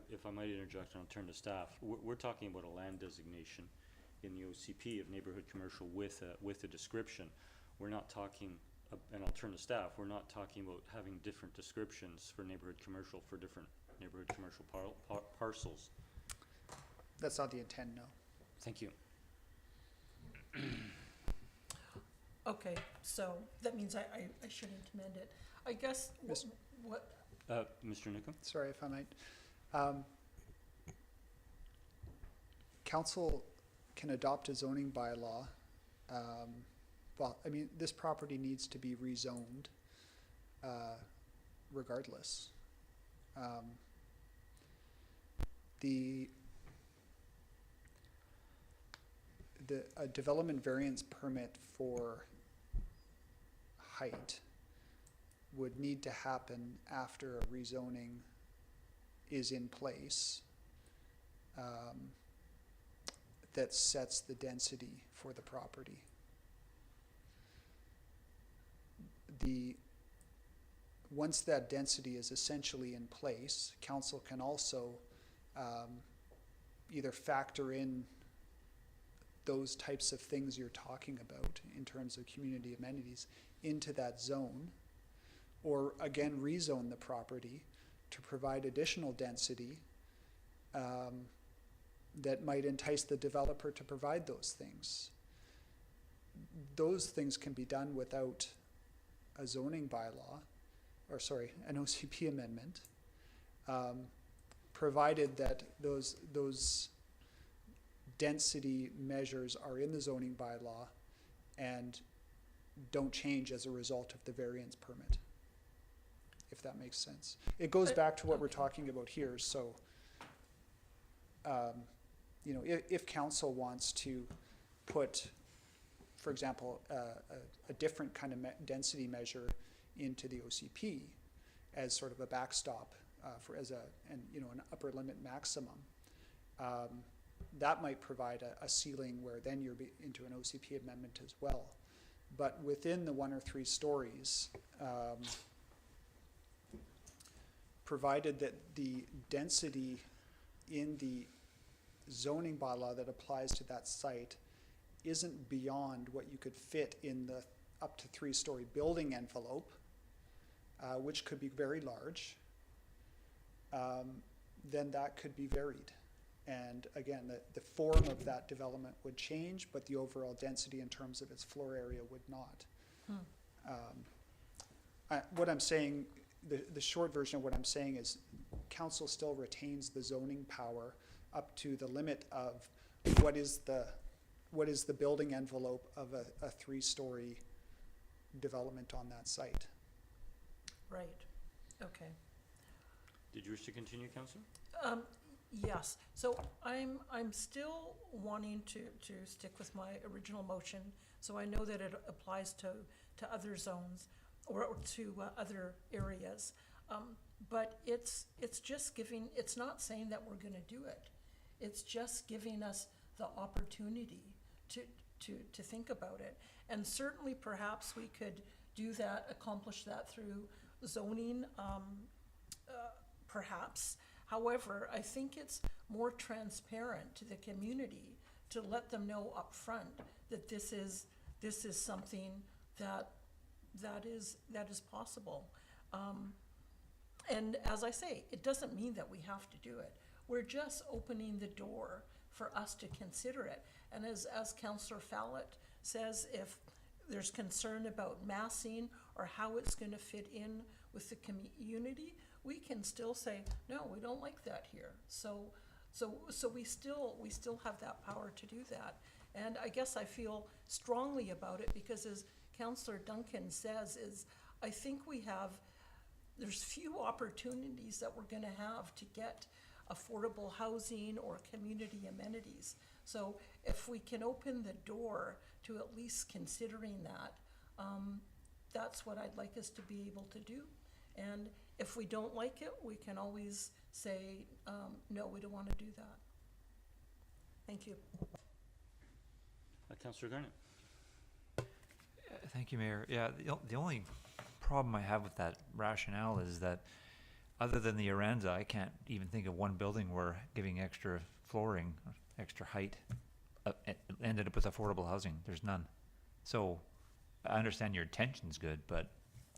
if I might interject, and I'll turn to staff. We're talking about a land designation in the OCP of neighborhood commercial with a description. We're not talking, and I'll turn to staff, we're not talking about having different descriptions for neighborhood commercial for different neighborhood commercial parcels. That's not the intent, no. Thank you. Okay, so that means I shouldn't amend it. I guess what Mr. Newcomb? Sorry, if I might. Council can adopt a zoning bylaw. Well, I mean, this property needs to be rezoned regardless. A development variance permit for height would need to happen after a rezoning is in place that sets the density for the property. Once that density is essentially in place, council can also either factor in those types of things you're talking about in terms of community amenities into that zone, or again rezone the property to provide additional density that might entice the developer to provide those things. Those things can be done without a zoning bylaw, or sorry, an OCP amendment, provided that those density measures are in the zoning bylaw and don't change as a result of the variance permit, if that makes sense. It goes back to what we're talking about here. So, you know, if council wants to put, for example, a different kind of density measure into the OCP as sort of a backstop an upper limit maximum, that might provide a ceiling where then you're into an OCP amendment as well. But within the 1 or 3 stories, provided that the density in the zoning bylaw that applies to that site isn't beyond what you could fit in the up to 3-story building envelope, which could be very large, then that could be varied. And again, the form of that development would change, but the overall density in terms of its floor area would not. What I'm saying, the short version of what I'm saying is council still retains the zoning power up to the limit of what is the building envelope of a 3-story development on that site. Right, okay. Did you wish to continue, Councillor? Yes, so I'm still wanting to stick with my original motion, so I know that it applies to other zones or to other areas. But it's just giving, it's not saying that we're gonna do it. It's just giving us the opportunity to think about it. And certainly perhaps we could do that, accomplish that through zoning, perhaps. However, I think it's more transparent to the community to let them know up front that this is something that is possible. And as I say, it doesn't mean that we have to do it. We're just opening the door for us to consider it. And as Councillor Fallett says, if there's concern about massing or how it's going to fit in with the community, we can still say, no, we don't like that here. So we still have that power to do that. And I guess I feel strongly about it because, as Councillor Duncan says, I think there's few opportunities that we're going to have to get affordable housing or community amenities. So if we can open the door to at least considering that, that's what I'd like us to be able to do. And if we don't like it, we can always say, no, we don't want to do that. Thank you. Councillor Garnett. Thank you, Mayor. Yeah, the only problem I have with that rationale is that other than the Aranza, I can't even think of one building where giving extra flooring, extra height, ended up with affordable housing. There's none. So I understand your intention's good, but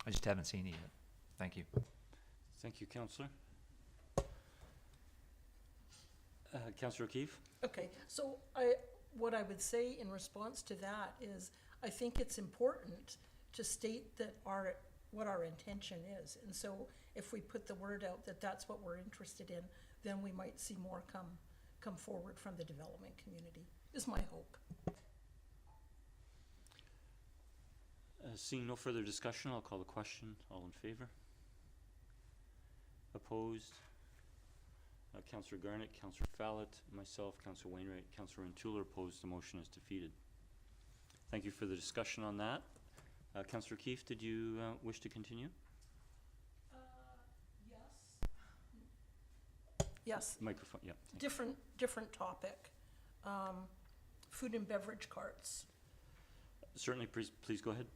I just haven't seen it yet. Thank you. Thank you, Councillor. Councillor O'Keefe? Okay, so what I would say in response to that is I think it's important to state that what our intention is. And so if we put the word out that that's what we're interested in, then we might see more come forward from the development community, is my hope. Seeing no further discussion, I'll call the question. All in favor? Opposed? Councillor Garnett, Councillor Fallett, myself, Councillor Wainwright, Councillor Ntula opposed. The motion is defeated. Thank you for the discussion on that. Councillor Keefe, did you wish to continue? Yes. Microphone, yeah. Different topic. Food and beverage carts. Certainly, please go ahead.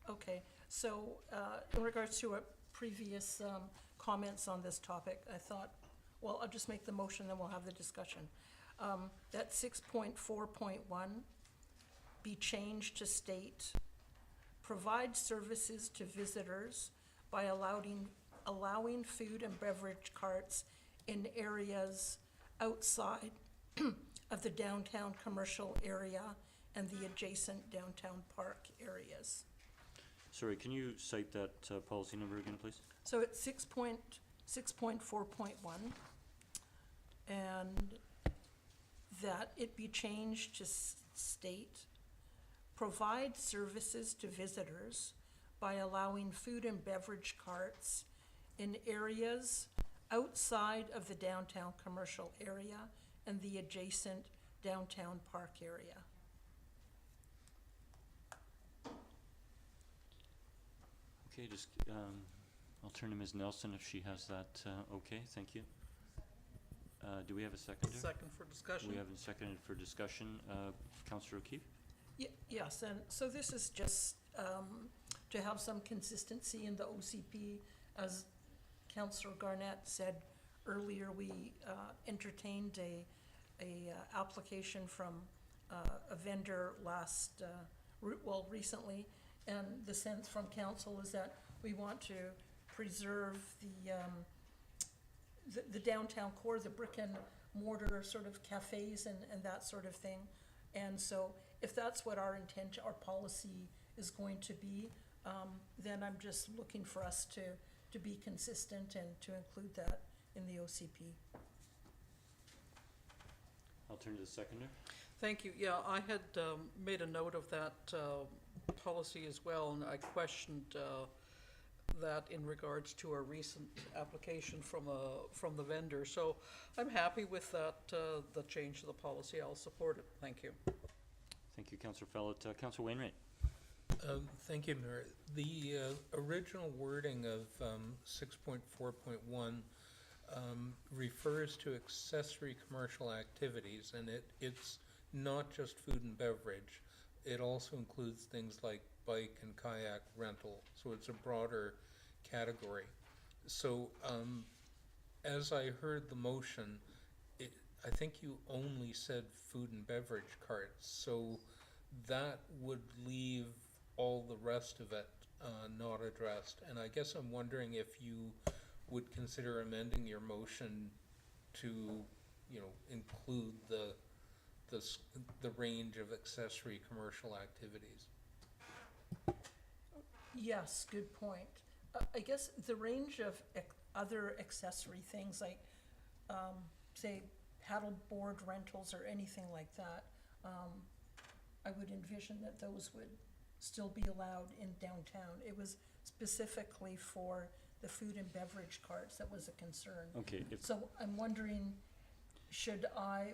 Okay, so in regards to previous comments on this topic, I thought, well, I'll just make the motion, then we'll have the discussion. That 6.4.1 be changed to state, provide services to visitors by allowing food and beverage carts in areas outside of the downtown commercial area and the adjacent downtown park areas. Sorry, can you cite that policy number again, please? So it's 6.4.1, and that it be changed to state, provide services to visitors by allowing food and beverage carts in areas outside of the downtown commercial area and the adjacent downtown park area. Okay, just I'll turn to Ms. Nelson if she has that. Okay, thank you. Do we have a seconder? Second for discussion. We have a seconded for discussion. Councillor O'Keefe? Yes, and so this is just to have some consistency in the OCP. As Councillor Garnett said earlier, we entertained a application from a vendor recently, and the sense from council is that we want to preserve the downtown core, the brick and mortar sort of cafes and that sort of thing. And so if that's what our intent, our policy is going to be, then I'm just looking for us to be consistent and to include that in the OCP. I'll turn to the seconder. Thank you. Yeah, I had made a note of that policy as well, and I questioned that in regards to a recent application from the vendor. So I'm happy with that, the change to the policy. I'll support it. Thank you. Thank you, Councillor Fellett. Councillor Wainwright? Thank you, Mayor. The original wording of 6.4.1 refers to accessory commercial activities, and it's not just food and beverage. It also includes things like bike and kayak rental, so it's a broader category. So as I heard the motion, I think you only said food and beverage carts, so that would leave all the rest of it not addressed. And I guess I'm wondering if you would consider amending your motion to, include the range of accessory commercial activities. Yes, good point. I guess the range of other accessory things like, say, paddleboard rentals or anything like that, I would envision that those would still be allowed in downtown. It was specifically for the food and beverage carts that was a concern. Okay. So I'm wondering,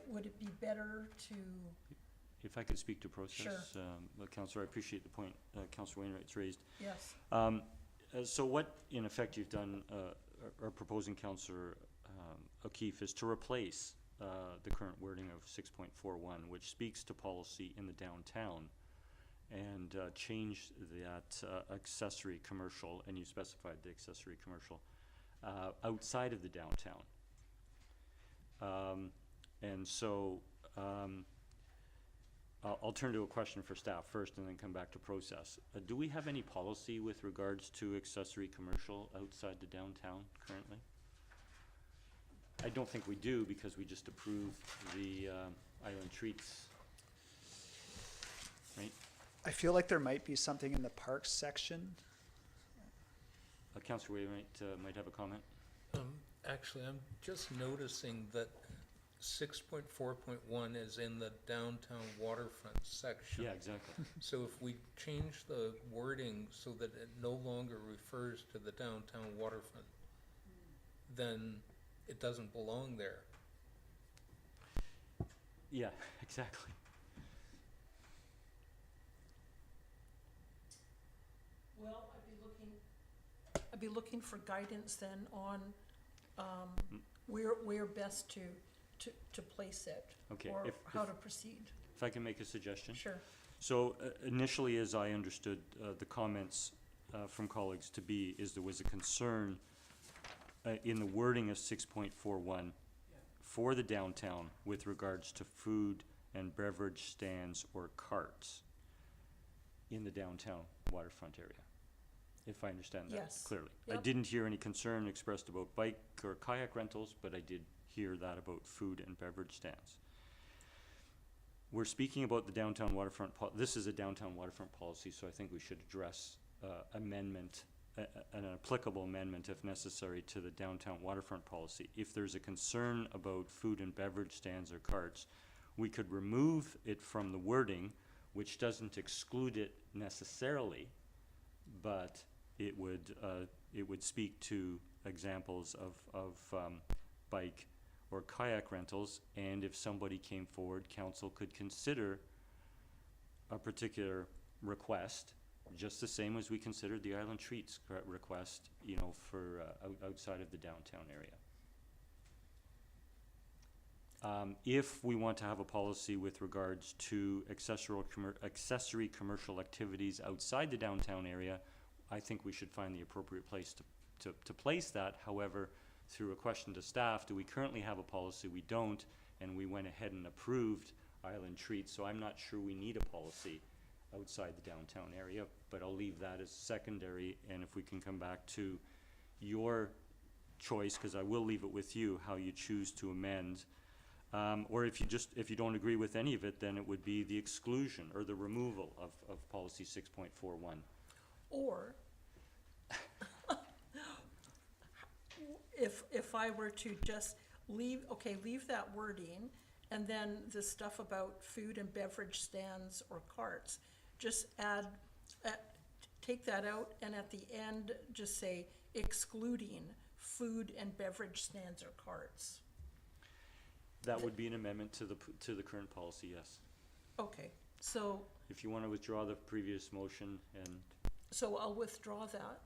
would it be better to, If I could speak to process, Sure. Councillor, I appreciate the point Councillor Wainwright's raised. yes, So what, in effect, you've done, or proposing, Councillor O'Keefe, is to replace the current wording of 6.41, which speaks to policy in the downtown, and change that accessory commercial, and you specified the accessory commercial, outside of the downtown. And so I'll turn to a question for staff first and then come back to process. Do we have any policy with regards to accessory commercial outside the downtown currently? I don't think we do, because we just approved the Island Treats, right? I feel like there might be something in the parks section. Councillor Wainwright might have a comment. Actually, I'm just noticing that 6.4.1 is in the downtown waterfront section. Yeah, exactly. So if we change the wording so that it no longer refers to the downtown waterfront, then it doesn't belong there. Yeah, exactly. well, I'd be looking for guidance then on where best to place it. Okay, Or if how to proceed. I can make a suggestion. Sure. So initially, as I understood the comments from colleagues to be, is there was a concern in the wording of 6.41 for the downtown with regards to food and beverage stands or carts in the downtown waterfront area, if I understand that Yes. clearly. I Yep. didn't hear any concern expressed about bike or kayak rentals, but I did hear that about food and beverage stands. We're speaking about the downtown waterfront, this is a downtown waterfront policy, so I think we should address amendment, an applicable amendment if necessary to the downtown waterfront policy. If there's a concern about food and beverage stands or carts, we could remove it from the wording, which doesn't exclude it necessarily, but it would speak to examples of bike or kayak rentals, and if somebody came forward, council could consider a particular request, just the same as we considered the Island Treats request, for outside of the downtown area. If we want to have a policy with regards to accessory commercial activities outside the downtown area, I think we should find the appropriate place to place that. However, through a question to staff, do we currently have a policy? We don't, and we went ahead and approved Island Treats, so I'm not sure we need a policy outside the downtown area, but I'll leave that as secondary, and if we can come back to your choice, because I will leave it with you, how you choose to amend. Or if you don't agree with any of it, then it would be the exclusion or the removal of policy 6.41. Or if I were to just leave that wording, and then the stuff about food and beverage stands or carts, just take that out, and at the end, just say excluding food and beverage stands or carts. That would be an amendment to the current policy, yes. Okay, so, If you want to withdraw the previous motion, and so I'll withdraw that.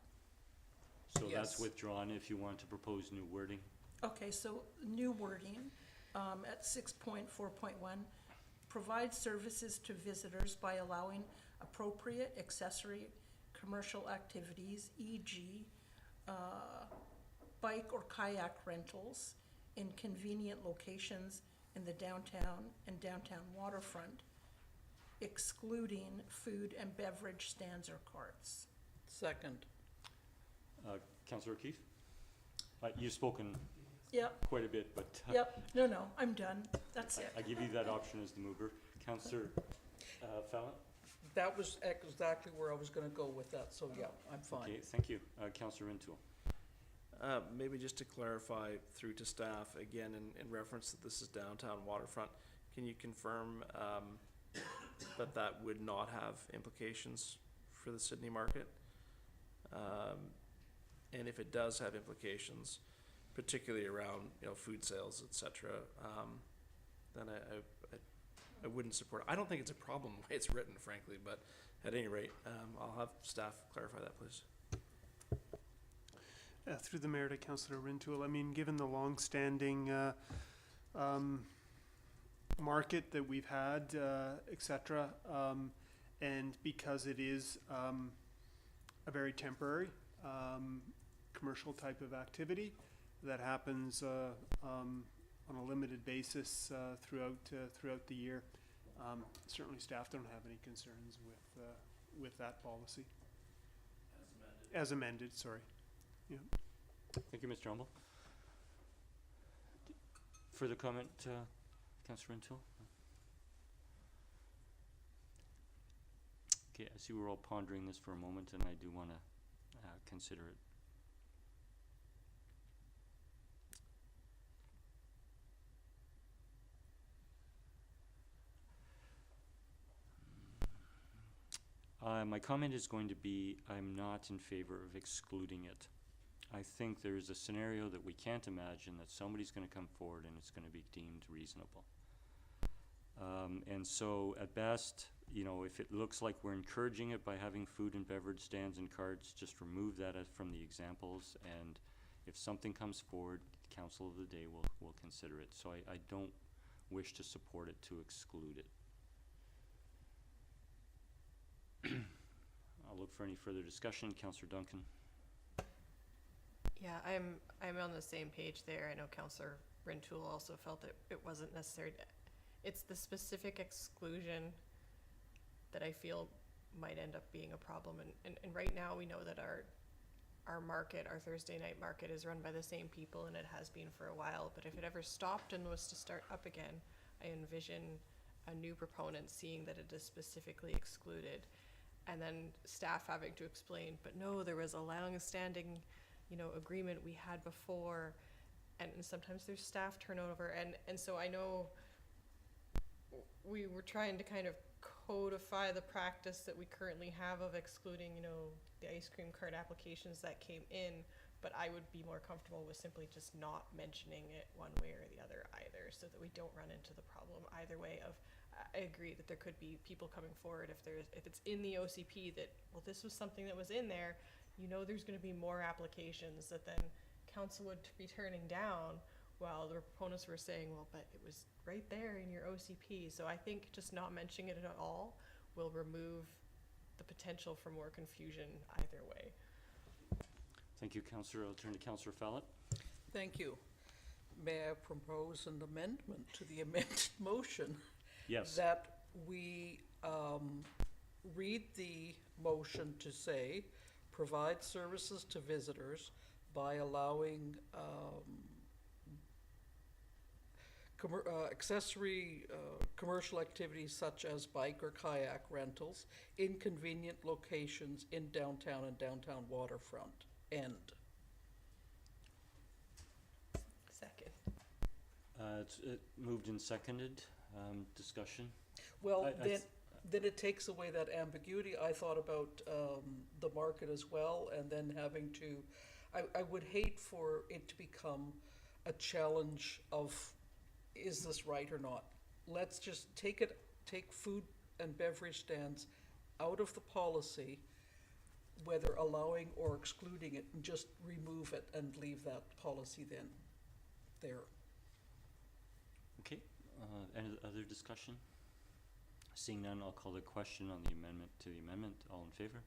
so that's Yes. withdrawn. If you want to propose new wording. Okay, so new wording, at 6.4.1, provide services to visitors by allowing appropriate accessory commercial activities, e.g., bike or kayak rentals in convenient locations in the downtown and downtown waterfront, excluding food and beverage stands or carts. Second. Councillor O'Keefe? You've spoken Yep, quite a bit, but yep, no, I'm done, that's it. I give you that option as the mover. Councillor Fallon? That was exactly where I was gonna go with that, so yeah, I'm fine. Okay, thank you. Councillor Rintoul? Maybe just to clarify through to staff, again, in reference that this is downtown waterfront, can you confirm that would not have implications for the Sydney market? And if it does have implications, particularly around, food sales, et cetera, then I wouldn't support it. I don't think it's a problem the way it's written, frankly, but at any rate, I'll have staff clarify that, please. Through the mayor to Councillor Rintoul, I mean, given the long-standing market that we've had, et cetera, and because it is a very temporary commercial type of activity that happens on a limited basis throughout the year, certainly staff don't have any concerns with that policy. As amended, sorry. Yeah. Thank you, Mr. Humble. Further comment, Councillor Rintoul? Okay, I see we're all pondering this for a moment, and I do want to consider it. My comment is going to be, I'm not in favor of excluding it. I think there is a scenario that we can't imagine that somebody's going to come forward and it's going to be deemed reasonable. And so at best, if it looks like we're encouraging it by having food and beverage stands and carts, just remove that from the examples. And if something comes forward, the council of the day will consider it. So I don't wish to support it to exclude it. I'll look for any further discussion. Councillor Duncan. Yeah, I'm on the same page there. I know Councillor Rintoul also felt that it wasn't necessary. It's the specific exclusion that I feel might end up being a problem. And right now we know that our market, our Thursday night market, is run by the same people, and it has been for a while. But if it ever stopped and was to start up again, I envision a new proponent seeing that it is specifically excluded, and then staff having to explain, but no, there was a long-standing agreement we had before, and sometimes there's staff turnover, and so I know we were trying to kind of codify the practice that we currently have of excluding, the ice cream cart applications that came in, but I would be more comfortable with simply just not mentioning it one way or the other either, so that we don't run into the problem either way of, I agree that there could be people coming forward if it's in the OCP that, well, this was something that was in there, there's going to be more applications that then council would be turning down, while the proponents were saying, well, but it was right there in your OCP. So I think just not mentioning it at all will remove the potential for more confusion either way. Thank you, Councillor. I'll turn to Councillor Fallon. Thank you. May I propose an amendment to the amended motion? Yes. That we read the motion to say, provide services to visitors by allowing accessory commercial activities such as bike or kayak rentals in convenient locations in downtown and downtown waterfront. End. Second. It's moved and seconded. Discussion. Well, I then it takes away that ambiguity. I thought about the market as well, and then having to, I would hate for it to become a challenge of, is this right or not? Let's just take food and beverage stands out of the policy, whether allowing or excluding it, and just remove it and leave that policy then there. Okay. Any other discussion? Seeing none, I'll call the question on the amendment to the amendment. All in favor?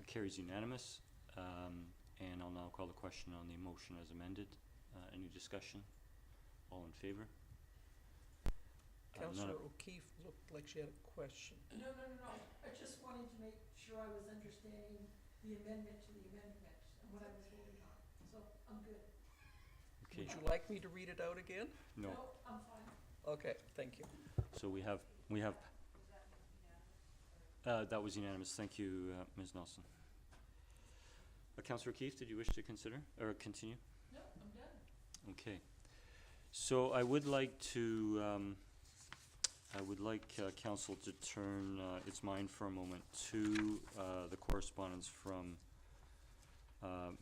Carries unanimous. And I'll now call the question on the motion as amended. Any discussion? All in favor? Councillor O'Keefe looked like she had a question. No. I just wanted to make sure I was understanding the amendment to the amendment and what I was voting on. So I'm good. Okay. Would you like me to read it out again? No. I'm fine. Okay, thank you. So we have. That was unanimous. Thank you, Ms. Nelson. Councillor O'Keefe, did you wish to consider or continue? No, I'm done. Okay. So I would like to, council to turn its mind for a moment to the correspondence from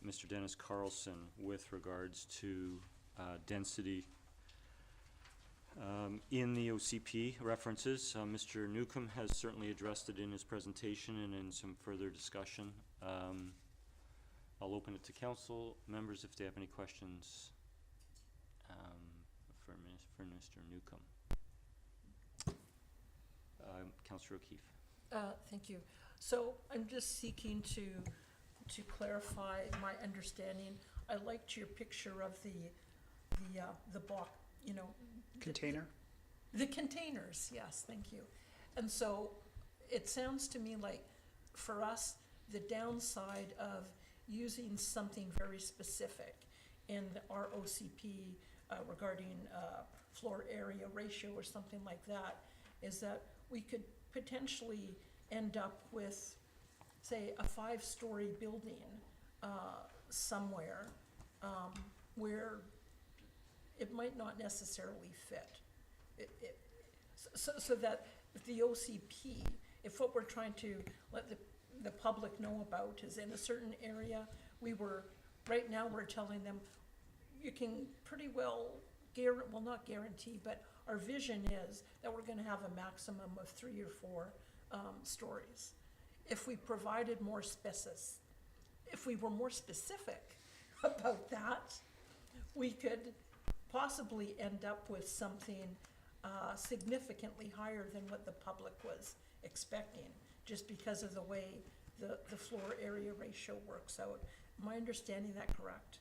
Mr. Dennis Carlson with regards to density in the OCP references. Mr. Newcomb has certainly addressed it in his presentation and in some further discussion. I'll open it to council members if they have any questions for Mr. Newcomb. Councillor O'Keefe. Thank you. So I'm just seeking to clarify my understanding. I liked your picture of the box, Container? The containers, yes, thank you. And so it sounds to me like for us, the downside of using something very specific in our OCP regarding floor area ratio or something like that is that we could potentially end up with, say, a 5-story building somewhere where it might not necessarily fit. So that the OCP, if what we're trying to let the public know about is in a certain area, right now we're telling them, you can pretty well, not guarantee, but our vision is that we're gonna have a maximum of 3 or 4 stories. If we provided more if we were more specific about that, we could possibly end up with something significantly higher than what the public was expecting, just because of the way the floor area ratio works out. Am I understanding that correct?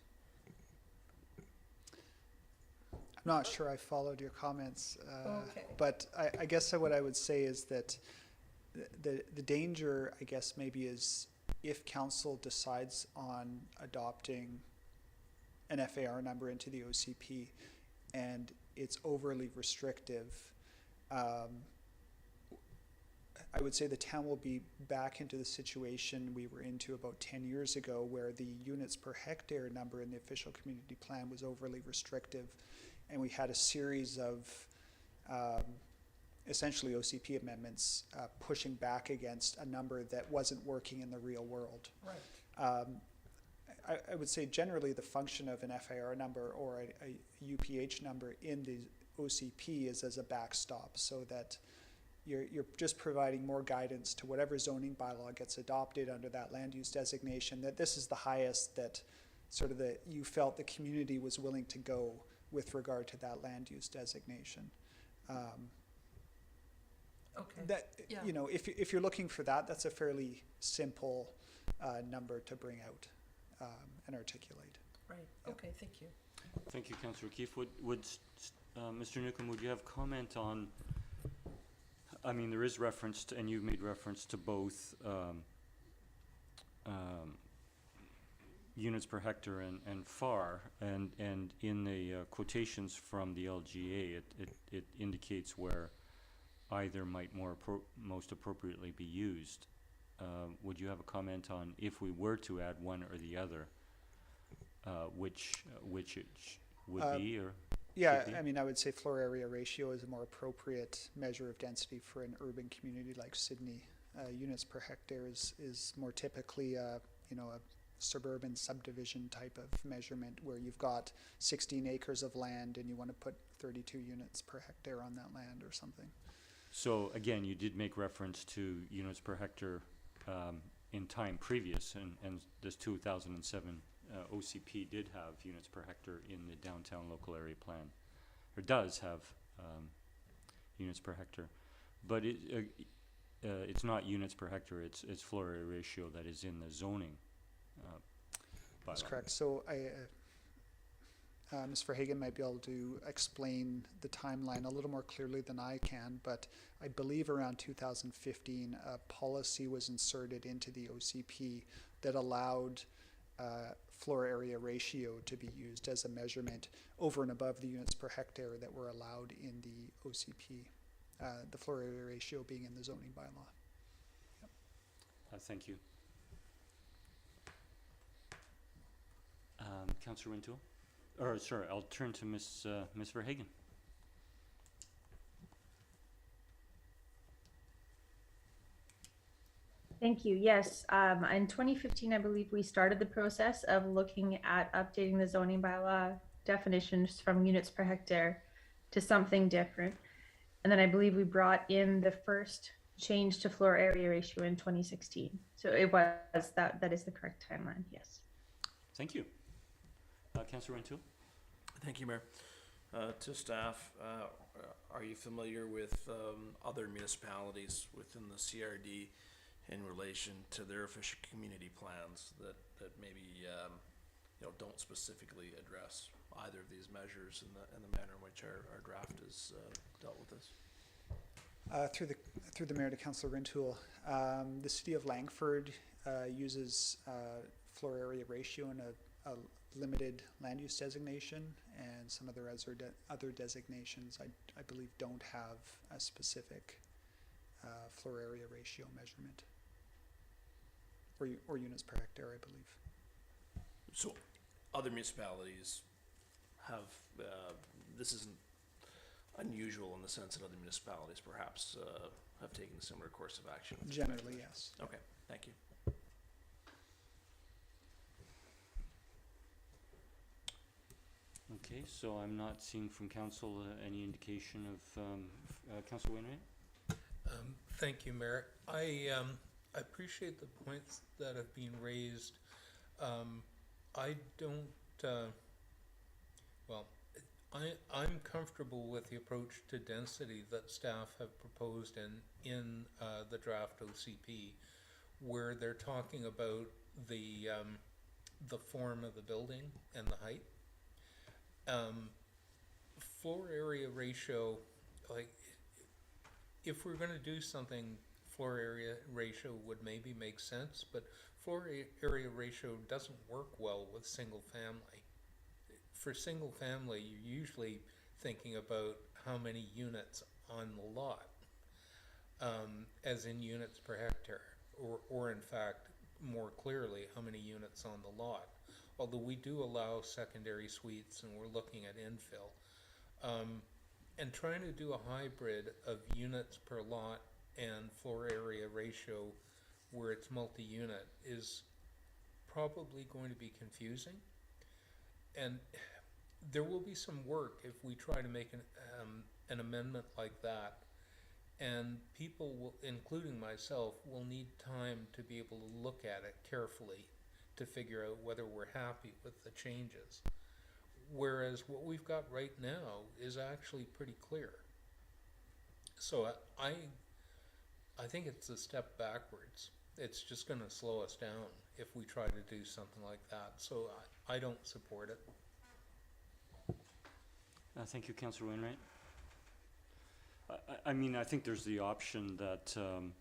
I'm not sure I followed your comments, Okay. but I guess what I would say is that the danger, I guess, maybe is if council decides on adopting an FAR number into the OCP and it's overly restrictive, I would say the town will be back into the situation we were into about 10 years ago, where the units per hectare number in the official community plan was overly restrictive, and we had a series of essentially OCP amendments pushing back against a number that wasn't working in the real world. Right. I would say generally the function of an FAR number or a UPH number in the OCP is as a backstop, so that you're just providing more guidance to whatever zoning bylaw gets adopted under that land use designation, that this is the highest that sort of you felt the community was willing to go with regard to that land use designation. Okay. That, Yeah. you know, if you're looking for that, that's a fairly simple number to bring out and articulate. Right, Yep. okay, thank you. Thank you, Councillor O'Keefe. Mr. Newcomb, would you have comment on, I mean, there is reference to, and you've made reference to both units per hectare and FAR, and in the quotations from the LGA, it indicates where either might most appropriately be used. Would you have a comment on, if we were to add one or the other, which it would be, or? Yeah, should be? I mean, I would say floor area ratio is a more appropriate measure of density for an urban community like Sydney. Units per hectare is more typically, you know, a suburban subdivision type of measurement where you've got 16 acres of land and you want to put 32 units per hectare on that land or something. So again, you did make reference to units per hectare in time previous, and this 2007 OCP did have units per hectare in the downtown local area plan, or does have units per hectare, but it's not units per hectare. It's floor area ratio that is in the zoning. That's bylaw. correct. So Ms. Verhagen might be able to explain the timeline a little more clearly than I can, but I believe around 2015, a policy was inserted into the OCP that allowed floor area ratio to be used as a measurement over and above the units per hectare that were allowed in the OCP, the floor area ratio being in the zoning bylaw. Thank you. Councillor Wintoul? Or, sorry, I'll turn to Ms. Verhagen. Thank you. Yes, in 2015, I believe we started the process of looking at updating the zoning bylaw definitions from units per hectare to something different. And then I believe we brought in the first change to floor area ratio in 2016. So it was, that is the correct timeline, yes. Thank you. Councillor Wintoul? Thank you, Mayor. To staff, are you familiar with other municipalities within the CRD in relation to their official community plans that maybe you know, don't specifically address either of these measures in the manner in which our draft has dealt with this? Through the mayor to Councillor Rintoul, the city of Langford uses floor area ratio in a limited land use designation, and some of their other designations I believe don't have a specific floor area ratio measurement, or units per hectare, I believe. So other municipalities have, this isn't unusual in the sense that other municipalities perhaps have taken a similar course of action? with respect to Generally, this? yes. Okay, thank you. Okay, so I'm not seeing from council any indication of Councillor Wainwright? Thank you, Mayor. I appreciate the points that have been raised. I don't, well, I'm comfortable with the approach to density that staff have proposed in the draft OCP, where they're talking about the form of the building and the height. Floor area ratio, like, if we're gonna do something, floor area ratio would maybe make sense, but floor area ratio doesn't work well with single family. For single family, you're usually thinking about how many units on the lot, as in units per hectare, or in fact, more clearly, how many units on the lot. Although we do allow secondary suites and we're looking at infill. And trying to do a hybrid of units per lot and floor area ratio where it's multi-unit is probably going to be confusing. And there will be some work if we try to make an amendment like that. And people will, including myself, will need time to be able to look at it carefully to figure out whether we're happy with the changes. Whereas what we've got right now is actually pretty clear. So I think it's a step backwards. It's just gonna slow us down if we try to do something like that. So I don't support it. Thank you, Councillor Wainwright. I mean, I think there's the option that, and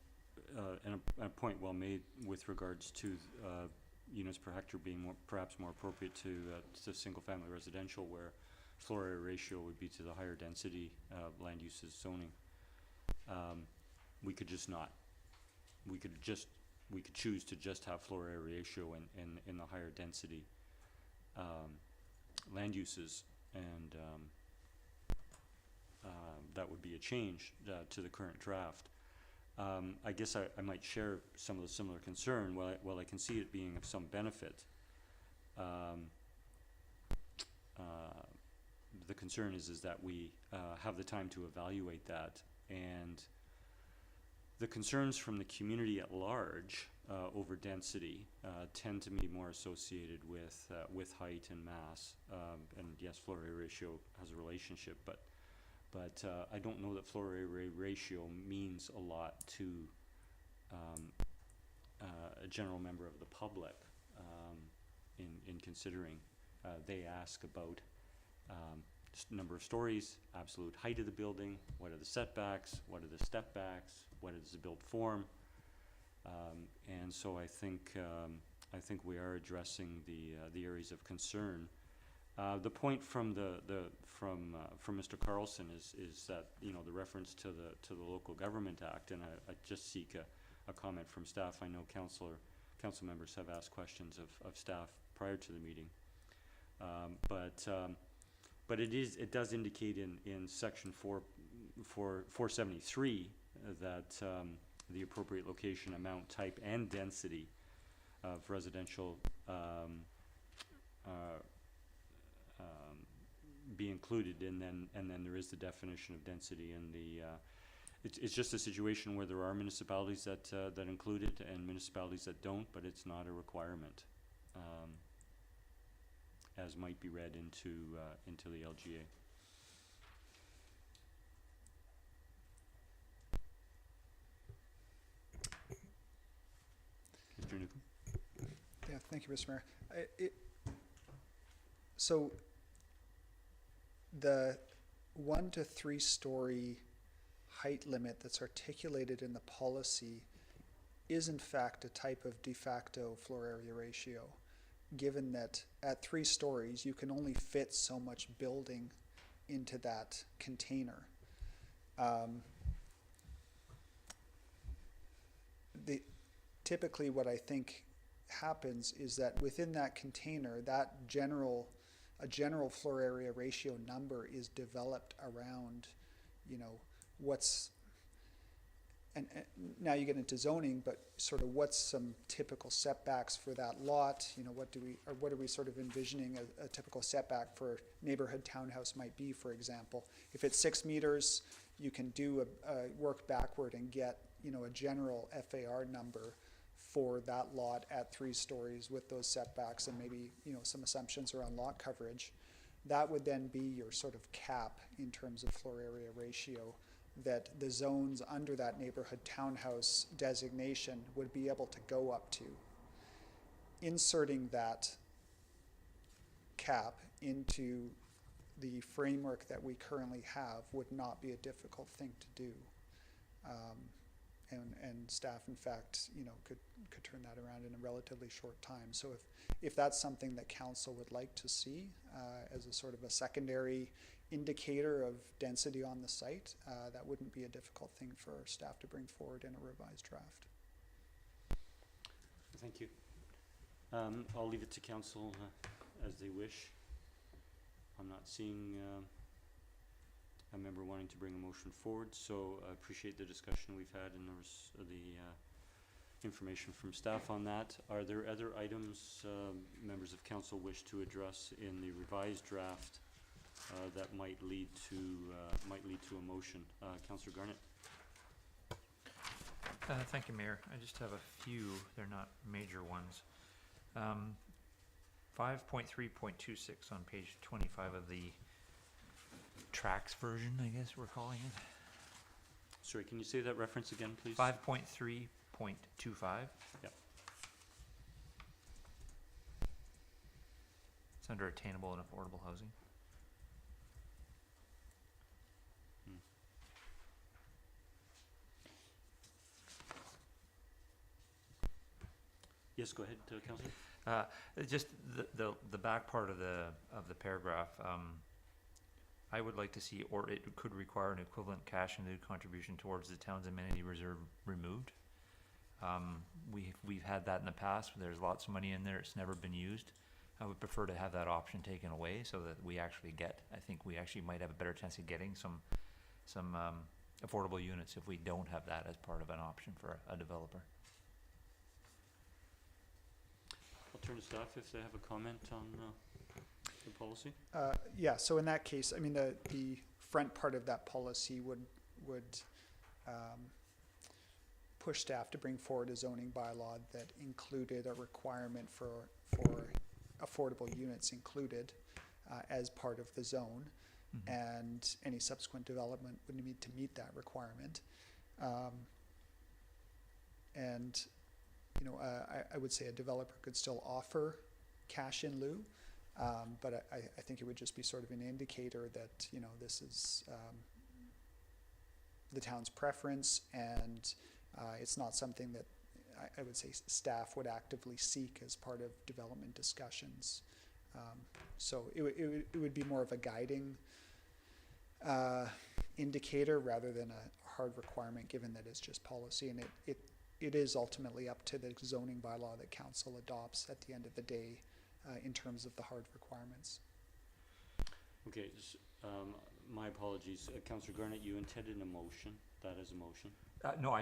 a point well made with regards to units per hectare being perhaps more appropriate to single-family residential, where floor area ratio would be to the higher density land uses zoning. We could just not. We could choose to just have floor area ratio in the higher density land uses, and that would be a change to the current draft. I guess I might share some of the similar concern. While I can see it being of some benefit, the concern is that we have the time to evaluate that, and the concerns from the community at large over density tend to be more associated with height and mass, and yes, floor area ratio has a relationship, but I don't know that floor area ratio means a lot to a general member of the public in considering. They ask about number of stories, absolute height of the building, what are the setbacks, what are the step backs, what is the built form, and so I think we are addressing the areas of concern. The point from Mr. Carlson is that, you know, the reference to the Local Government Act, and I just seek a comment from staff. I know council members have asked questions of staff prior to the meeting, but it does indicate in section 473 that the appropriate location, amount, type, and density of residential be included, and then there is the definition of density, and it's just a situation where there are municipalities that include it and municipalities that don't, but it's not a requirement, as might be read into the LGA. Mr. Newcomb? Yeah, thank you, Mr. Mayor. So the 1 to 3 story height limit that's articulated in the policy is in fact a type of de facto floor area ratio, given that at 3 stories you can only fit so much building into that container. Typically what I think happens is that within that container, a general floor area ratio number is developed around, you know, and now you get into zoning, but sort of what's some typical setbacks for that lot, you know, what are we sort of envisioning a typical setback for neighborhood townhouse might be, for example. If it's 6 meters, you can do a work backward and get, you know, a general FAR number for that lot at 3 stories with those setbacks and maybe, you know, some assumptions around lot coverage. That would then be your sort of cap in terms of floor area ratio that the zones under that neighborhood townhouse designation would be able to go up to. Inserting that cap into the framework that we currently have would not be a difficult thing to do. And staff, in fact, you know, could turn that around in a relatively short time. So if that's something that council would like to see as a sort of a secondary indicator of density on the site, that wouldn't be a difficult thing for staff to bring forward in a revised draft. Thank you. I'll leave it to council as they wish. I'm not seeing a member wanting to bring a motion forward, so I appreciate the discussion we've had and the information from staff on that. Are there other items members of council wish to address in the revised draft that might lead to a motion? Councillor Garnett. Thank you, Mayor. I just have a few. They're not major ones. 5.3.26 on page 25 of the tracks version, I guess we're calling it. Sorry, can you say that reference again, please? 5.3.25. Yep. It's under attainable and affordable housing. Yes, go ahead, Councillor. Just the back part of the paragraph, I would like to see, or it could require an equivalent cash and lieu contribution towards the town's amenity reserve removed. We've had that in the past. There's lots of money in there. It's never been used. I would prefer to have that option taken away so that we actually get, I think we actually might have a better chance of getting some affordable units if we don't have that as part of an option for a developer. I'll turn to staff if they have a comment on the policy. Yeah, so in that case, I mean, the front part of that policy would push staff to bring forward a zoning bylaw that included a requirement for affordable units included as part of the zone, and any subsequent development would need to meet that requirement. And you know, I would say a developer could still offer cash in lieu, but I think it would just be sort of an indicator that, you know, this is the town's preference, and it's not something that I would say staff would actively seek as part of development discussions. So it would be more of a guiding indicator rather than a hard requirement, given that it's just policy, and it is ultimately up to the zoning bylaw that council adopts at the end of the day in terms of the hard requirements. Okay, my apologies. Councillor Garnett, you intended a motion. That is a motion. No,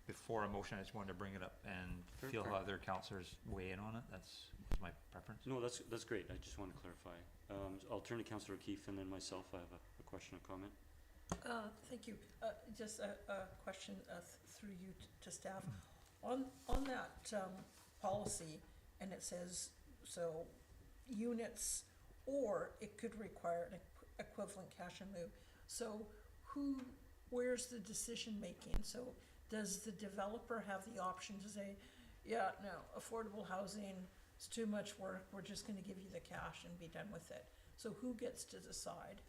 before a motion, I just wanted to bring it up and feel how other councillors weigh in on it. That's my preference. No, that's great. I just want to clarify. I'll turn to Councillor O'Keefe, and then myself, I have a question or comment. Thank you. Just a question through you to staff. On that policy, and it says, so units, or it could require an equivalent cash in lieu. So where's the decision making? So does the developer have the option to say, yeah, no, affordable housing, it's too much work, we're just gonna give you the cash and be done with it? So who gets to decide?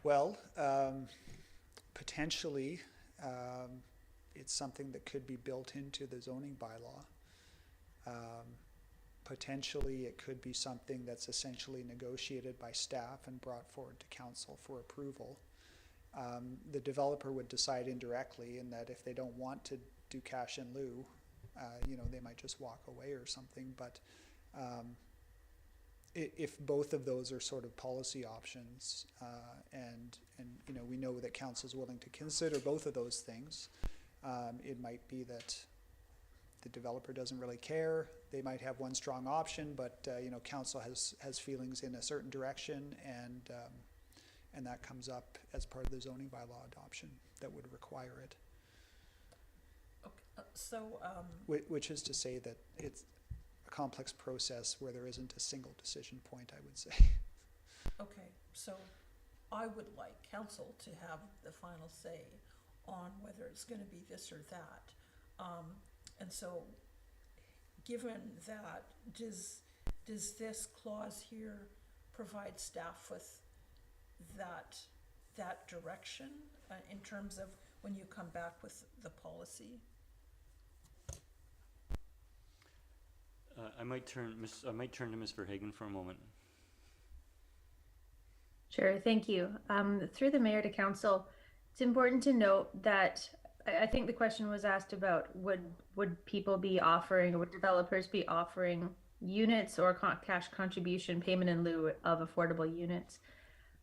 Well, potentially, it's something that could be built into the zoning bylaw. Potentially, it could be something that's essentially negotiated by staff and brought forward to council for approval. The developer would decide indirectly in that if they don't want to do cash in lieu, you know, they might just walk away or something. But if both of those are sort of policy options, and you know, we know that council is willing to consider both of those things, it might be that the developer doesn't really care. They might have one strong option, but you know, council has feelings in a certain direction, and that comes up as part of the zoning bylaw adoption that would require it. Okay, so which is to say that it's a complex process where there isn't a single decision point, I would say. okay, so I would like council to have the final say on whether it's going to be this or that. And so, given that, does this clause here provide staff with that direction in terms of when you come back with the policy? I might turn to Ms. Verhagen for a moment. Sure, thank you. Through the mayor to council, it's important to note that I think the question was asked about would people be offering, or would developers be offering units or cash contribution payment in lieu of affordable units?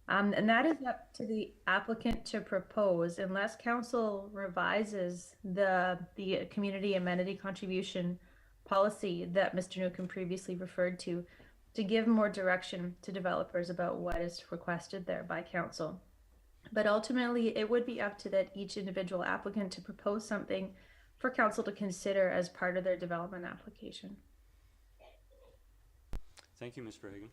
And that is up to the applicant to propose, unless council revises the community amenity contribution policy that Mr. Newcomb previously referred to give more direction to developers about what is requested there by council. But ultimately, it would be up to that each individual applicant to propose something for council to consider as part of their development application. Thank you, Ms. Verhagen.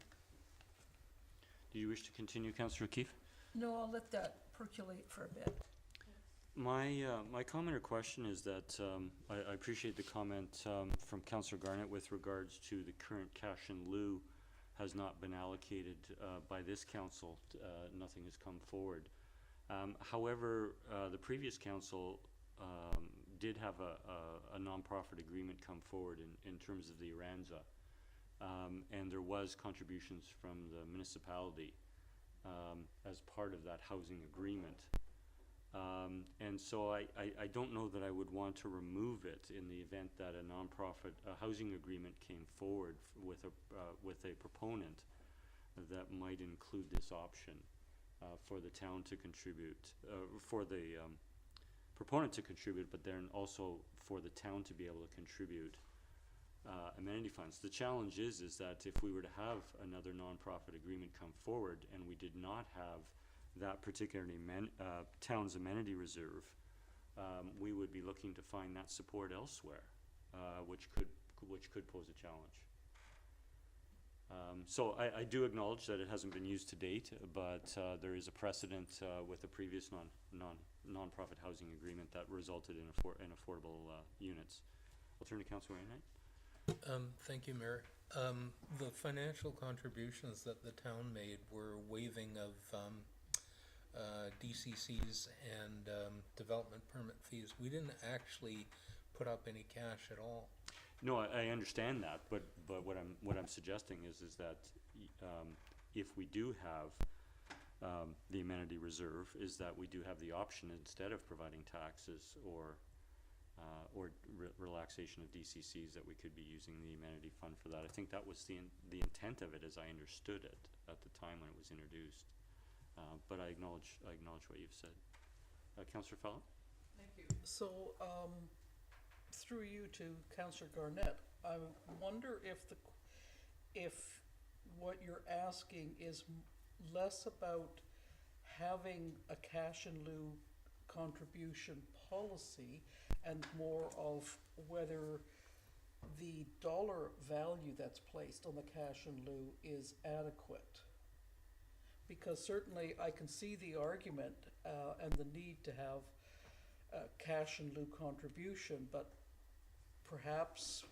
Do you wish to continue, Councillor O'Keefe? No, I'll let that percolate for a bit. My comment or question is that I appreciate the comment from Councillor Garnett with regards to the current cash in lieu has not been allocated by this council. Nothing has come forward. However, the previous council did have a nonprofit agreement come forward in terms of the Aranza, and there was contributions from the municipality as part of that housing agreement. And so I don't know that I would want to remove it in the event that a nonprofit housing agreement came forward with a proponent that might include this option for the town to contribute, for the proponent to contribute, but then also for the town to be able to contribute amenity funds. The challenge is that if we were to have another nonprofit agreement come forward and we did not have that particular town's amenity reserve, we would be looking to find that support elsewhere, which could pose a challenge. So I do acknowledge that it hasn't been used to date, but there is a precedent with a previous nonprofit housing agreement that resulted in affordable units. I'll turn to Councillor Wainwright. Thank you, Mayor. The financial contributions that the town made were waiving of DCCs and development permit fees. We didn't actually put up any cash at all. No, I understand that, but what I'm suggesting is that if we do have the amenity reserve, is that we do have the option, instead of providing taxes or relaxation of DCCs, that we could be using the amenity fund for that. I think that was the intent of it, as I understood it at the time when it was introduced. But I acknowledge what you've said. Councillor Fallon? Thank you. So, through you to Councillor Garnett, I wonder if what you're asking is less about having a cash in lieu contribution policy and more of whether the dollar value that's placed on the cash in lieu is adequate. Because certainly I can see the argument and the need to have cash in lieu contribution, but perhaps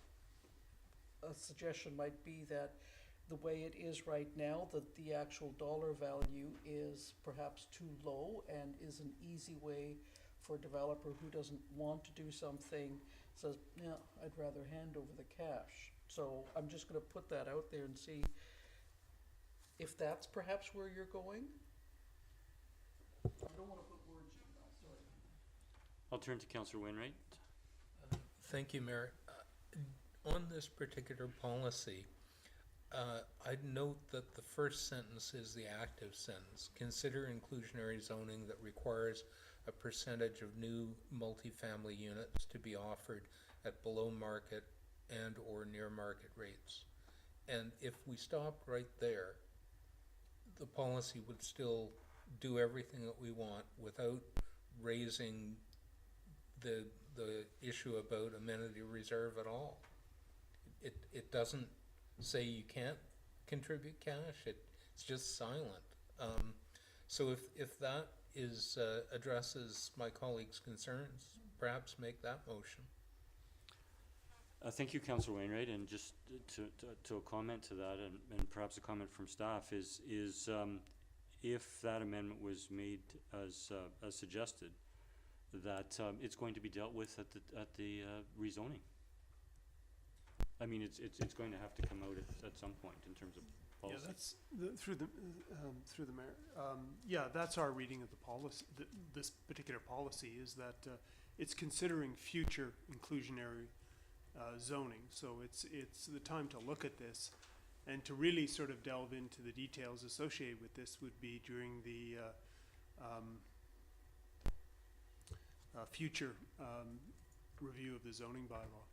a suggestion might be that the way it is right now, that the actual dollar value is perhaps too low and is an easy way for a developer who doesn't want to do something, says, yeah, I'd rather hand over the cash. So I'm just going to put that out there and see if that's perhaps where you're going. I don't want to put words in your mouth, sorry. I'll turn to Councillor Wainwright. Thank you, Mayor. On this particular policy, I'd note that the first sentence is the active sentence. Consider inclusionary zoning that requires a percentage of new multifamily units to be offered at below market and or near market rates. And if we stop right there, the policy would still do everything that we want without raising the issue about amenity reserve at all. It doesn't say you can't contribute cash. It's just silent. So if that addresses my colleague's concerns, perhaps make that motion. Thank you, Councillor Wainwright, and just to a comment to that, and perhaps a comment from staff is if that amendment was made as suggested, that it's going to be dealt with at the rezoning. I mean, it's going to have to come out at some point in terms of policy. Yeah, that's through the mayor. Yeah, that's our reading of the policy. This particular policy is that it's considering future inclusionary zoning. So it's the time to look at this, and to really sort of delve into the details associated with this would be during the future review of the zoning bylaw.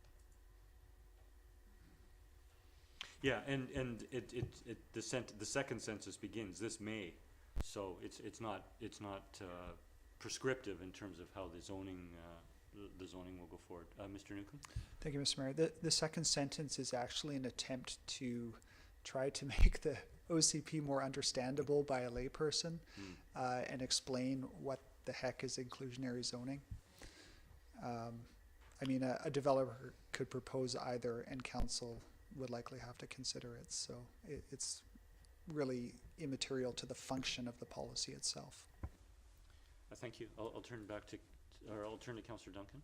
Yeah, and the second census begins this May, so it's not prescriptive in terms of how the zoning the zoning will go forward. Mr. Newcomb? Thank you, Mr. Mayor. The second sentence is actually an attempt to try to make the OCP more understandable by a layperson and explain what the heck is inclusionary zoning. I mean, a developer could propose either, and council would likely have to consider it. So it's really immaterial to the function of the policy itself. Thank you. I'll turn back to, or I'll turn to Councillor Duncan.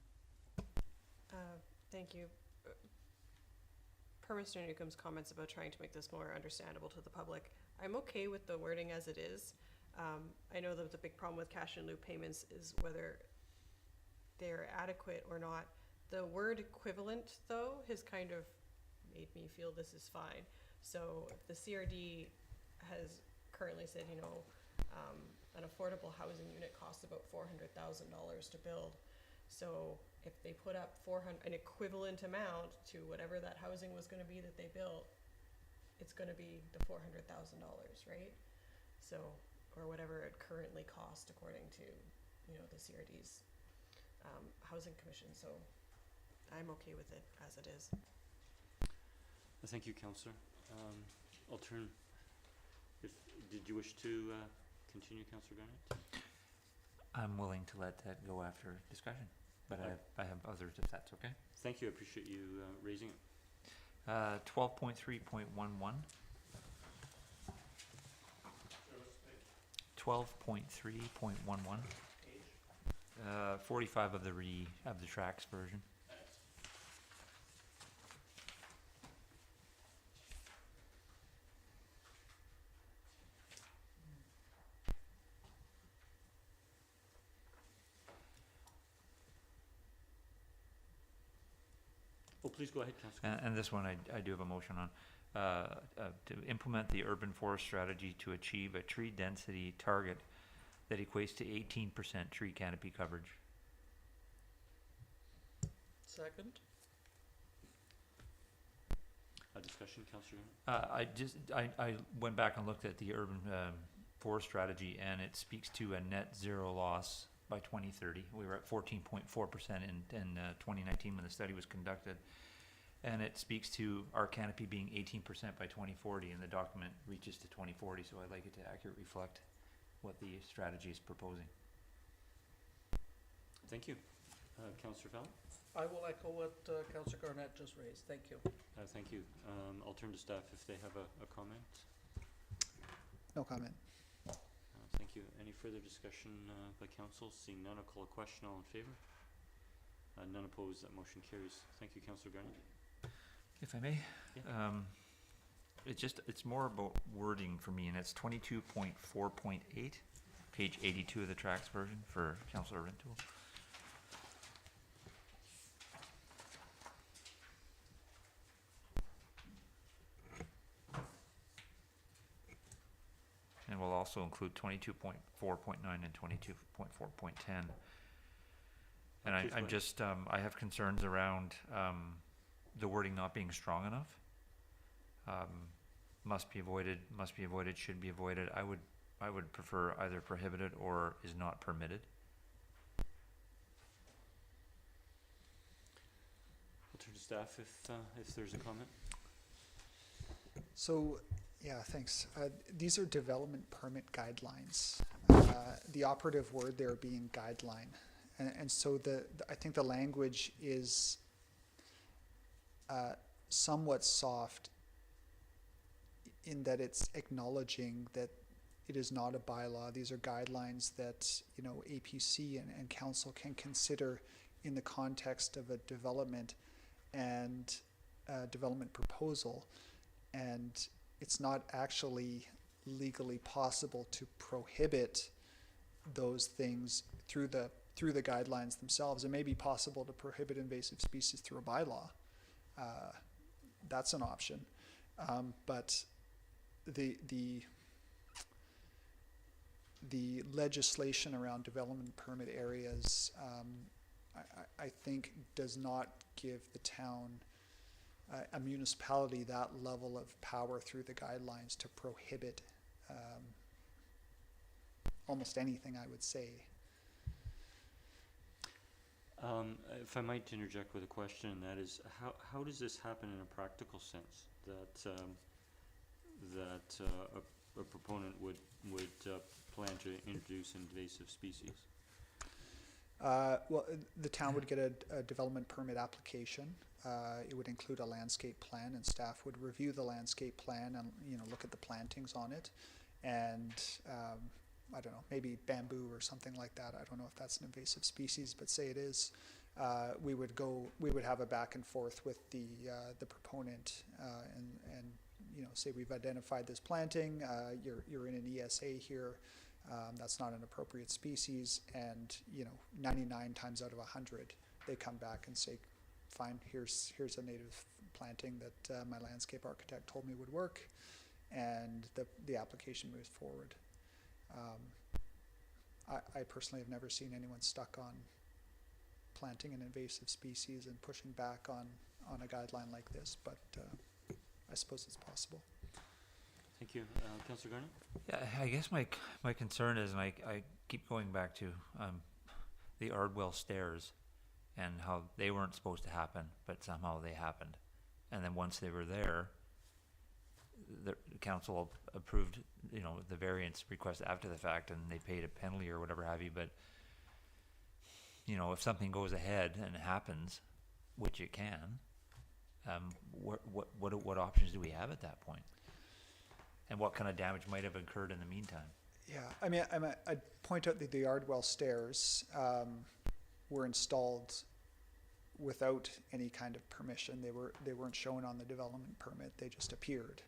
Thank you. Per Mr. Newcomb's comments about trying to make this more understandable to the public, I'm okay with the wording as it is. I know that the big problem with cash in lieu payments is whether they're adequate or not. The word equivalent, though, has kind of made me feel this is fine. So the CRD has currently said, you know, an affordable housing unit costs about $400,000 to build. So if they put up an equivalent amount to whatever that housing was going to be that they built, it's going to be the $400,000, right? So, or whatever it currently costs according to, you know, the CRD's housing commission. So I'm okay with it as it is. Thank you, Councillor. I'll turn, did you wish to continue, Councillor Garnett? I'm willing to let that go after discussion, but I have others if that's okay. Thank you, I appreciate you raising it. 12.3.11. 12.3.11. 45 of the tracks version. Oh, please go ahead, Councillor. And this one I do have a motion on. To implement the urban forest strategy to achieve a tree density target that equates to 18% tree canopy coverage. Second? A discussion, Councillor? I went back and looked at the urban forest strategy, and it speaks to a net zero loss by 2030. We were at 14.4% in 2019 when the study was conducted. And it speaks to our canopy being 18% by 2040, and the document reaches to 2040, so I'd like it to accurately reflect what the strategy is proposing. Thank you. Councillor Fallon? I will echo what Councillor Garnett just raised. Thank you. Thank you. I'll turn to staff if they have a comment. No comment. Thank you. Any further discussion by council? Seeing none, I'll call a question. All in favor? None opposed. That motion carries. Thank you, Councillor Garnett. If I may, Yeah. it's more about wording for me, and it's 22.4.8, page 82 of the tracks version for Councillor Rintoul. And we'll also include 22.4.9 and 22.4.10. And I'm just, I have concerns around the wording not being strong enough. Must be avoided, should be avoided. I would prefer either prohibited or is not permitted. I'll turn to staff if there's a comment. So, yeah, thanks. These are development permit guidelines. The operative word there being guideline. And so I think the language is somewhat soft in that it's acknowledging that it is not a bylaw. These are guidelines that, you know, APC and council can consider in the context of a development and development proposal. And it's not actually legally possible to prohibit those things through the guidelines themselves. It may be possible to prohibit invasive species through a bylaw. That's an option. But the legislation around development permit areas, I think does not give the town, a municipality, that level of power through the guidelines to prohibit almost anything, I would say. If I might interject with a question, and that is, how does this happen in a practical sense? That a proponent would plan to introduce invasive species? Well, the town would get a development permit application. It would include a landscape plan, and staff would review the landscape plan and, look at the plantings on it. And, I don't know, maybe bamboo or something like that. I don't know if that's an invasive species, but say it is. We would have a back and forth with the proponent, and say we've identified this planting, you're in an ESA here, that's not an appropriate species, and 99 times out of 100 they come back and say, fine, here's a native planting that my landscape architect told me would work, and the application moves forward. I personally have never seen anyone stuck on planting an invasive species and pushing back on a guideline like this, but I suppose it's possible. Thank you. Councillor Garner? Yeah, I guess my concern is, and I keep going back to the Ardwell stairs and how they weren't supposed to happen, but somehow they happened. And then once they were there, the council approved, the variance request after the fact, and they paid a penalty or whatever have you. But if something goes ahead and it happens, which it can, what options do we have at that point? And what kind of damage might have occurred in the meantime? Yeah, I mean, I'd point out that the Ardwell stairs were installed without any kind of permission. They weren't shown on the development permit. They just appeared.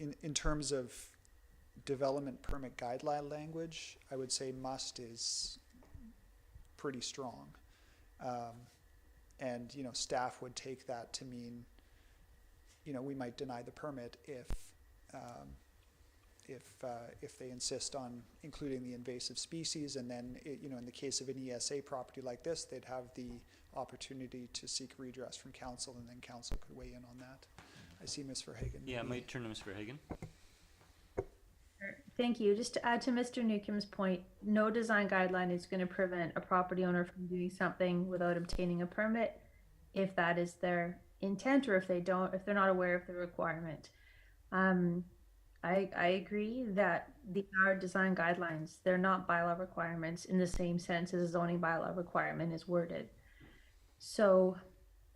In terms of development permit guideline language, I would say must is pretty strong. And staff would take that to mean, we might deny the permit if they insist on including the invasive species, and then in the case of an ESA property like this, they'd have the opportunity to seek redress from council, and then council could weigh in on that. I see Ms. Verhagen. Yeah, I might turn to Ms. Verhagen. Thank you. Just to add to Mr. Newcomb's point, no design guideline is going to prevent a property owner from doing something without obtaining a permit if that is their intent, or if they're not aware of the requirement. I agree that our design guidelines, they're not bylaw requirements in the same sense as a zoning bylaw requirement is worded. So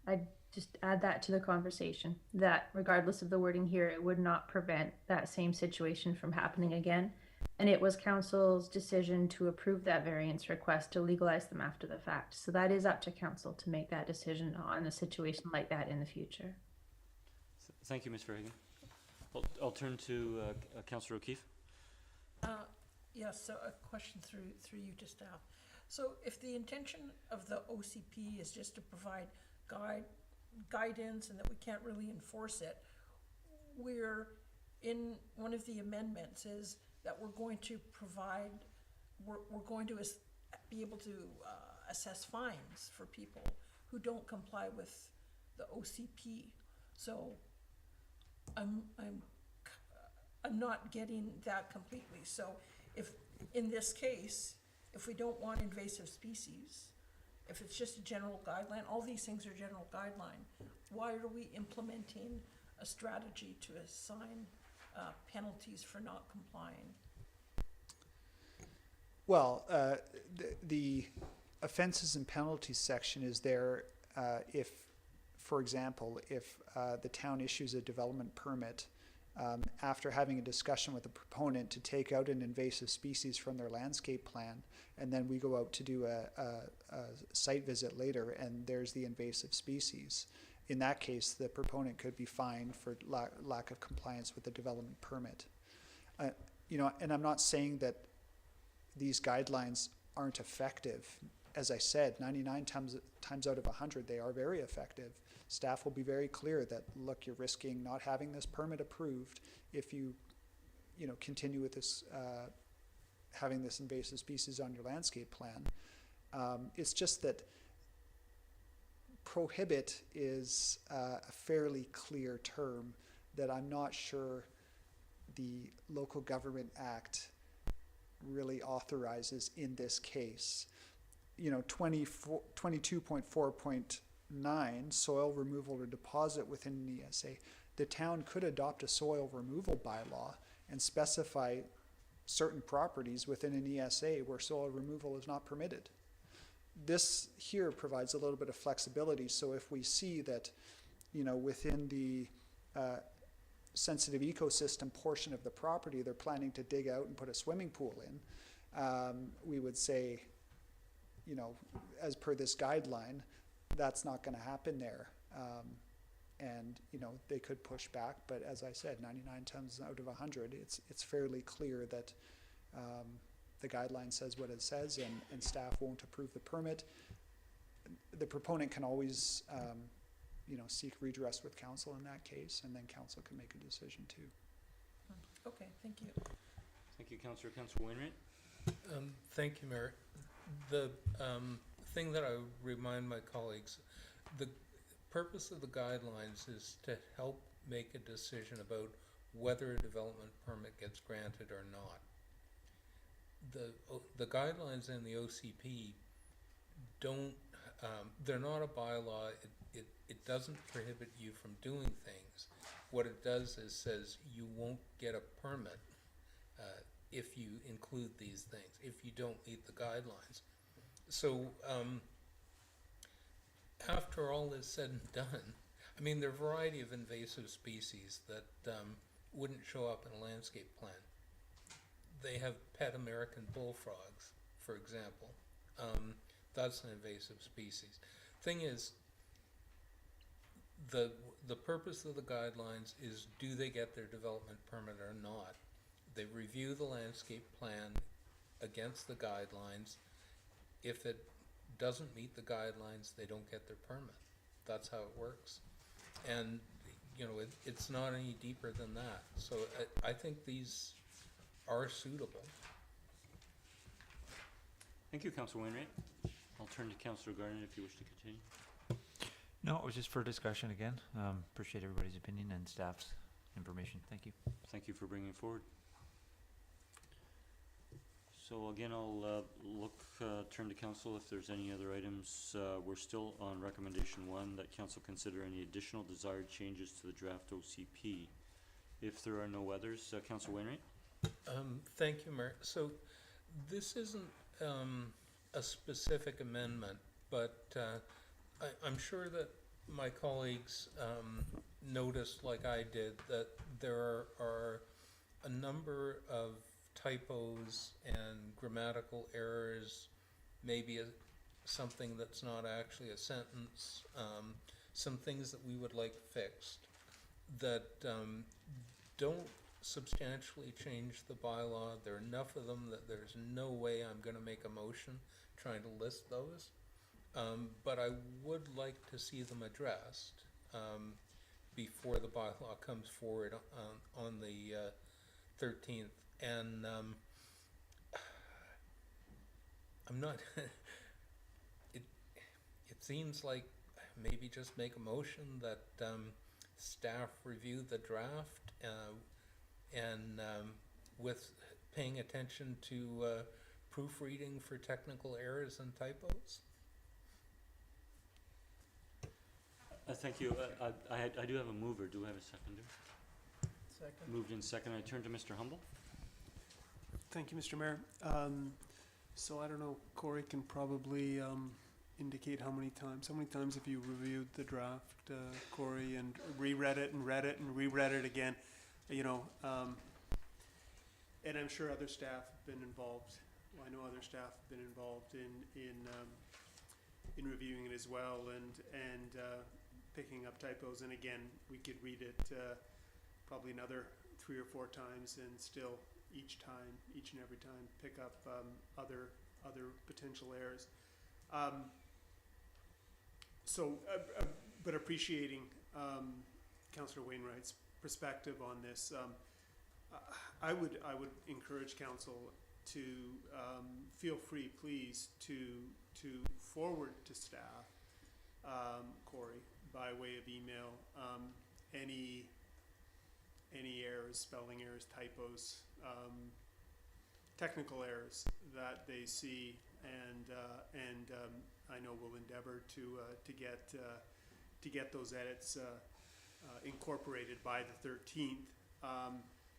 I just add that to the conversation, that regardless of the wording here, it would not prevent that same situation from happening again. And it was council's decision to approve that variance request to legalize them after the fact. So that is up to council to make that decision on a situation like that in the future. Thank you, Ms. Verhagen. I'll turn to Councillor O'Keefe. Yes, so a question through you to staff. So if the intention of the OCP is just to provide guidance and that we can't really enforce it, we're in one of the amendments is that we're going to be able to assess fines for people who don't comply with the OCP. So I'm not getting that completely. So if in this case, if we don't want invasive species, if it's just a general guideline, all these things are general guideline, why are we implementing a strategy to assign penalties for not complying? Well, the offenses and penalties section is there if, for example, if the town issues a development permit after having a discussion with the proponent to take out an invasive species from their landscape plan, and then we go out to do a site visit later and there's the invasive species. In that case, the proponent could be fined for lack of compliance with the development permit. And I'm not saying that these guidelines aren't effective. As I said, 99 times out of 100, they are very effective. Staff will be very clear that, look, you're risking not having this permit approved if you continue with this, having this invasive species on your landscape plan. It's just that prohibit is a fairly clear term that I'm not sure the Local Government Act really authorizes in this case. 22.4.9, soil removal or deposit within an ESA, the town could adopt a soil removal bylaw and specify certain properties within an ESA where soil removal is not permitted. This here provides a little bit of flexibility, so if we see that, within the sensitive ecosystem portion of the property, they're planning to dig out and put a swimming pool in, we would say, as per this guideline, that's not gonna happen there. And, they could push back, but as I said, 99 times out of 100, it's fairly clear that the guideline says what it says, and staff won't approve the permit. The proponent can always, seek redress with council in that case, and then council can make a decision too. Okay, thank you. Thank you, Councillor. Councillor Wainwright? Thank you, Mayor. The thing that I would remind my colleagues, the purpose of the guidelines is to help make a decision about whether a development permit gets granted or not. The guidelines in the OCP don't, they're not a bylaw. It doesn't prohibit you from doing things. What it does is says you won't get a permit if you include these things, if you don't meet the guidelines. So after all is said and done, I mean, there are a variety of invasive species that wouldn't show up in a landscape plan. They have pet American bullfrogs, for example. That's an invasive species. Thing is, the purpose of the guidelines is, do they get their development permit or not? They review the landscape plan against the guidelines. If it doesn't meet the guidelines, they don't get their permit. That's how it works. And, it's not any deeper than that. So I think these are suitable. Thank you, Councillor Wainwright. I'll turn to Councillor Gardner if you wish to continue. No, it was just for discussion again. Appreciate everybody's opinion and staff's information. Thank you. Thank you for bringing it forward. So again, I'll turn to council if there's any other items. We're still on recommendation 1, that council consider any additional desired changes to the draft OCP. If there are no others, Councillor Wainwright? Thank you, Mayor. So this isn't a specific amendment, but I'm sure that my colleagues noticed, like I did, that there are a number of typos and grammatical errors, maybe something that's not actually a sentence, some things that we would like fixed that don't substantially change the bylaw. There are enough of them that there's no way I'm going to make a motion trying to list those. But I would like to see them addressed before the bylaw comes forward on the 13th. And I'm not, it seems like maybe just make a motion that staff review the draft and with paying attention to proofreading for technical errors and typos. Thank you. I do have a mover. Do I have a seconder? Second. Moved in second. I turn to Mr. Humble. Thank you, Mr. Mayor. So I don't know, Corey can probably indicate how many times have you reviewed the draft, Corey, and reread it and read it and reread it again, and I'm sure other staff have been involved. Well, I know other staff have been involved in reviewing it as well, and picking up typos. And again, we could read it probably another 3 or 4 times, and still each and every time pick up other potential errors. But appreciating Councillor Wainwright's perspective on this, I would encourage council to feel free, please, to forward to staff, Corey, by way of email, any errors, spelling errors, typos, technical errors that they see, I know we'll endeavor to get those edits incorporated by the 13th.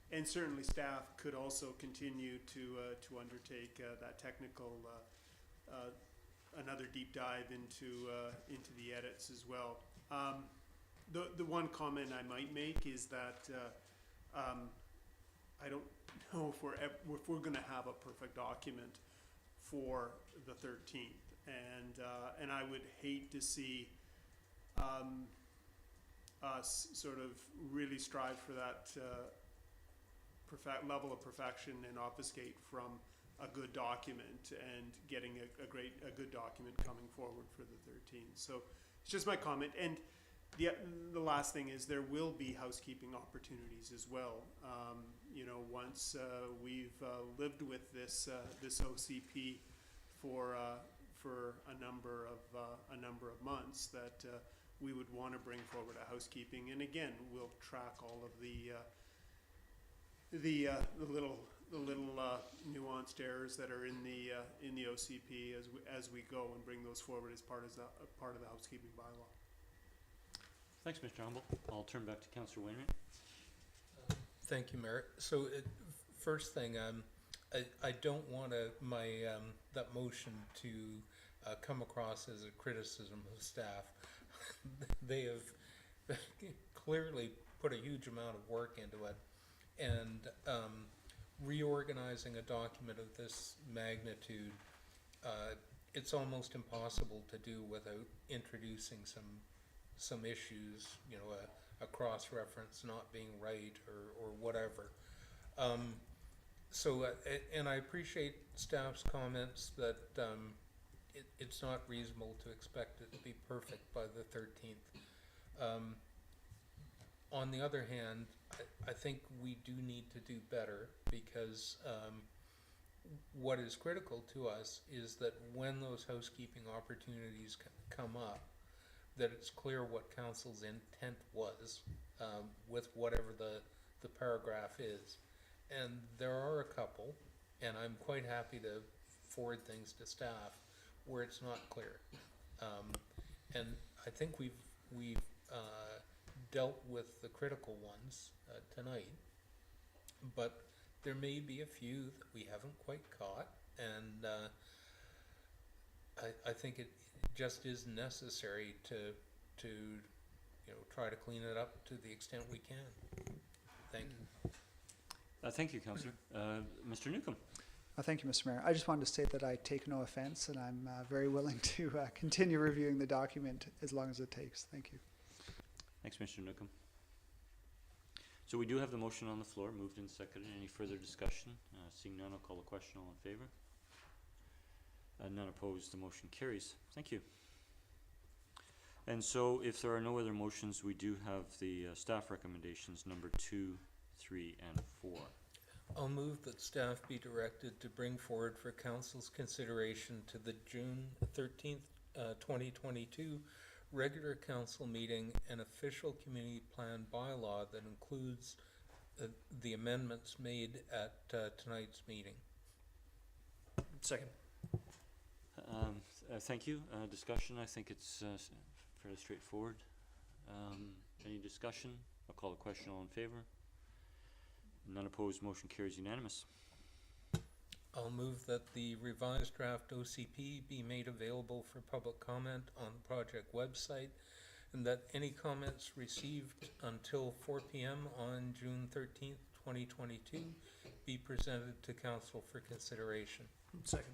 And certainly staff could also continue to undertake that technical, another deep dive into the edits as well. The one comment I might make is that I don't know if we're gonna have a perfect document for the 13th, and I would hate to see us sort of really strive for that level of perfection and obfuscate from a good document and getting a good document coming forward for the 13th. So it's just my comment. And the last thing is there will be housekeeping opportunities as well. You know, once we've lived with this OCP for a number of months, that we would want to bring forward a housekeeping. And again, we'll track all of the little nuanced errors that are in the OCP as we go, and bring those forward as part of the housekeeping bylaw. Thanks, Mr. Humble. I'll turn back to Councillor Wainwright. Thank you, Mayor. So, first thing, I don't want that motion to come across as a criticism of staff. They have clearly put a huge amount of work into it, and reorganizing a document of this magnitude, it's almost impossible to do without introducing some issues, you know, a cross-reference not being right or whatever. And I appreciate staff's comments that it's not reasonable to expect it to be perfect by the 13th. On the other hand, I think we do need to do better, because what is critical to us is that when those housekeeping opportunities come up, that it's clear what council's intent was with whatever the paragraph is. And there are a couple, and I'm quite happy to forward things to staff where it's not clear. And I think we've dealt with the critical ones tonight, but there may be a few that we haven't quite caught, and I think it just is necessary to you know, try to clean it up to the extent we can. Thank you. Thank you, Councillor. Mr. Newcomb. Thank you, Mr. Mayor. I just wanted to state that I take no offense, and I'm very willing to continue reviewing the document as long as it takes. Thank you. Thanks, Mr. Newcomb. So we do have the motion on the floor, moved and seconded. Any further discussion? Seeing none, I'll call the question. All in favor? None opposed. The motion carries. Thank you. And so if there are no other motions, we do have the staff recommendations number 2, 3, and 4. I'll move that staff be directed to bring forward for council's consideration to the June 13th, 2022 regular council meeting an official community plan bylaw that includes the amendments made at tonight's meeting. Second. Thank you. Discussion, I think it's fairly straightforward. Any discussion? I'll call the question. All in favor? None opposed. Motion carries unanimous. I'll move that the revised draft OCP be made available for public comment on the project website, and that any comments received until 4 p.m. on June 13th, 2022 be presented to council for consideration. Second.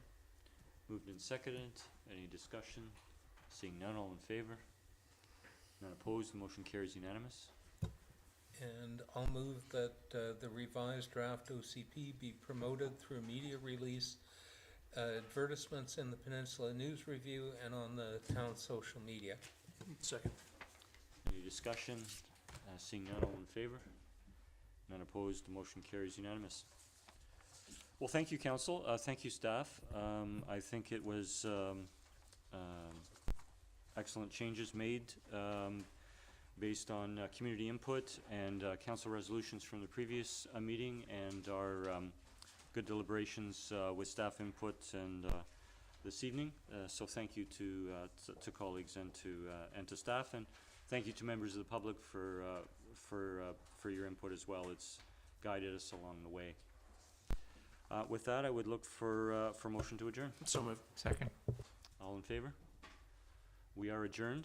Moved and seconded. Any discussion? Seeing none, all in favor? None opposed. The motion carries unanimous. And I'll move that the revised draft OCP be promoted through media release, advertisements in the Peninsula News Review, and on the town's social media. Second. Any discussion? Seeing none, all in favor? None opposed. The motion carries unanimous. Well, thank you, Council. Thank you, staff. I think it was excellent changes made based on community input and council resolutions from the previous meeting, and our good deliberations with staff input and this evening. So thank you to colleagues and to staff, and thank you to members of the public for your input as well. It's guided us along the way. With that, I would look for motion to adjourn. So moved. Second. All in favor? We are adjourned.